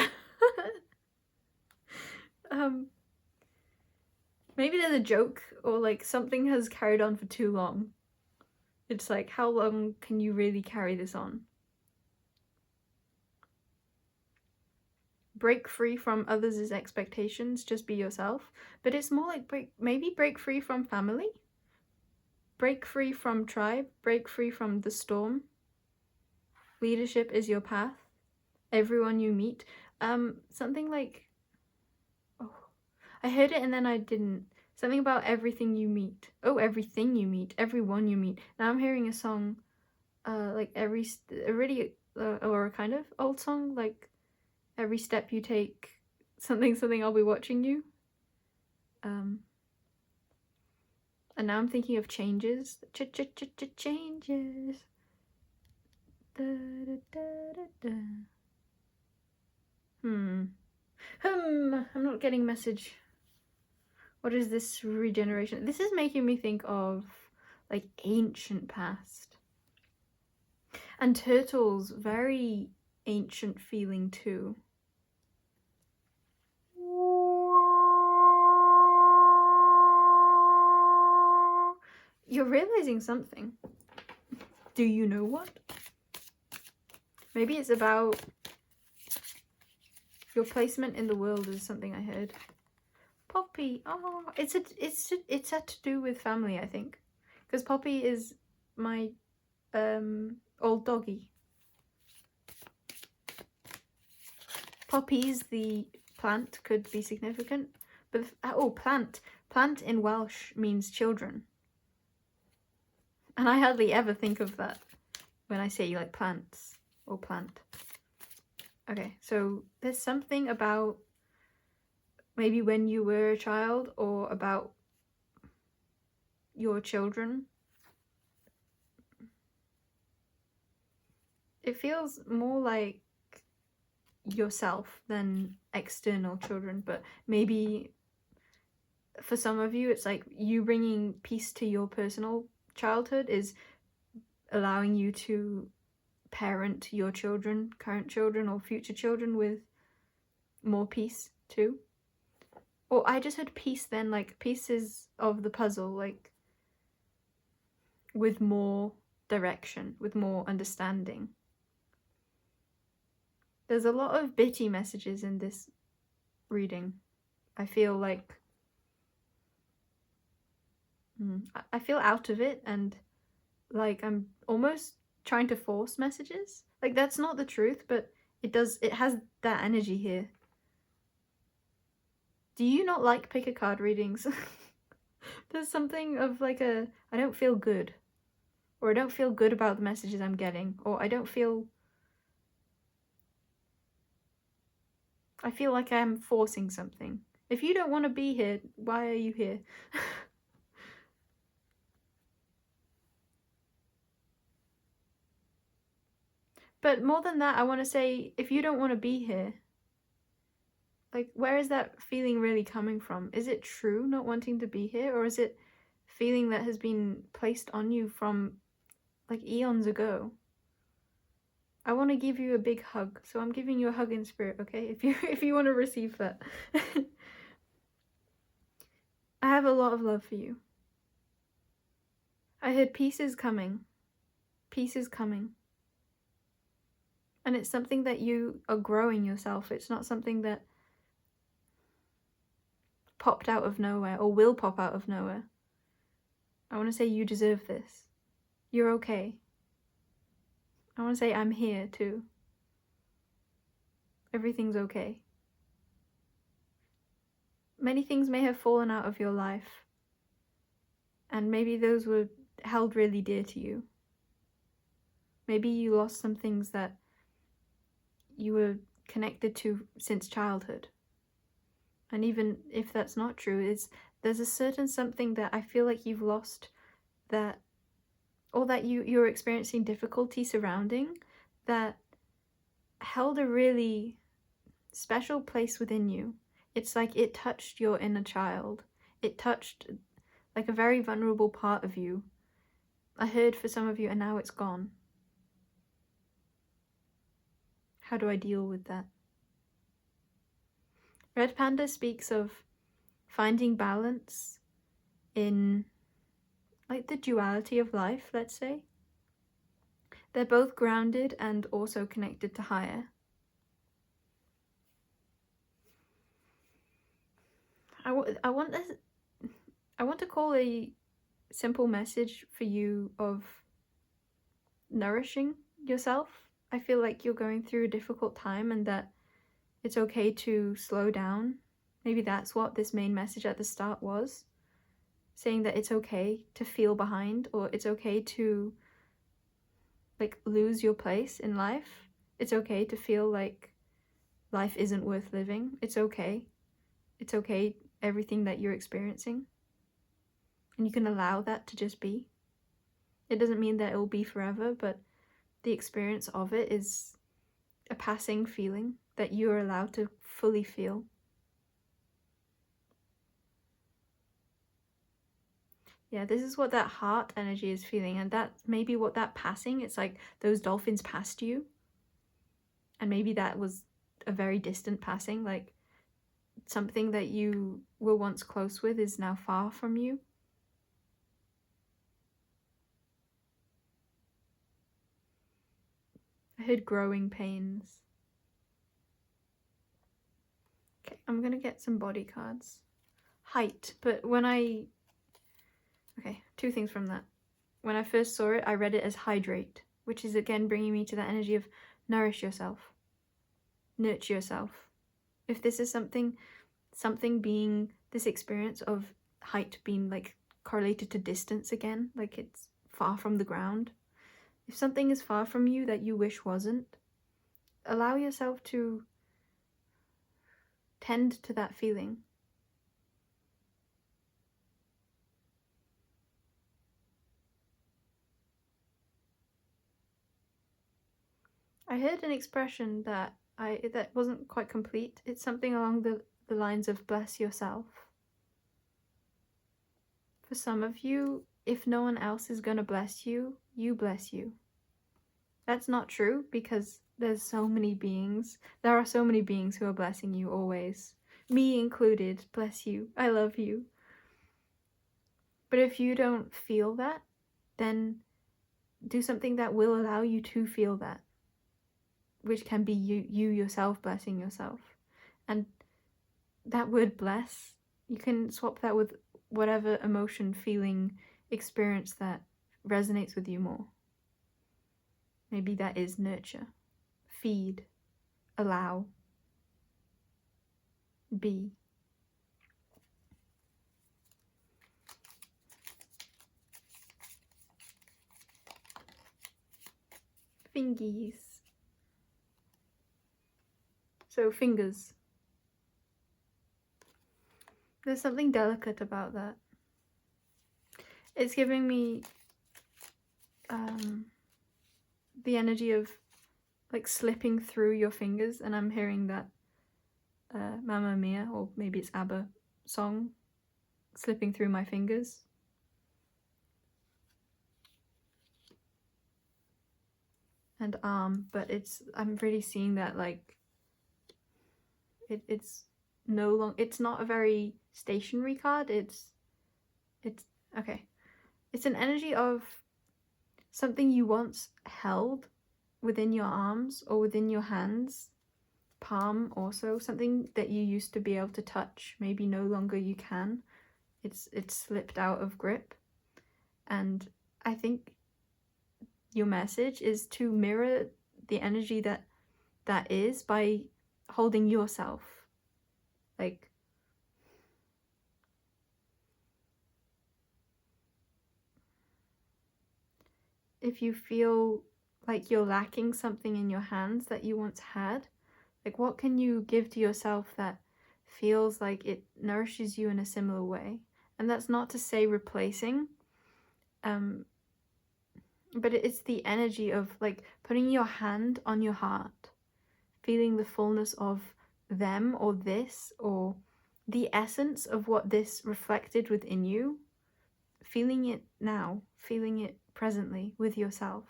Maybe there's a joke or like something has carried on for too long. It's like, how long can you really carry this on? Break free from others' expectations, just be yourself. But it's more like maybe break free from family? Break free from tribe, break free from the storm. Leadership is your path. Everyone you meet. Something like, oh, I heard it and then I didn't. Something about everything you meet. Oh, everything you meet, everyone you meet. Now I'm hearing a song, like a really, or a kind of old song, like every step you take, something, I'll be watching you. And now I'm thinking of changes. Changes. I'm not getting message. What is this regeneration? This is making me think of like ancient past. And turtles, very ancient feeling too. You're realizing something. Do you know what? Maybe it's about your placement in the world is something I heard. Poppy, oh, it's had to do with family, I think, because Poppy is my old doggy. Poppies, the plant, could be significant, but oh, plant in Welsh means children, and I hardly ever think of that when I say like plants or plant. Okay, so there's something about maybe when you were a child or about your children. It feels more like yourself than external children, but maybe for some of you it's like you bringing peace to your personal childhood is allowing you to parent your children, current children or future children, with more peace too. Or I just had peace then, like pieces of the puzzle, like with more direction, with more understanding. There's a lot of bitty messages in this reading. I feel like I feel out of it, and like I'm almost trying to force messages. Like that's not the truth, but it has that energy here. Do you not like pick a card readings? There's something of like I don't feel good, or I don't feel good about the messages I'm getting, or I feel like I'm forcing something. If you don't want to be here, why are you here? But more than that, I want to say, if you don't want to be here, like, where is that feeling really coming from? Is it true not wanting to be here, or is it feeling that has been placed on you from like eons ago? I want to give you a big hug, so I'm giving you a hug in spirit, okay? If you want to receive that. I have a lot of love for you. I heard peace is coming. Peace is coming. And it's something that you are growing yourself. It's not something that popped out of nowhere or will pop out of nowhere. I want to say you deserve this. You're okay. I want to say I'm here too. Everything's okay. many things may have fallen out of your life, and maybe those were held really dear to you. Maybe you lost some things that you were connected to since childhood. And even if that's not true, there's a certain something that I feel like you've lost, that, or that you're experiencing difficulty surrounding, that held a really special place within you. It's like it touched your inner child. It touched like a very vulnerable part of you. I heard for some of you, and now it's gone. How do I deal with that? Red Panda speaks of finding balance in like the duality of life, let's say. They're both grounded and also connected to higher. I want to call a simple message for you of nourishing yourself. I feel like you're going through a difficult time, and that it's okay to slow down. Maybe that's what this main message at the start was, saying that it's okay to feel behind, or it's okay to like lose your place in life. It's okay to feel like life isn't worth living. It's okay. It's okay, everything that you're experiencing. And you can allow that to just be. It doesn't mean that it will be forever, but the experience of it is a passing feeling that you are allowed to fully feel. Yeah, this is what that heart energy is feeling, and that's maybe what that passing, it's like those dolphins passed you, and maybe that was a very distant passing, like something that you were once close with is now far from you. I heard growing pains. Okay, I'm gonna get some body cards. Height, but okay, two things from that. When I first saw it, I read it as hydrate, which is again bringing me to that energy of nourish yourself, nurture yourself. If this is something being this experience of height being like correlated to distance again, like it's far from the ground. If something is far from you that you wish wasn't, allow yourself to tend to that feeling. I heard an expression that wasn't quite complete. It's something along the lines of bless yourself. For some of you, if no one else is gonna bless you, you bless you. That's not true, because there's so many beings. There are so many beings who are blessing you always. Me included. Bless you. I love you. But if you don't feel that, then do something that will allow you to feel that, which can be you yourself blessing yourself. And that word bless, you can swap that with whatever emotion, feeling, experience that resonates with you more. Maybe that is nurture, feed, allow, be. Fingies. So fingers. There's something delicate about that. It's giving me the energy of like slipping through your fingers, and I'm hearing that Mamma Mia, or maybe it's ABBA song, slipping through my fingers. And arm, but I'm really seeing that like it's no long, it's not a very stationary card. It's okay. It's an energy of something you once held within your arms or within your hands, palm also, something that you used to be able to touch, maybe no longer you can. It's slipped out of grip. And I think your message is to mirror the energy that is by holding yourself. Like, if you feel like you're lacking something in your hands that you once had, like what can you give to yourself that feels like it nourishes you in a similar way? And that's not to say replacing, but it's the energy of like putting your hand on your heart, feeling the fullness of them or this, or the essence of what this reflected within you, feeling it now, feeling it presently with yourself,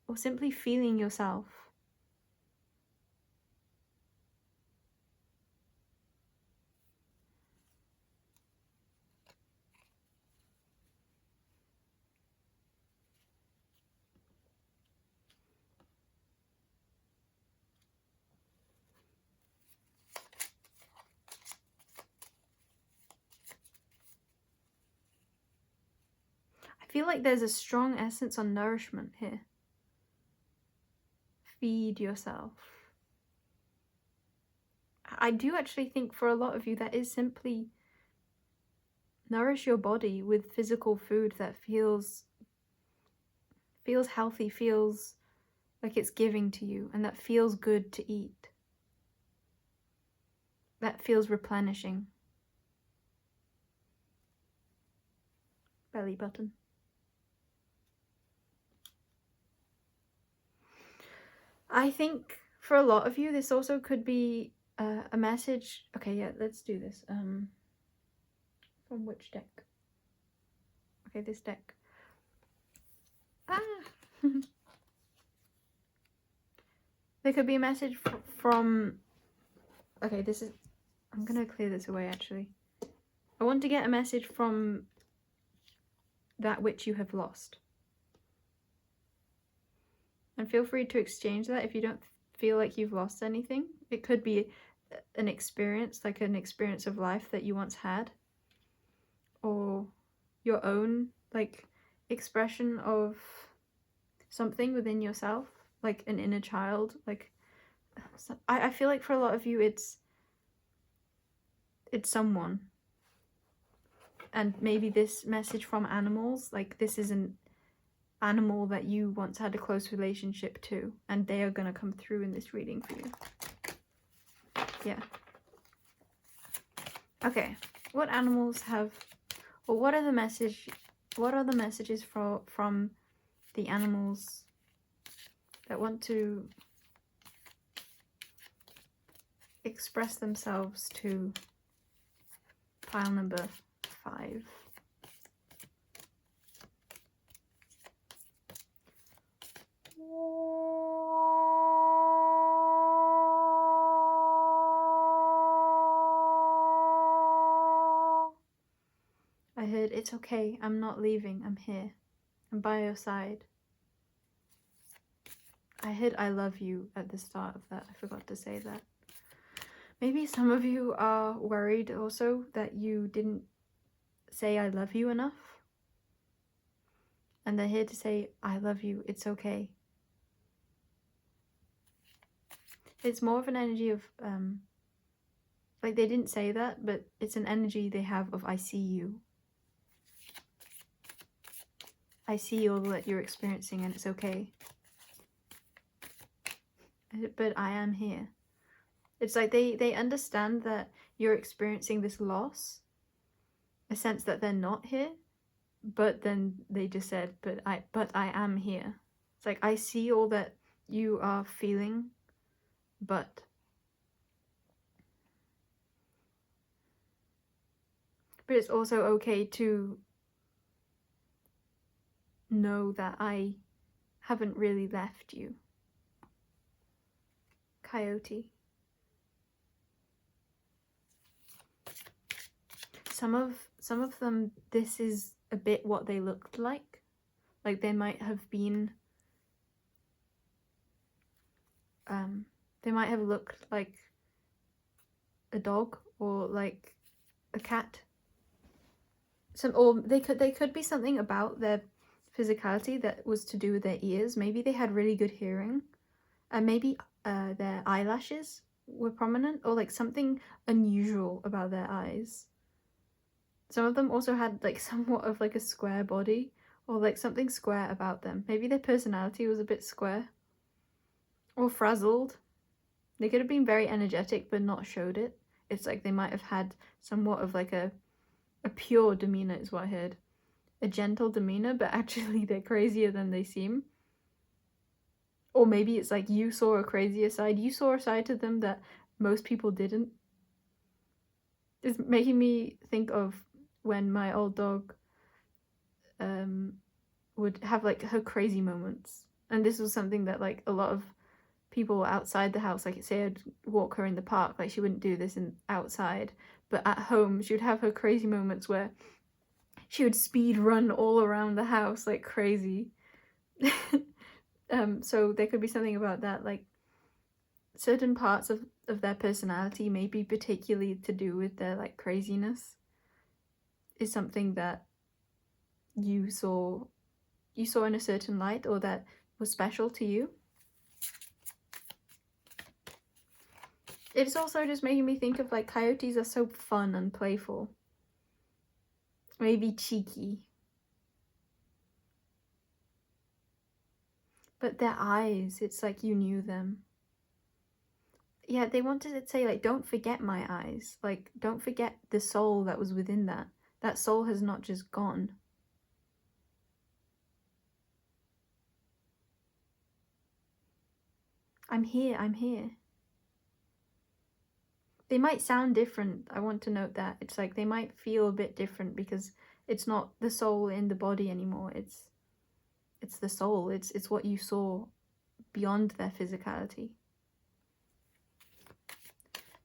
or simply feeling yourself. I feel like there's a strong essence on nourishment here. Feed yourself. I do actually think for a lot of you that is simply nourish your body with physical food that feels healthy, feels like it's giving to you, and that feels good to eat. That feels replenishing. Belly button. I think for a lot of you, this also could be a message. Okay, yeah, let's do this. From which deck? Okay, this deck. Ah! There could be a message from... Okay, this is... I'm gonna clear this away, actually. I want to get a message from that which you have lost. And feel free to exchange that if you don't feel like you've lost anything. It could be an experience, like an experience of life that you once had, or your own like expression of something within yourself, like an inner child. Like I feel like for a lot of you it's someone, and maybe this message from animals, like this is an animal that you once had a close relationship to, and they are going to come through in this reading for you. Yeah. Okay, what animals have, or what are the messages from the animals that want to express themselves to pile number 5? I heard, it's okay, I'm not leaving, I'm here. I'm by your side. I heard I love you at the start of that. I forgot to say that. Maybe some of you are worried also that you didn't say I love you enough. And they're here to say, I love you, it's okay. It's more of an energy of, like they didn't say that, but it's an energy they have of I see you. I see all that you're experiencing and it's okay. But I am here. It's like they understand that you're experiencing this loss, a sense that they're not here, but then they just said, but I am here. It's like, I see all that you are feeling, but it's also okay to know that I haven't really left you. Coyote. Some of them, this is a bit what they looked like. Like they might have been, they might have looked like a dog or like a cat. Or they could be something about their physicality that was to do with their ears. Maybe they had really good hearing, and maybe their eyelashes were prominent, or like something unusual about their eyes. Some of them also had like somewhat of like a square body, or like something square about them. Maybe their personality was a bit square or frazzled. They could have been very energetic but not showed it. It's like they might have had somewhat of like a pure demeanor is what I heard. A gentle demeanor, but actually they're crazier than they seem. Or maybe it's like you saw a crazier side. You saw a side to them that most people didn't. It's making me think of when my old dog would have like her crazy moments. And this was something that like a lot of people outside the house, like say I'd walk her in the park, like she wouldn't do this outside, but at home she would have her crazy moments where she would speed run all around the house like crazy. So there could be something about that, like certain parts of their personality, maybe particularly to do with their like craziness, is something that you saw in a certain light, or that was special to you. It's also just making me think of like coyotes are so fun and playful. Maybe cheeky. But their eyes, it's like you knew them. Yeah, they wanted to say like, don't forget my eyes. Like, don't forget the soul that was within that. That soul has not just gone. I'm here, I'm here. They might sound different. I want to note that. It's like they might feel a bit different because it's not the soul in the body anymore. It's the soul. It's what you saw beyond their physicality.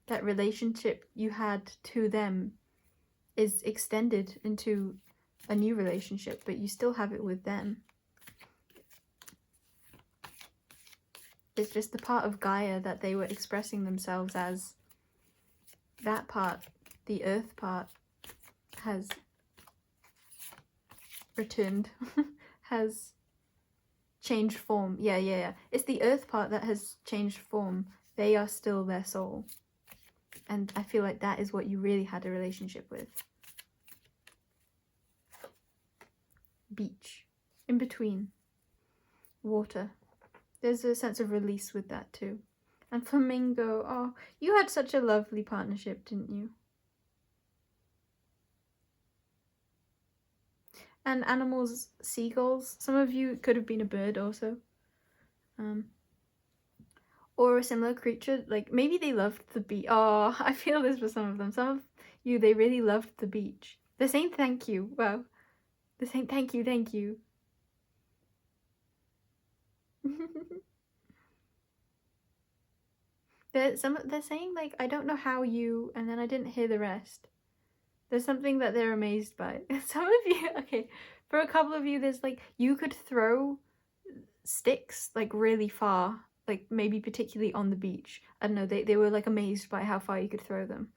That relationship you had to them is extended into a new relationship, but you still have it with them. It's just the part of Gaia that they were expressing themselves as. That part, the earth part, has returned, has changed form. Yeah. It's the earth part that has changed form. They are still their soul. And I feel like that is what you really had a relationship with. Beach. In between. Water. There's a sense of release with that too. And flamingo. Oh, you had such a lovely partnership, didn't you? And animals, seagulls. Some of you could have been a bird also. Or a similar creature. Like, maybe they loved the beach. Oh, I feel this for some of them. Some of you, they really loved the beach. They're saying thank you. Wow. They're saying thank you, thank you. They're saying like, I don't know how you, and then I didn't hear the rest. There's something that they're amazed by. Some of you, okay, for a couple of you, there's like, you could throw sticks like really far, like maybe particularly on the beach. I don't know, they were like amazed by how far you could throw them.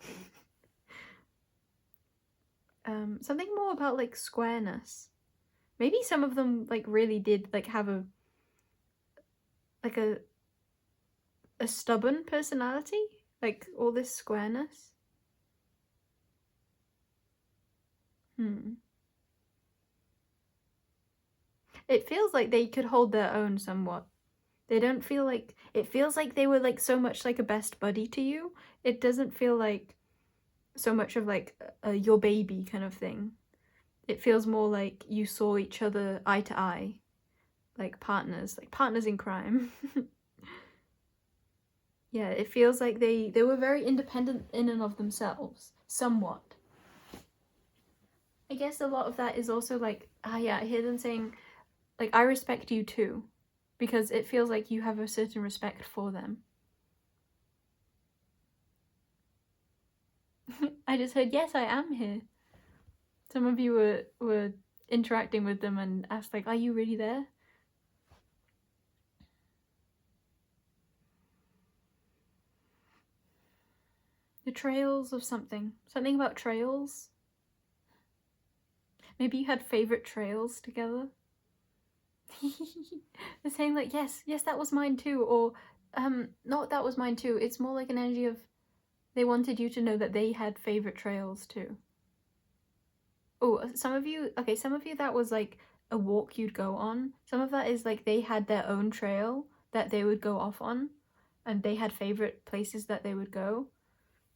Something more about like squareness. Maybe some of them like really did like have a stubborn personality, like all this squareness. It feels like they could hold their own somewhat. They don't feel like, it feels like they were like so much like a best buddy to you. It doesn't feel like so much of like your baby kind of thing. It feels more like you saw each other eye to eye, like partners in crime. Yeah, it feels like they were very independent in and of themselves, somewhat. I guess a lot of that is also like, yeah, I hear them saying, like, I respect you too, because it feels like you have a certain respect for them. I just heard, yes, I am here. Some of you were interacting with them and asked like, are you really there? The trails of something. Something about trails. Maybe you had favorite trails together. They're saying like, yes, that was mine too. Or, not that was mine too. It's more like an energy of they wanted you to know that they had favorite trails too. Oh, some of you that was like a walk you'd go on. Some of that is like they had their own trail that they would go off on, and they had favorite places that they would go.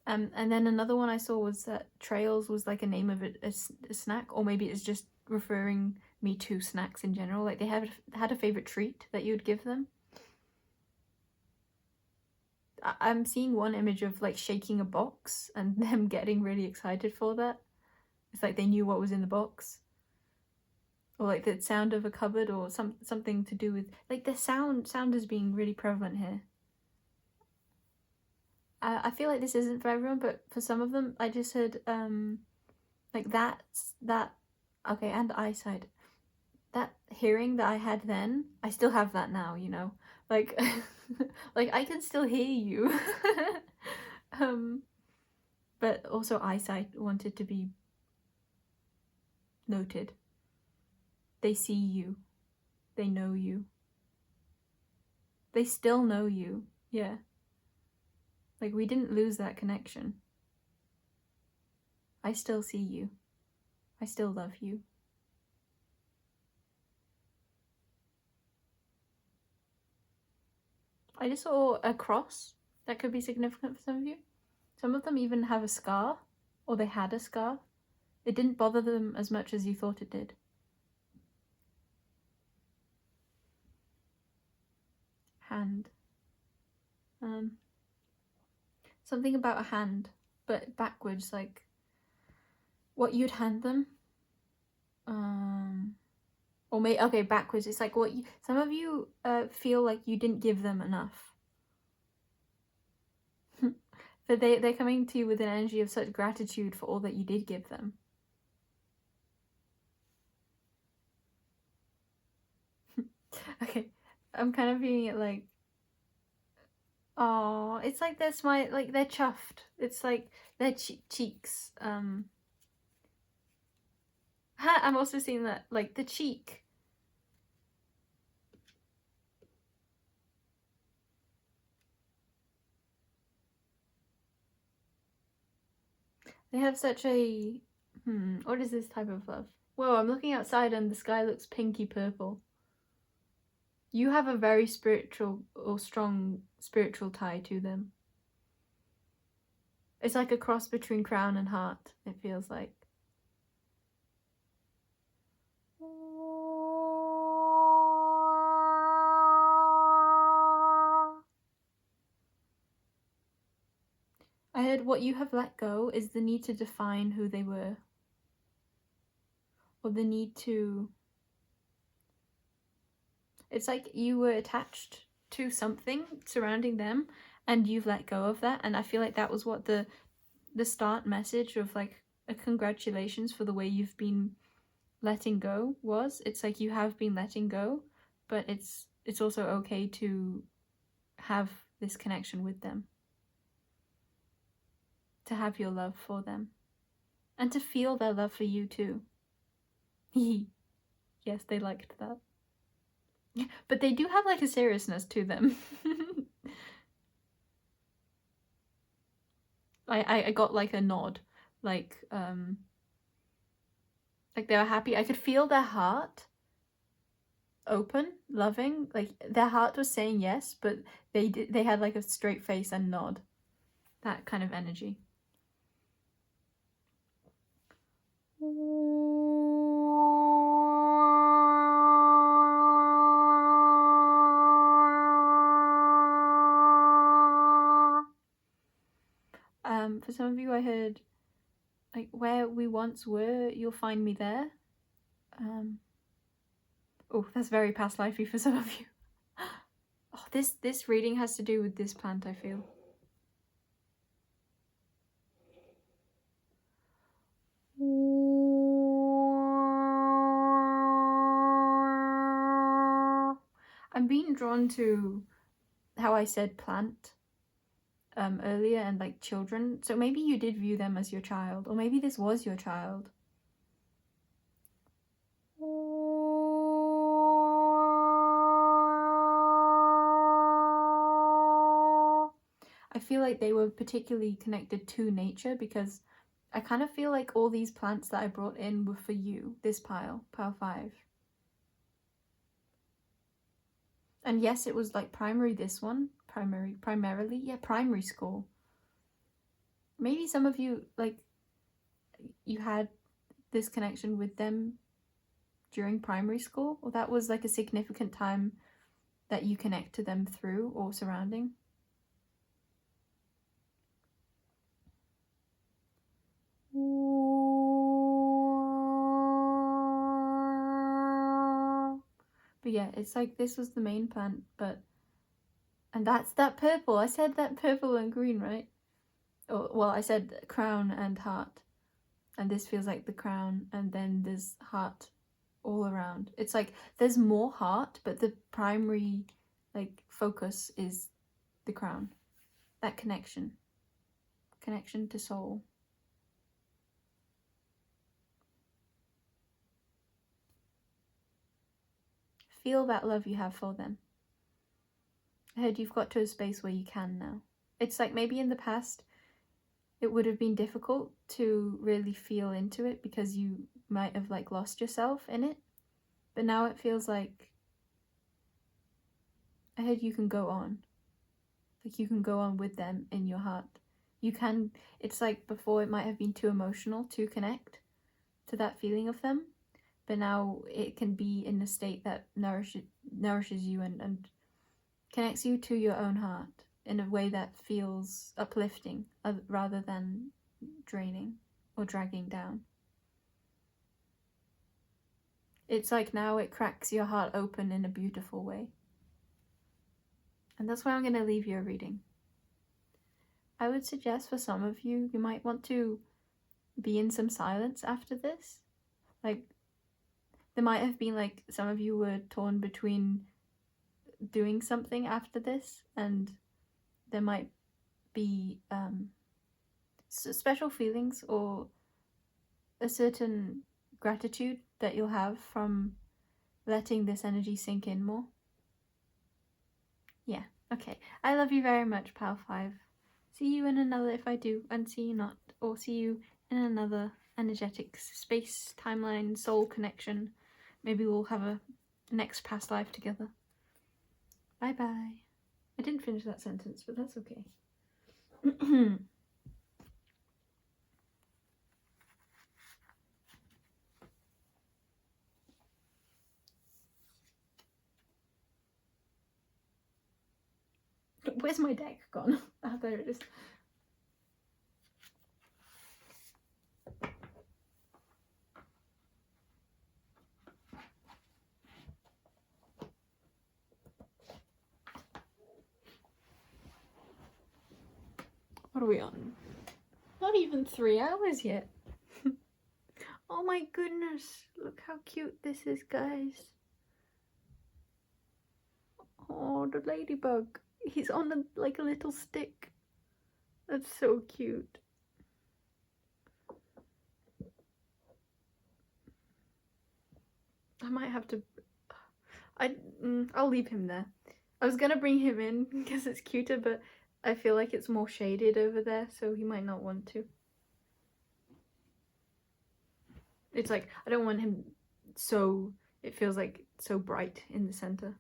And then another one I saw was that trails was like a name of a snack, or maybe it's just referring me to snacks in general. Like they had a favorite treat that you would give them. I'm seeing one image of like shaking a box and them getting really excited for that. It's like they knew what was in the box. Or like the sound of a cupboard, or something to do with like the sound is being really prevalent here. I feel like this isn't for everyone, but for some of them I just heard like that okay, and eyesight. That hearing that I had then, I still have that now, you know? Like like I can still hear you. But also eyesight wanted to be noted. They see you. They know you. They still know you. Yeah. Like we didn't lose that connection. I still see you. I still love you. I just saw a cross that could be significant for some of you. Some of them even have a scar, or they had a scar. It didn't bother them as much as you thought it did. Hand. Something about a hand, but backwards, like what you'd hand them. Or maybe, okay, backwards. It's like what you, some of you feel like you didn't give them enough. But they're coming to you with an energy of such gratitude for all that you did give them. Okay, I'm kind of viewing it like, oh, it's like they're smiling, like they're chuffed. It's like their cheeks. I'm also seeing that, like the cheek. They have such a, what is this type of love? Whoa, I'm looking outside and the sky looks pinky purple. You have a very spiritual or strong spiritual tie to them. It's like a cross between crown and heart, it feels like. I heard what you have let go is the need to define who they were. Or the need to... It's like you were attached to something surrounding them and you've let go of that. And I feel like that was what the start message of like a congratulations for the way you've been letting go was. It's like you have been letting go, but it's also okay to have this connection with them. To have your love for them. And to feel their love for you too. Yes, they liked that. But they do have like a seriousness to them. I got like a nod. Like they were happy. I could feel their heart open, loving. Like their heart was saying yes, but they had like a straight face and nod. That kind of energy. For some of you I heard like where we once were, you'll find me there. Oh, that's very past lifey for some of you. Oh, this reading has to do with this plant, I feel. I'm being drawn to how I said plant earlier and like children. So maybe you did view them as your child, or maybe this was your child. I feel like they were particularly connected to nature because I kind of feel like all these plants that I brought in were for you, this pile 5. And yes, it was like primary, this one. Primarily, yeah, primary school. Maybe some of you, like, you had this connection with them during primary school, or that was like a significant time that you connect to them through or surrounding. But yeah, it's like this was the main plant, and that's that purple. I said that purple and green, right? Oh, well, I said crown and heart, and this feels like the crown, and then there's heart all around. It's like there's more heart, but the primary like focus is the crown. That connection to soul. Feel that love you have for them. I heard you've got to a space where you can now. It's like maybe in the past it would have been difficult to really feel into it because you might have like lost yourself in it. But now it feels like I heard you can go on. Like you can go on with them in your heart. You can, it's like before it might have been too emotional to connect to that feeling of them. But now it can be in a state that nourishes you and connects you to your own heart in a way that feels uplifting rather than draining or dragging down. It's like now it cracks your heart open in a beautiful way. And that's why I'm going to leave you a reading. I would suggest for some of you, you might want to be in some silence after this. Like, there might have been like some of you were torn between doing something after this, and there might be special feelings or a certain gratitude that you'll have from letting this energy sink in more. Yeah, okay. I love you very much, Pal 5. See you in another if I do, and see you not, or see you in another energetic space, timeline, soul connection. Maybe we'll have a next past life together. Bye bye. I didn't finish that sentence, but that's okay. Where's my deck gone? Ah, there it is. What are we on? Not even 3 hours yet. Oh my goodness, look how cute this is, guys. Oh, the ladybug. He's on like a little stick. That's so cute. I might have to... I'll leave him there. I was gonna bring him in because it's cuter, but I feel like it's more shaded over there, so he might not want to. It's like, I don't want him so... It feels like so bright in the center.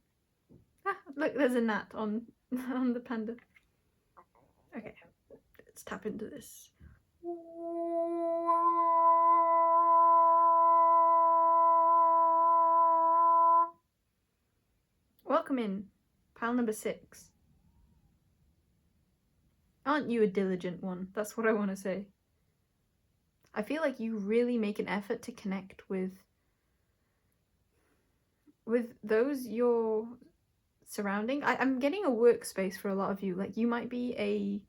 Ah, look, there's a gnat on the panda. Okay, let's tap into this. Welcome in, pal number 6. Aren't you a diligent one? That's what I want to say. I feel like you really make an effort to connect with those you're surrounding. I'm getting a workspace for a lot of you. Like, you might be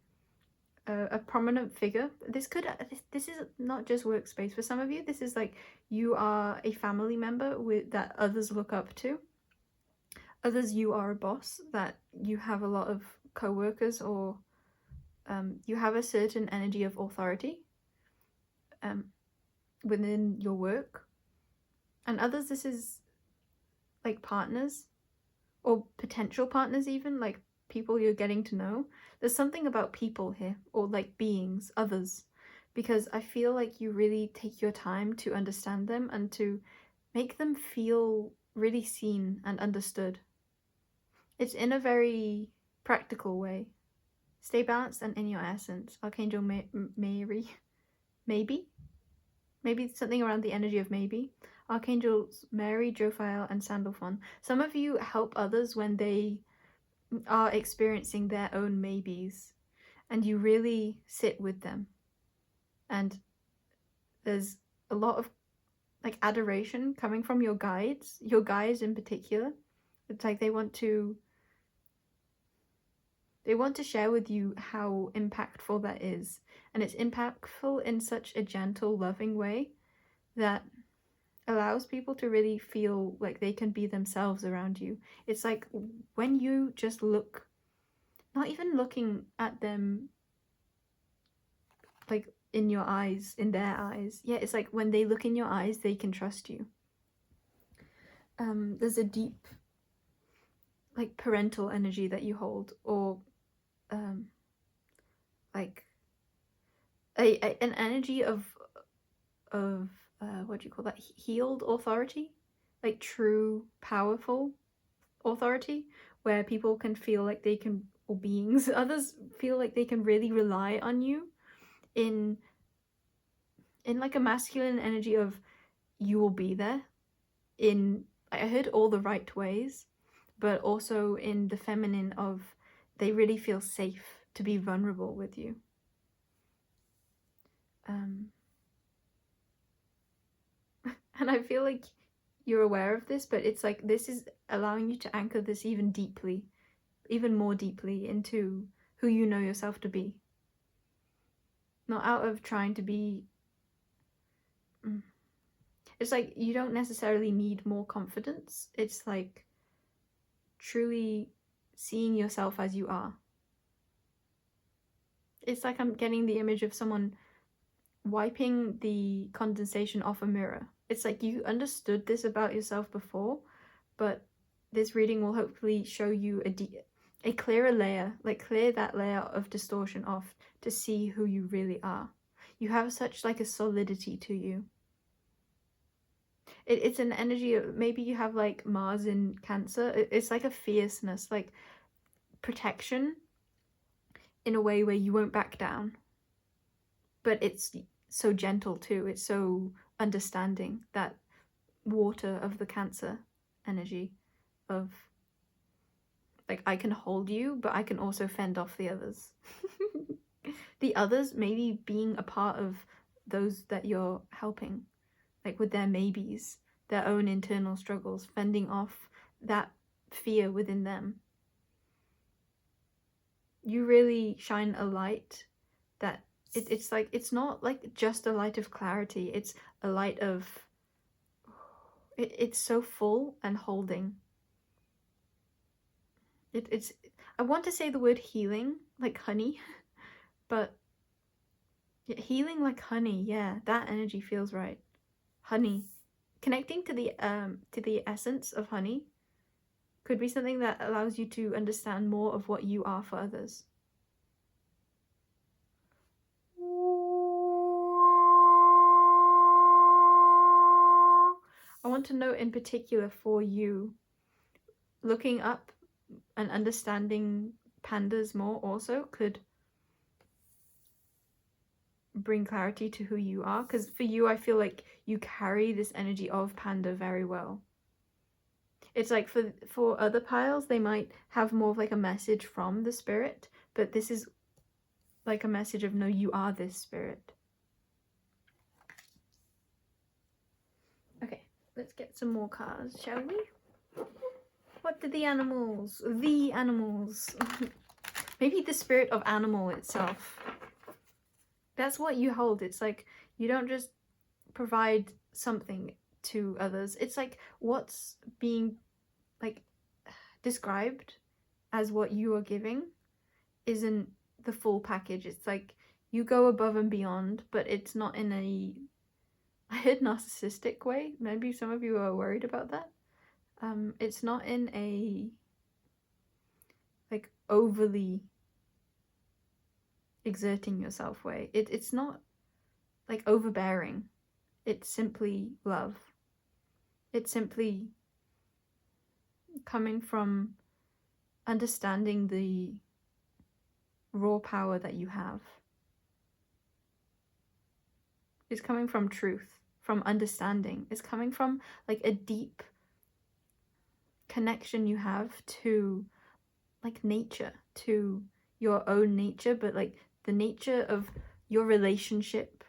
a prominent figure. This is not just workspace for some of you. This is like you are a family member that others look up to. Others, you are a boss, that you have a lot of co-workers, or you have a certain energy of authority within your work. And others, this is like partners or potential partners, even like people you're getting to know. There's something about people here, or like beings, others, because I feel like you really take your time to understand them and to make them feel really seen and understood. It's in a very practical way. Stay balanced and in your essence. Archangel Mary. Maybe? Maybe something around the energy of maybe. Archangels Mary, Jophiel, and Sandalphon. Some of you help others when they are experiencing their own maybes. And you really sit with them. And there's a lot of like adoration coming from your guides in particular. It's like they want to share with you how impactful that is, and it's impactful in such a gentle, loving way that allows people to really feel like they can be themselves around you. It's like when you just look, not even looking at them like in your eyes, in their eyes. Yeah, it's like when they look in your eyes, they can trust you. There's a deep like parental energy that you hold, or like an energy of what do you call that, healed authority, like true powerful authority, where people can feel like they can, or beings, others feel like they can really rely on you in like a masculine energy of you will be there, in, I heard, all the right ways, but also in the feminine of they really feel safe to be vulnerable with you. And I feel like you're aware of this, but it's like this is allowing you to anchor this even more deeply into who you know yourself to be. Not out of trying to be... It's like you don't necessarily need more confidence. It's like truly seeing yourself as you are. It's like I'm getting the image of someone wiping the condensation off a mirror. It's like you understood this about yourself before, but this reading will hopefully show you a clearer layer, like clear that layer of distortion off to see who you really are. You have such like a solidity to you. It's an energy of, maybe you have like Mars in Cancer. It's like a fierceness, like protection in a way where you won't back down. But it's so gentle too. It's so understanding, that water of the Cancer energy of like, I can hold you, but I can also fend off the others. The others maybe being a part of those that you're helping, like with their maybes, their own internal struggles, fending off that fear within them. You really shine a light that it's like, it's not like just a light of clarity, it's a light of, it's so full and holding. It's, I want to say the word healing, like honey, but yeah, healing like honey, yeah, that energy feels right. Honey, connecting to the essence of honey could be something that allows you to understand more of what you are for others. I want to note in particular for you, looking up and understanding pandas more also could bring clarity to who you are, because for you, I feel like you carry this energy of panda very well. It's like for other piles, they might have more of like a message from the spirit, but this is like a message of, no, you are this spirit. Okay, let's get some more cards, shall we? What did the animals? Maybe the spirit of animal itself. That's what you hold. It's like you don't just provide something to others. It's like what's being like described as what you are giving isn't the full package. It's like you go above and beyond, but it's not in a, I heard, narcissistic way. Maybe some of you are worried about that. It's not in a like overly exerting yourself way. It's not like overbearing. It's simply love. It's simply coming from understanding the raw power that you have. It's coming from truth, from understanding. It's coming from like a deep connection you have to like nature, to your own nature, but like the nature of your relationship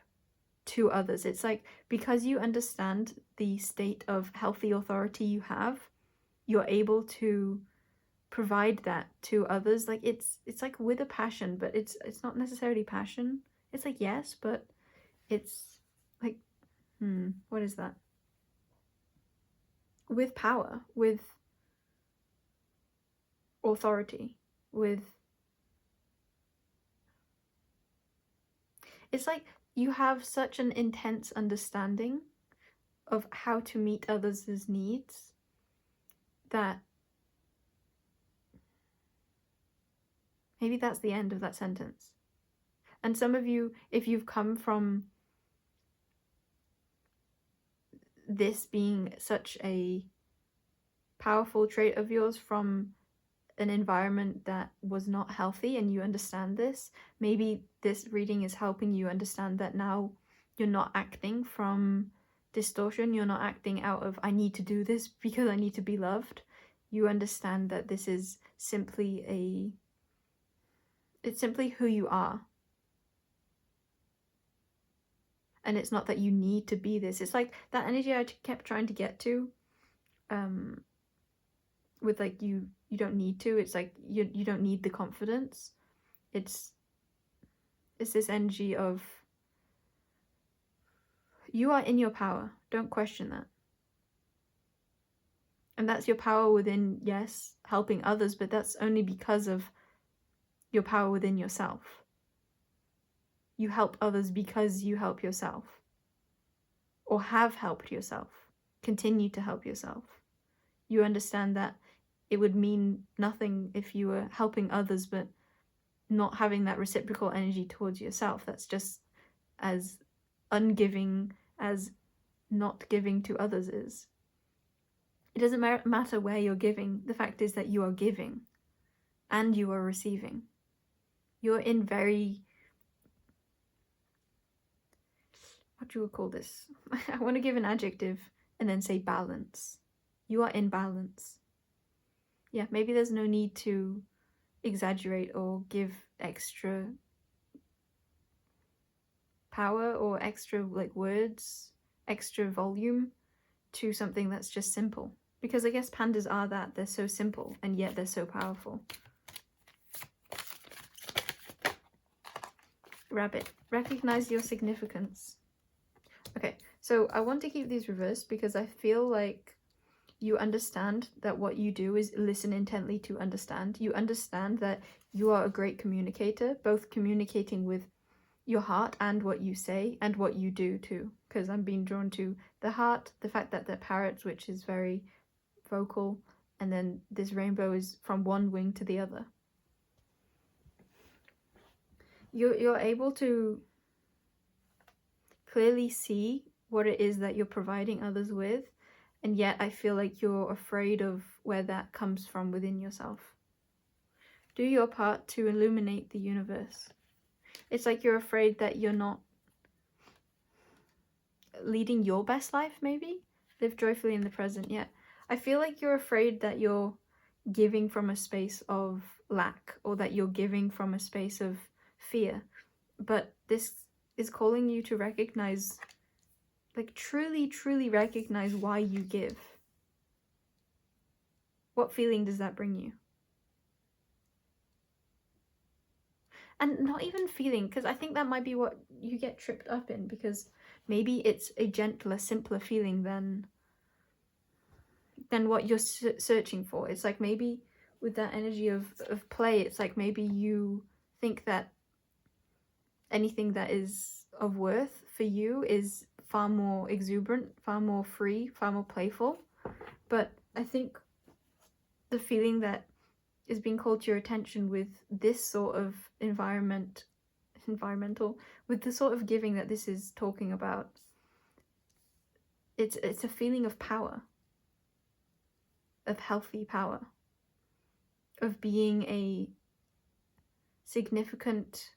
to others. It's like because you understand the state of healthy authority you have, you're able to provide that to others. Like it's like with a passion, but it's not necessarily passion. It's like yes, but it's like what is that? With power, with authority, with it's like you have such an intense understanding of how to meet others' needs that maybe that's the end of that sentence. And some of you, if you've come from this being such a powerful trait of yours from an environment that was not healthy and you understand this, maybe this reading is helping you understand that now you're not acting from distortion, you're not acting out of I need to do this because I need to be loved. You understand that this is simply it's simply who you are. And it's not that you need to be this. It's like that energy I kept trying to get to with like you don't need to. It's like you don't need the confidence. It's this energy of you are in your power. Don't question that. And that's your power within, yes, helping others, but that's only because of your power within yourself. You help others because you help yourself. Or have helped yourself. Continue to help yourself. You understand that it would mean nothing if you were helping others but not having that reciprocal energy towards yourself. That's just as ungiving as not giving to others is. It doesn't matter where you're giving. The fact is that you are giving and you are receiving. You're in very, what do you call this? I want to give an adjective and then say balance. You are in balance. Yeah, maybe there's no need to exaggerate or give extra power or extra like words, extra volume to something that's just simple. Because I guess pandas are that. They're so simple and yet they're so powerful. Rabbit, recognize your significance. Okay, so I want to keep these reversed because I feel like you understand that what you do is listen intently to understand. You understand that you are a great communicator, both communicating with your heart and what you say and what you do too. Because I'm being drawn to the heart, the fact that they're parrots, which is very vocal, and then this rainbow is from one wing to the other. You're able to clearly see what it is that you're providing others with, and yet I feel like you're afraid of where that comes from within yourself. Do your part to illuminate the universe. It's like you're afraid that you're not leading your best life, maybe? Live joyfully in the present, yeah. I feel like you're afraid that you're giving from a space of lack or that you're giving from a space of fear. But this is calling you to recognize, like truly, truly recognize why you give. What feeling does that bring you? And not even feeling, because I think that might be what you get tripped up in, because maybe it's a gentler, simpler feeling than what you're searching for. It's like maybe with that energy of play, it's like maybe you think that anything that is of worth for you is far more exuberant, far more free, far more playful. But I think the feeling that is being called to your attention with this sort of environmental, with the sort of giving that this is talking about, it's a feeling of power, of healthy power. of being a significant,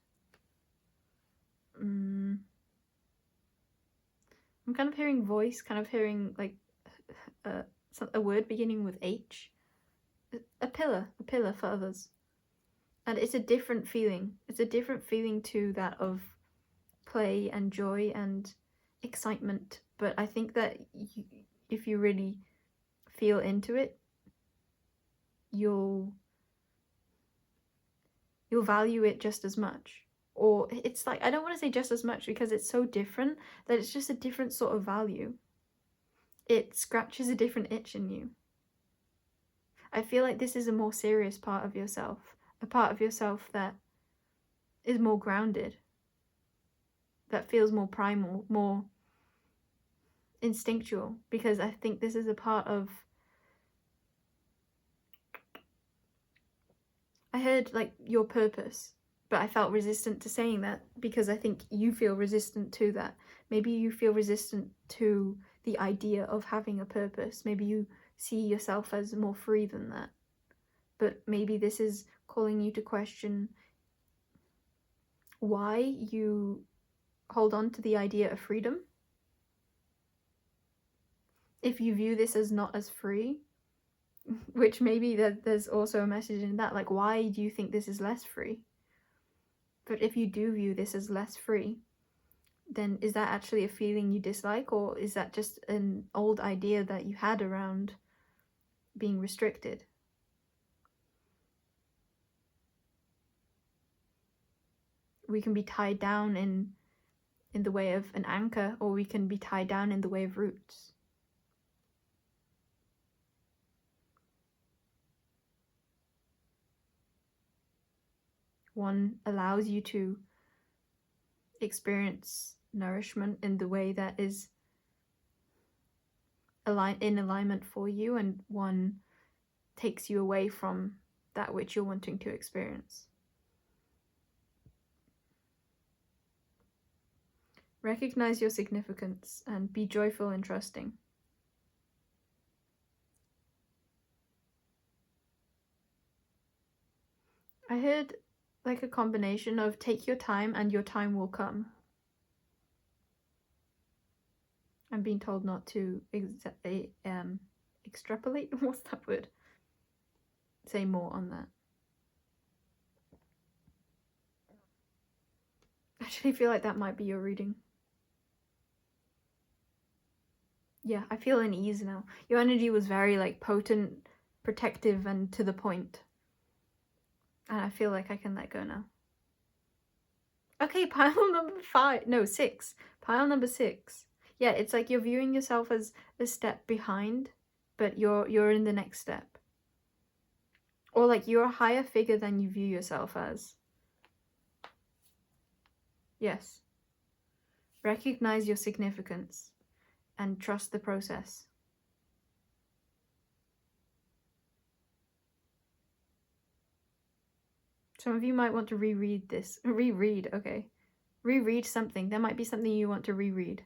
I'm kind of hearing voice, kind of hearing like a word beginning with H. A pillar for others. And it's a different feeling. It's a different feeling to that of play and joy and excitement. But I think that if you really feel into it, you'll value it just as much. Or it's like, I don't want to say just as much because it's so different that it's just a different sort of value. It scratches a different itch in you. I feel like this is a more serious part of yourself, a part of yourself that is more grounded, that feels more primal, more instinctual, because I think this is a part of, I heard like your purpose, but I felt resistant to saying that because I think you feel resistant to that. Maybe you feel resistant to the idea of having a purpose. Maybe you see yourself as more free than that. But maybe this is calling you to question why you hold on to the idea of freedom. If you view this as not as free, which maybe there's also a message in that, like, why do you think this is less free? But if you do view this as less free, then is that actually a feeling you dislike, or is that just an old idea that you had around being restricted? We can be tied down in the way of an anchor, or we can be tied down in the way of roots. One allows you to experience nourishment in the way that is in alignment for you, and one takes you away from that which you're wanting to experience. Recognize your significance and be joyful and trusting. I heard like a combination of take your time and your time will come. I'm being told not to extrapolate. What's that word? Say more on that. I actually feel like that might be your reading. Yeah, I feel an ease now. Your energy was very like potent, protective, and to the point. And I feel like I can let go now. Okay, pile number 6. Pile number 6. Yeah, it's like you're viewing yourself as a step behind, but you're in the next step. Or like you're a higher figure than you view yourself as. Yes. Recognize your significance and trust the process. Some of you might want to reread this. Okay. Reread something. There might be something you want to reread.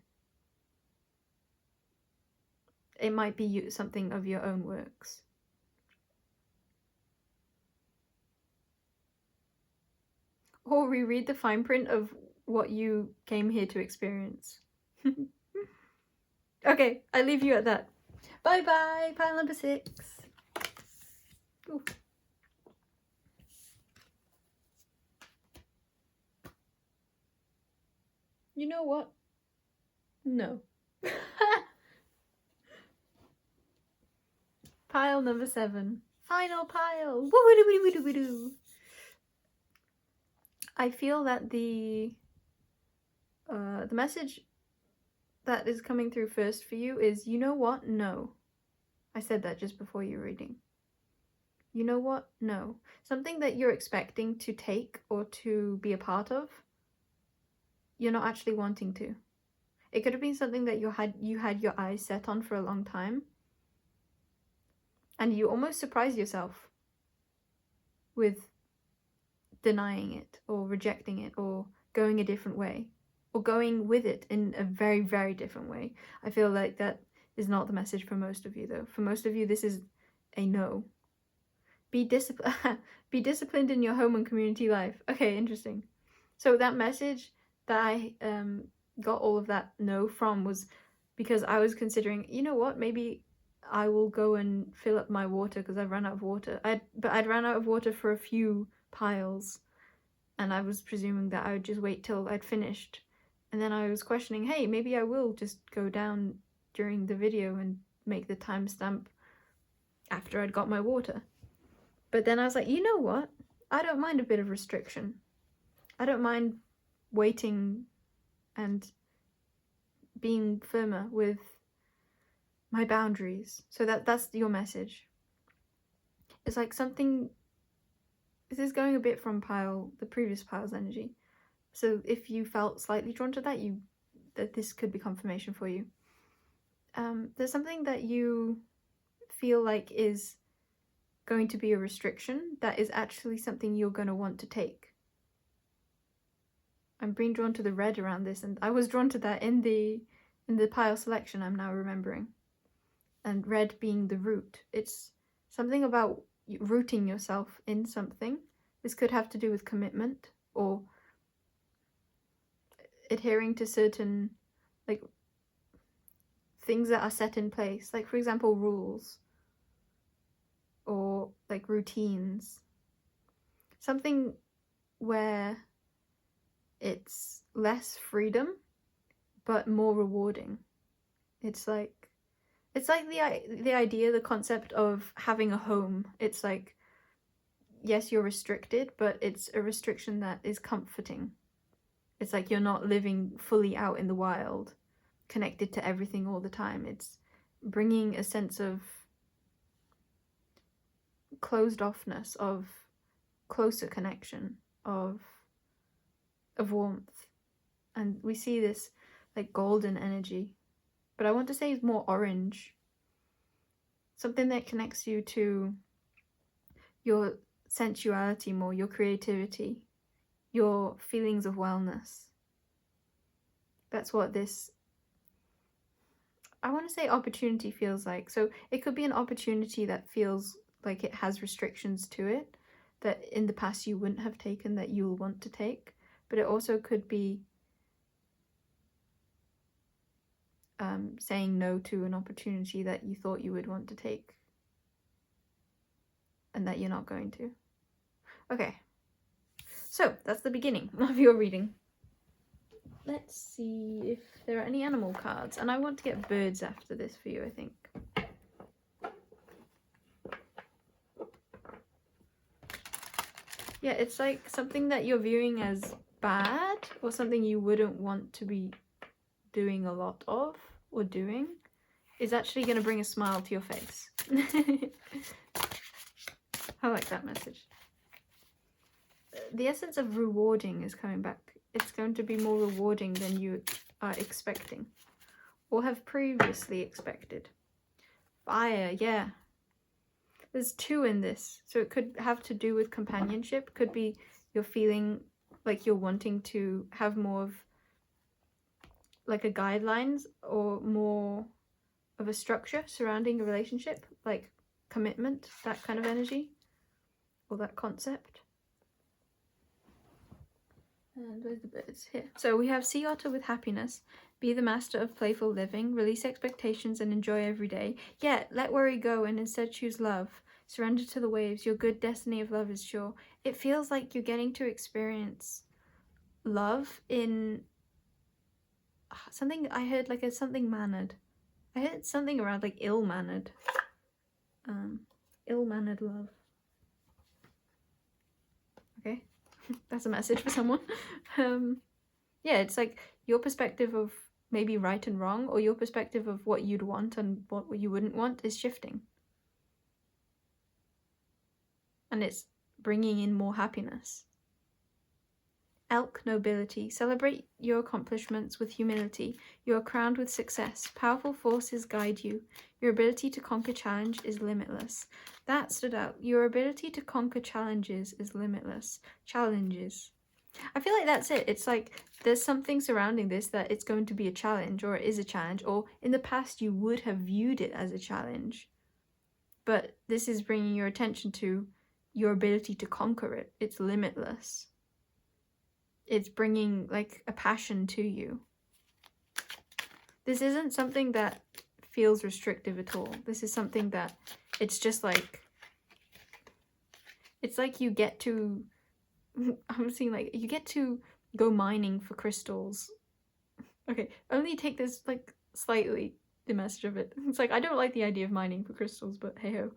It might be something of your own works. Or reread the fine print of what you came here to experience. Okay, I leave you at that. Bye bye, pile number 6. Ooh. You know what? No. Pile number 7. Final pile. Woo-woo-doo-woo-doo-woo-doo. I feel that the message that is coming through first for you is, you know what? No. I said that just before your reading. You know what? No. Something that you're expecting to take or to be a part of, you're not actually wanting to. It could have been something that you had your eyes set on for a long time, and you almost surprise yourself with denying it or rejecting it or going a different way or going with it in a very, very different way. I feel like that is not the message for most of you, though. For most of you, this is a no. be be disciplined in your home and community life. Okay, interesting. So that message that I got all of that no from was because I was considering, you know what, maybe I will go and fill up my water because I've run out of water. I'd run out of water for a few piles, and I was presuming that I would just wait till I'd finished. And then I was questioning, hey, maybe I will just go down during the video and make the timestamp after I'd got my water. But then I was like, you know what? I don't mind a bit of restriction. I don't mind waiting and being firmer with my boundaries. So that's your message. It's like something. This is going a bit from the previous pile's energy. So if you felt slightly drawn to that this could be confirmation for you. There's something that you feel like is going to be a restriction that is actually something you're going to want to take. I'm being drawn to the red around this, and I was drawn to that in the pile selection, I'm now remembering. And red being the root. It's something about rooting yourself in something. This could have to do with commitment or adhering to certain like things that are set in place, like for example rules or like routines, something where it's less freedom but more rewarding. It's like the idea, the concept of having a home. It's like, yes, you're restricted, but it's a restriction that is comforting. It's like you're not living fully out in the wild, connected to everything all the time. It's bringing a sense of closed offness, of closer connection, of warmth. And we see this like golden energy, but I want to say it's more orange. Something that connects you to your sensuality more, your creativity, your feelings of wellness. That's what this, I want to say, opportunity feels like. So it could be an opportunity that feels like it has restrictions to it that in the past you wouldn't have taken, that you'll want to take. But it also could be saying no to an opportunity that you thought you would want to take and that you're not going to. Okay, so that's the beginning of your reading. Let's see if there are any animal cards, and I want to get birds after this for you, I think. Yeah, it's like something that you're viewing as bad or something you wouldn't want to be doing a lot of or doing is actually going to bring a smile to your face. I like that message. The essence of rewarding is coming back. It's going to be more rewarding than you are expecting or have previously expected. Fire, yeah. There's 2 in this, so it could have to do with companionship. Could be you're feeling like you're wanting to have more of like a guidelines or more of a structure surrounding a relationship, like commitment, that kind of energy or that concept. And where's the birds? Here. So we have sea otter with happiness. Be the master of playful living. Release expectations and enjoy every day. Yeah, let worry go and instead choose love. Surrender to the waves. Your good destiny of love is sure. It feels like you're getting to experience love in something I heard, like a something mannered. I heard something around like ill-mannered. Ill-mannered love. Okay. That's a message for someone. Yeah, it's like your perspective of maybe right and wrong, or your perspective of what you'd want and what you wouldn't want is shifting. And it's bringing in more happiness. Elk nobility. Celebrate your accomplishments with humility. You are crowned with success. Powerful forces guide you. Your ability to conquer challenge is limitless. That stood out. Your ability to conquer challenges is limitless. Challenges. I feel like that's it. It's like there's something surrounding this that it's going to be a challenge, or it is a challenge, or in the past you would have viewed it as a challenge. But this is bringing your attention to your ability to conquer it. It's limitless. It's bringing like a passion to you. This isn't something that feels restrictive at all. This is something that it's just like, it's like you get to, I'm seeing like, you get to go mining for crystals. Okay, only take this like slightly, the message of it. It's like, I don't like the idea of mining for crystals, but hey ho.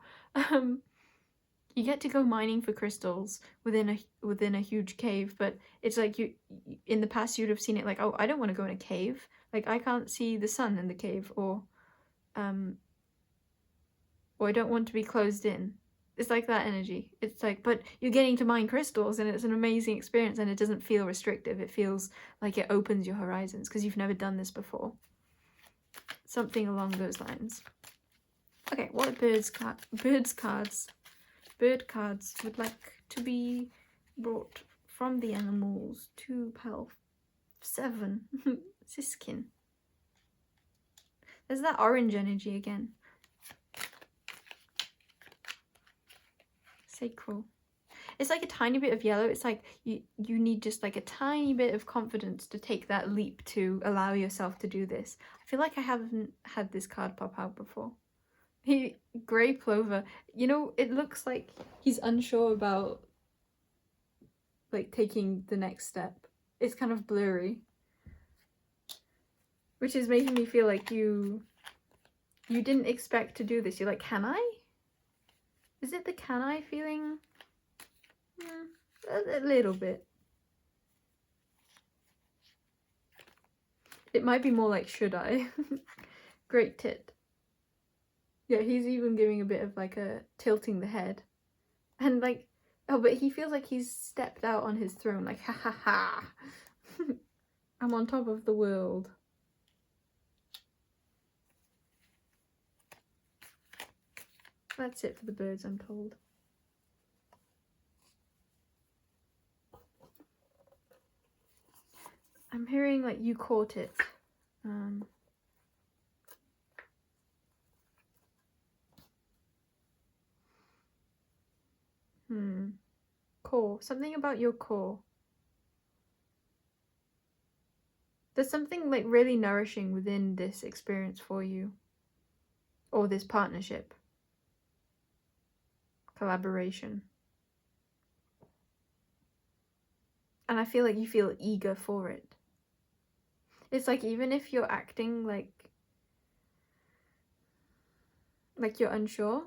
You get to go mining for crystals within a huge cave, but it's like you in the past you'd have seen it like, oh, I don't want to go in a cave. Like I can't see the sun in the cave, or I don't want to be closed in. It's like that energy. It's like, but you're getting to mine crystals and it's an amazing experience and it doesn't feel restrictive. It feels like it opens your horizons because you've never done this before. Something along those lines. Okay, what are birds cards? Bird cards would like to be brought from the animals to pal 7. Siskin. There's that orange energy again. Sacral. It's like a tiny bit of yellow. It's like you need just like a tiny bit of confidence to take that leap to allow yourself to do this. I feel like I haven't had this card pop out before. Grey plover. You know, it looks like he's unsure about like taking the next step. It's kind of blurry, which is making me feel like you didn't expect to do this. You're like, can I? Is it the can I feeling? A little bit. It might be more like, should I? Great tit. Yeah, he's even giving a bit of like a tilting the head. And like, oh, but he feels like he's stepped out on his throne, like, ha ha ha. I'm on top of the world. That's it for the birds, I'm told. I'm hearing like you caught it. Core. Something about your core. There's something like really nourishing within this experience for you. Or this partnership. Collaboration. And I feel like you feel eager for it. It's like even if you're acting like you're unsure,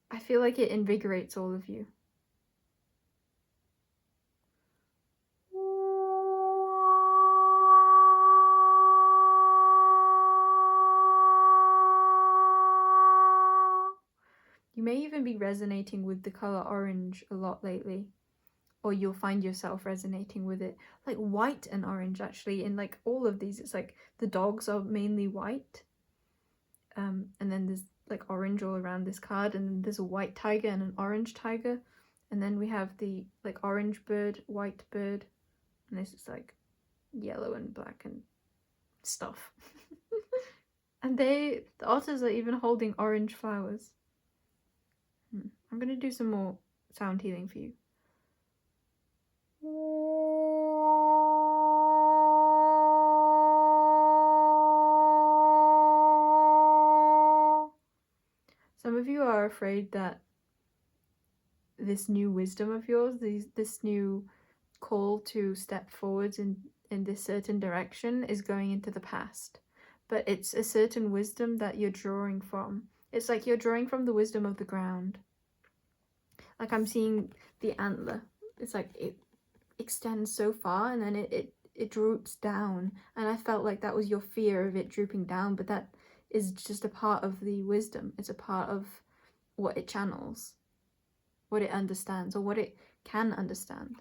I feel like it invigorates all of you. You may even be resonating with the color orange a lot lately, or you'll find yourself resonating with it. Like white and orange, actually, in like all of these, it's like the dogs are mainly white, and then there's like orange all around this card, and then there's a white tiger and an orange tiger, and then we have the like orange bird, white bird, and this is like yellow and black and stuff. And the otters are even holding orange flowers. I'm gonna do some more sound healing for you. Some of you are afraid that this new wisdom of yours, this new call to step forwards in this certain direction is going into the past. But it's a certain wisdom that you're drawing from. It's like you're drawing from the wisdom of the ground. Like I'm seeing the antler. It's like it extends so far and then it droops down. And I felt like that was your fear of it drooping down, but that is just a part of the wisdom. It's a part of what it channels, what it understands, or what it can understand.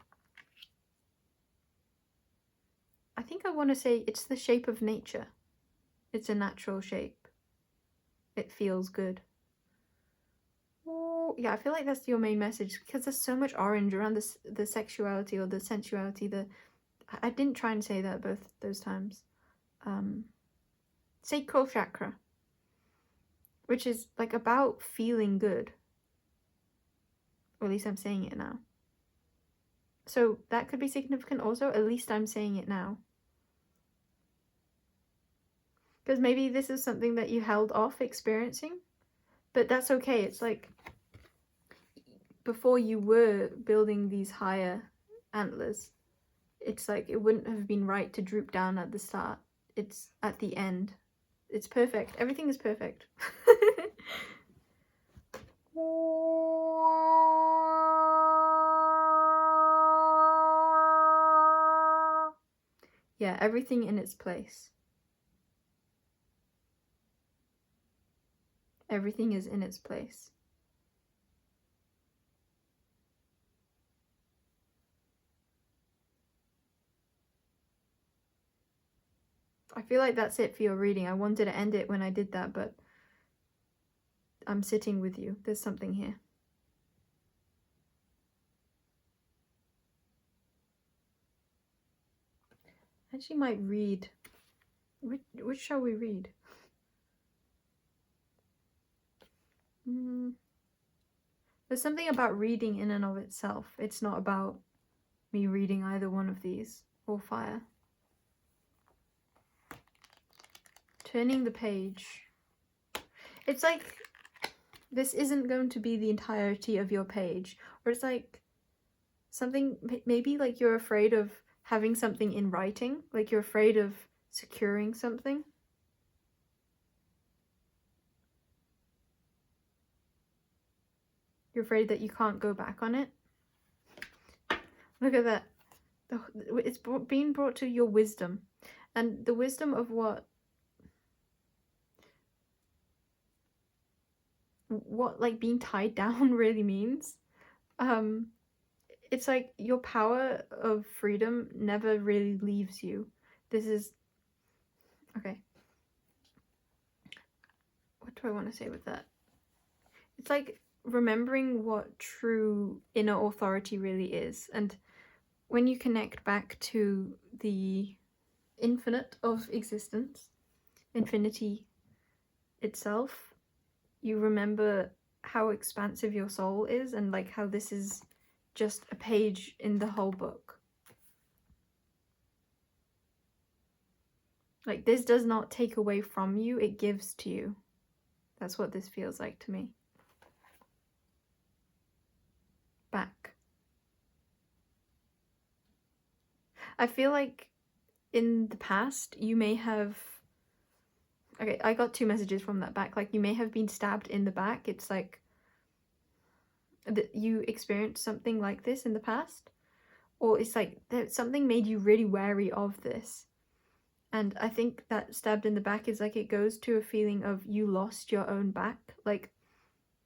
I think I want to say it's the shape of nature. It's a natural shape. It feels good. Oh, yeah, I feel like that's your main message because there's so much orange around the sexuality or the sensuality. I didn't try and say that both those times. Sacral chakra. which is like about feeling good. Or at least I'm saying it now. So that could be significant also. At least I'm saying it now. Because maybe this is something that you held off experiencing, but that's okay. It's like before you were building these higher antlers, it's like it wouldn't have been right to droop down at the start. It's at the end. It's perfect. Everything is perfect. Yeah, everything in its place. Everything is in its place. I feel like that's it for your reading. I wanted to end it when I did that, but I'm sitting with you. There's something here. I actually might read. Which shall we read? There's something about reading in and of itself. It's not about me reading either one of these or fire. Turning the page. It's like this isn't going to be the entirety of your page, or it's like something, maybe like you're afraid of having something in writing, like you're afraid of securing something. You're afraid that you can't go back on it. Look at that. It's being brought to your wisdom, and the wisdom of what like being tied down really means. It's like your power of freedom never really leaves you. This is okay. What do I want to say with that? It's like remembering what true inner authority really is, and when you connect back to the infinite of existence, infinity itself, you remember how expansive your soul is, and like how this is just a page in the whole book. Like this does not take away from you, it gives to you. That's what this feels like to me. Back. I feel like in the past you may have, okay, I got 2 messages from that back. Like you may have been stabbed in the back. It's like that you experienced something like this in the past, or it's like that something made you really wary of this. And I think that stabbed in the back is like it goes to a feeling of you lost your own back, like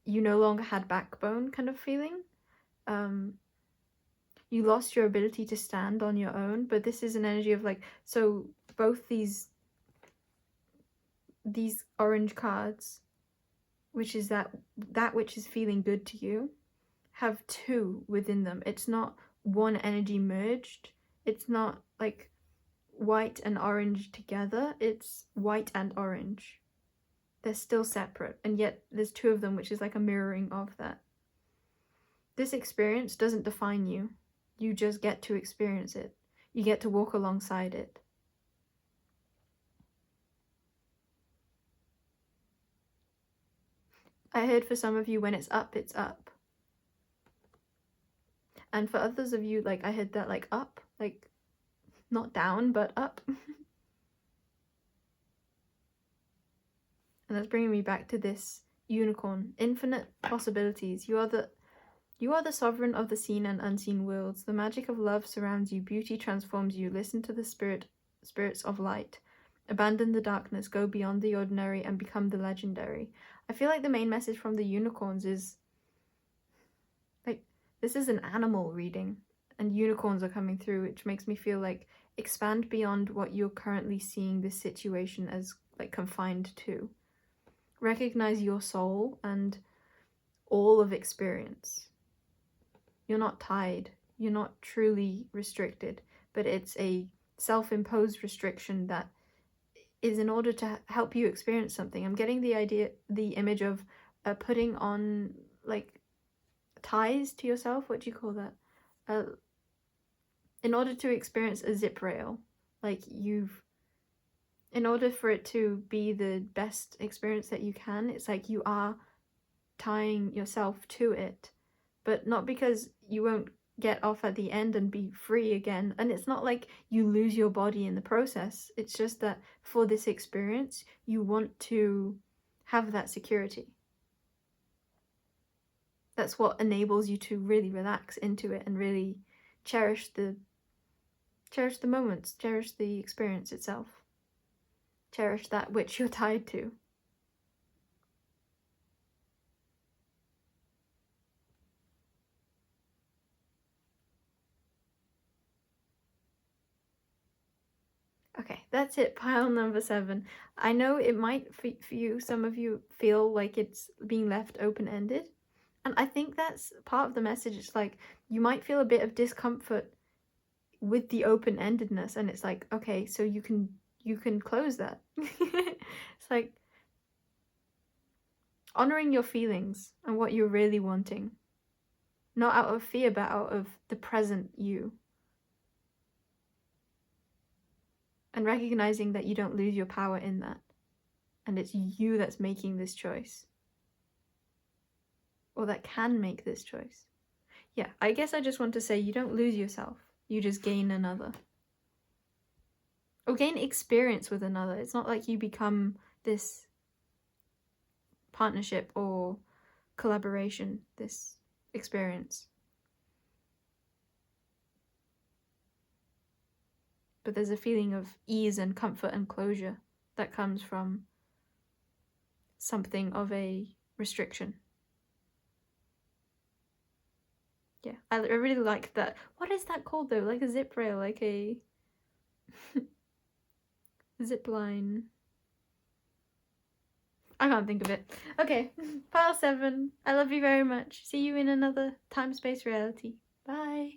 you no longer had backbone kind of feeling. You lost your ability to stand on your own, but this is an energy of like, so both these orange cards, which is that which is feeling good to you, have 2 within them. It's not one energy merged. It's not like white and orange together. It's white and orange. They're still separate, and yet there's 2 of them, which is like a mirroring of that. This experience doesn't define you. You just get to experience it. You get to walk alongside it. I heard for some of you, when it's up, it's up. And for others of you, like I heard that like up, like not down, but up. And that's bringing me back to this unicorn. Infinite possibilities. You are the sovereign of the seen and unseen worlds. The magic of love surrounds you. Beauty transforms you. Listen to the spirits of light. Abandon the darkness. Go beyond the ordinary and become the legendary. I feel like the main message from the unicorns is like, this is an animal reading, and unicorns are coming through, which makes me feel like expand beyond what you're currently seeing this situation as like confined to. Recognize your soul and all of experience. You're not tied. You're not truly restricted, but it's a self-imposed restriction that is in order to help you experience something. I'm getting the image of putting on like ties to yourself. What do you call that? In order to experience a zip rail, like in order for it to be the best experience that you can, it's like you are tying yourself to it, but not because you won't get off at the end and be free again. And it's not like you lose your body in the process. It's just that for this experience, you want to have that security. That's what enables you to really relax into it and really cherish the moments, cherish the experience itself, cherish that which you're tied to. Okay, that's it, pile number 7. I know it might, for you, some of you feel like it's being left open-ended. And I think that's part of the message. It's like, you might feel a bit of discomfort with the open-endedness. And it's like, okay, so you can close that. It's like honoring your feelings and what you're really wanting. Not out of fear, but out of the present you. And recognizing that you don't lose your power in that. And it's you that's making this choice. Or that can make this choice. Yeah, I guess I just want to say you don't lose yourself. You just gain another. Or gain experience with another. It's not like you become this partnership or collaboration, this experience. But there's a feeling of ease and comfort and closure that comes from something of a restriction. Yeah, I really like that. What is that called though? Like a zip rail, like a zip line. I can't think of it. Okay, pile 7. I love you very much. See you in another time-space reality. Bye.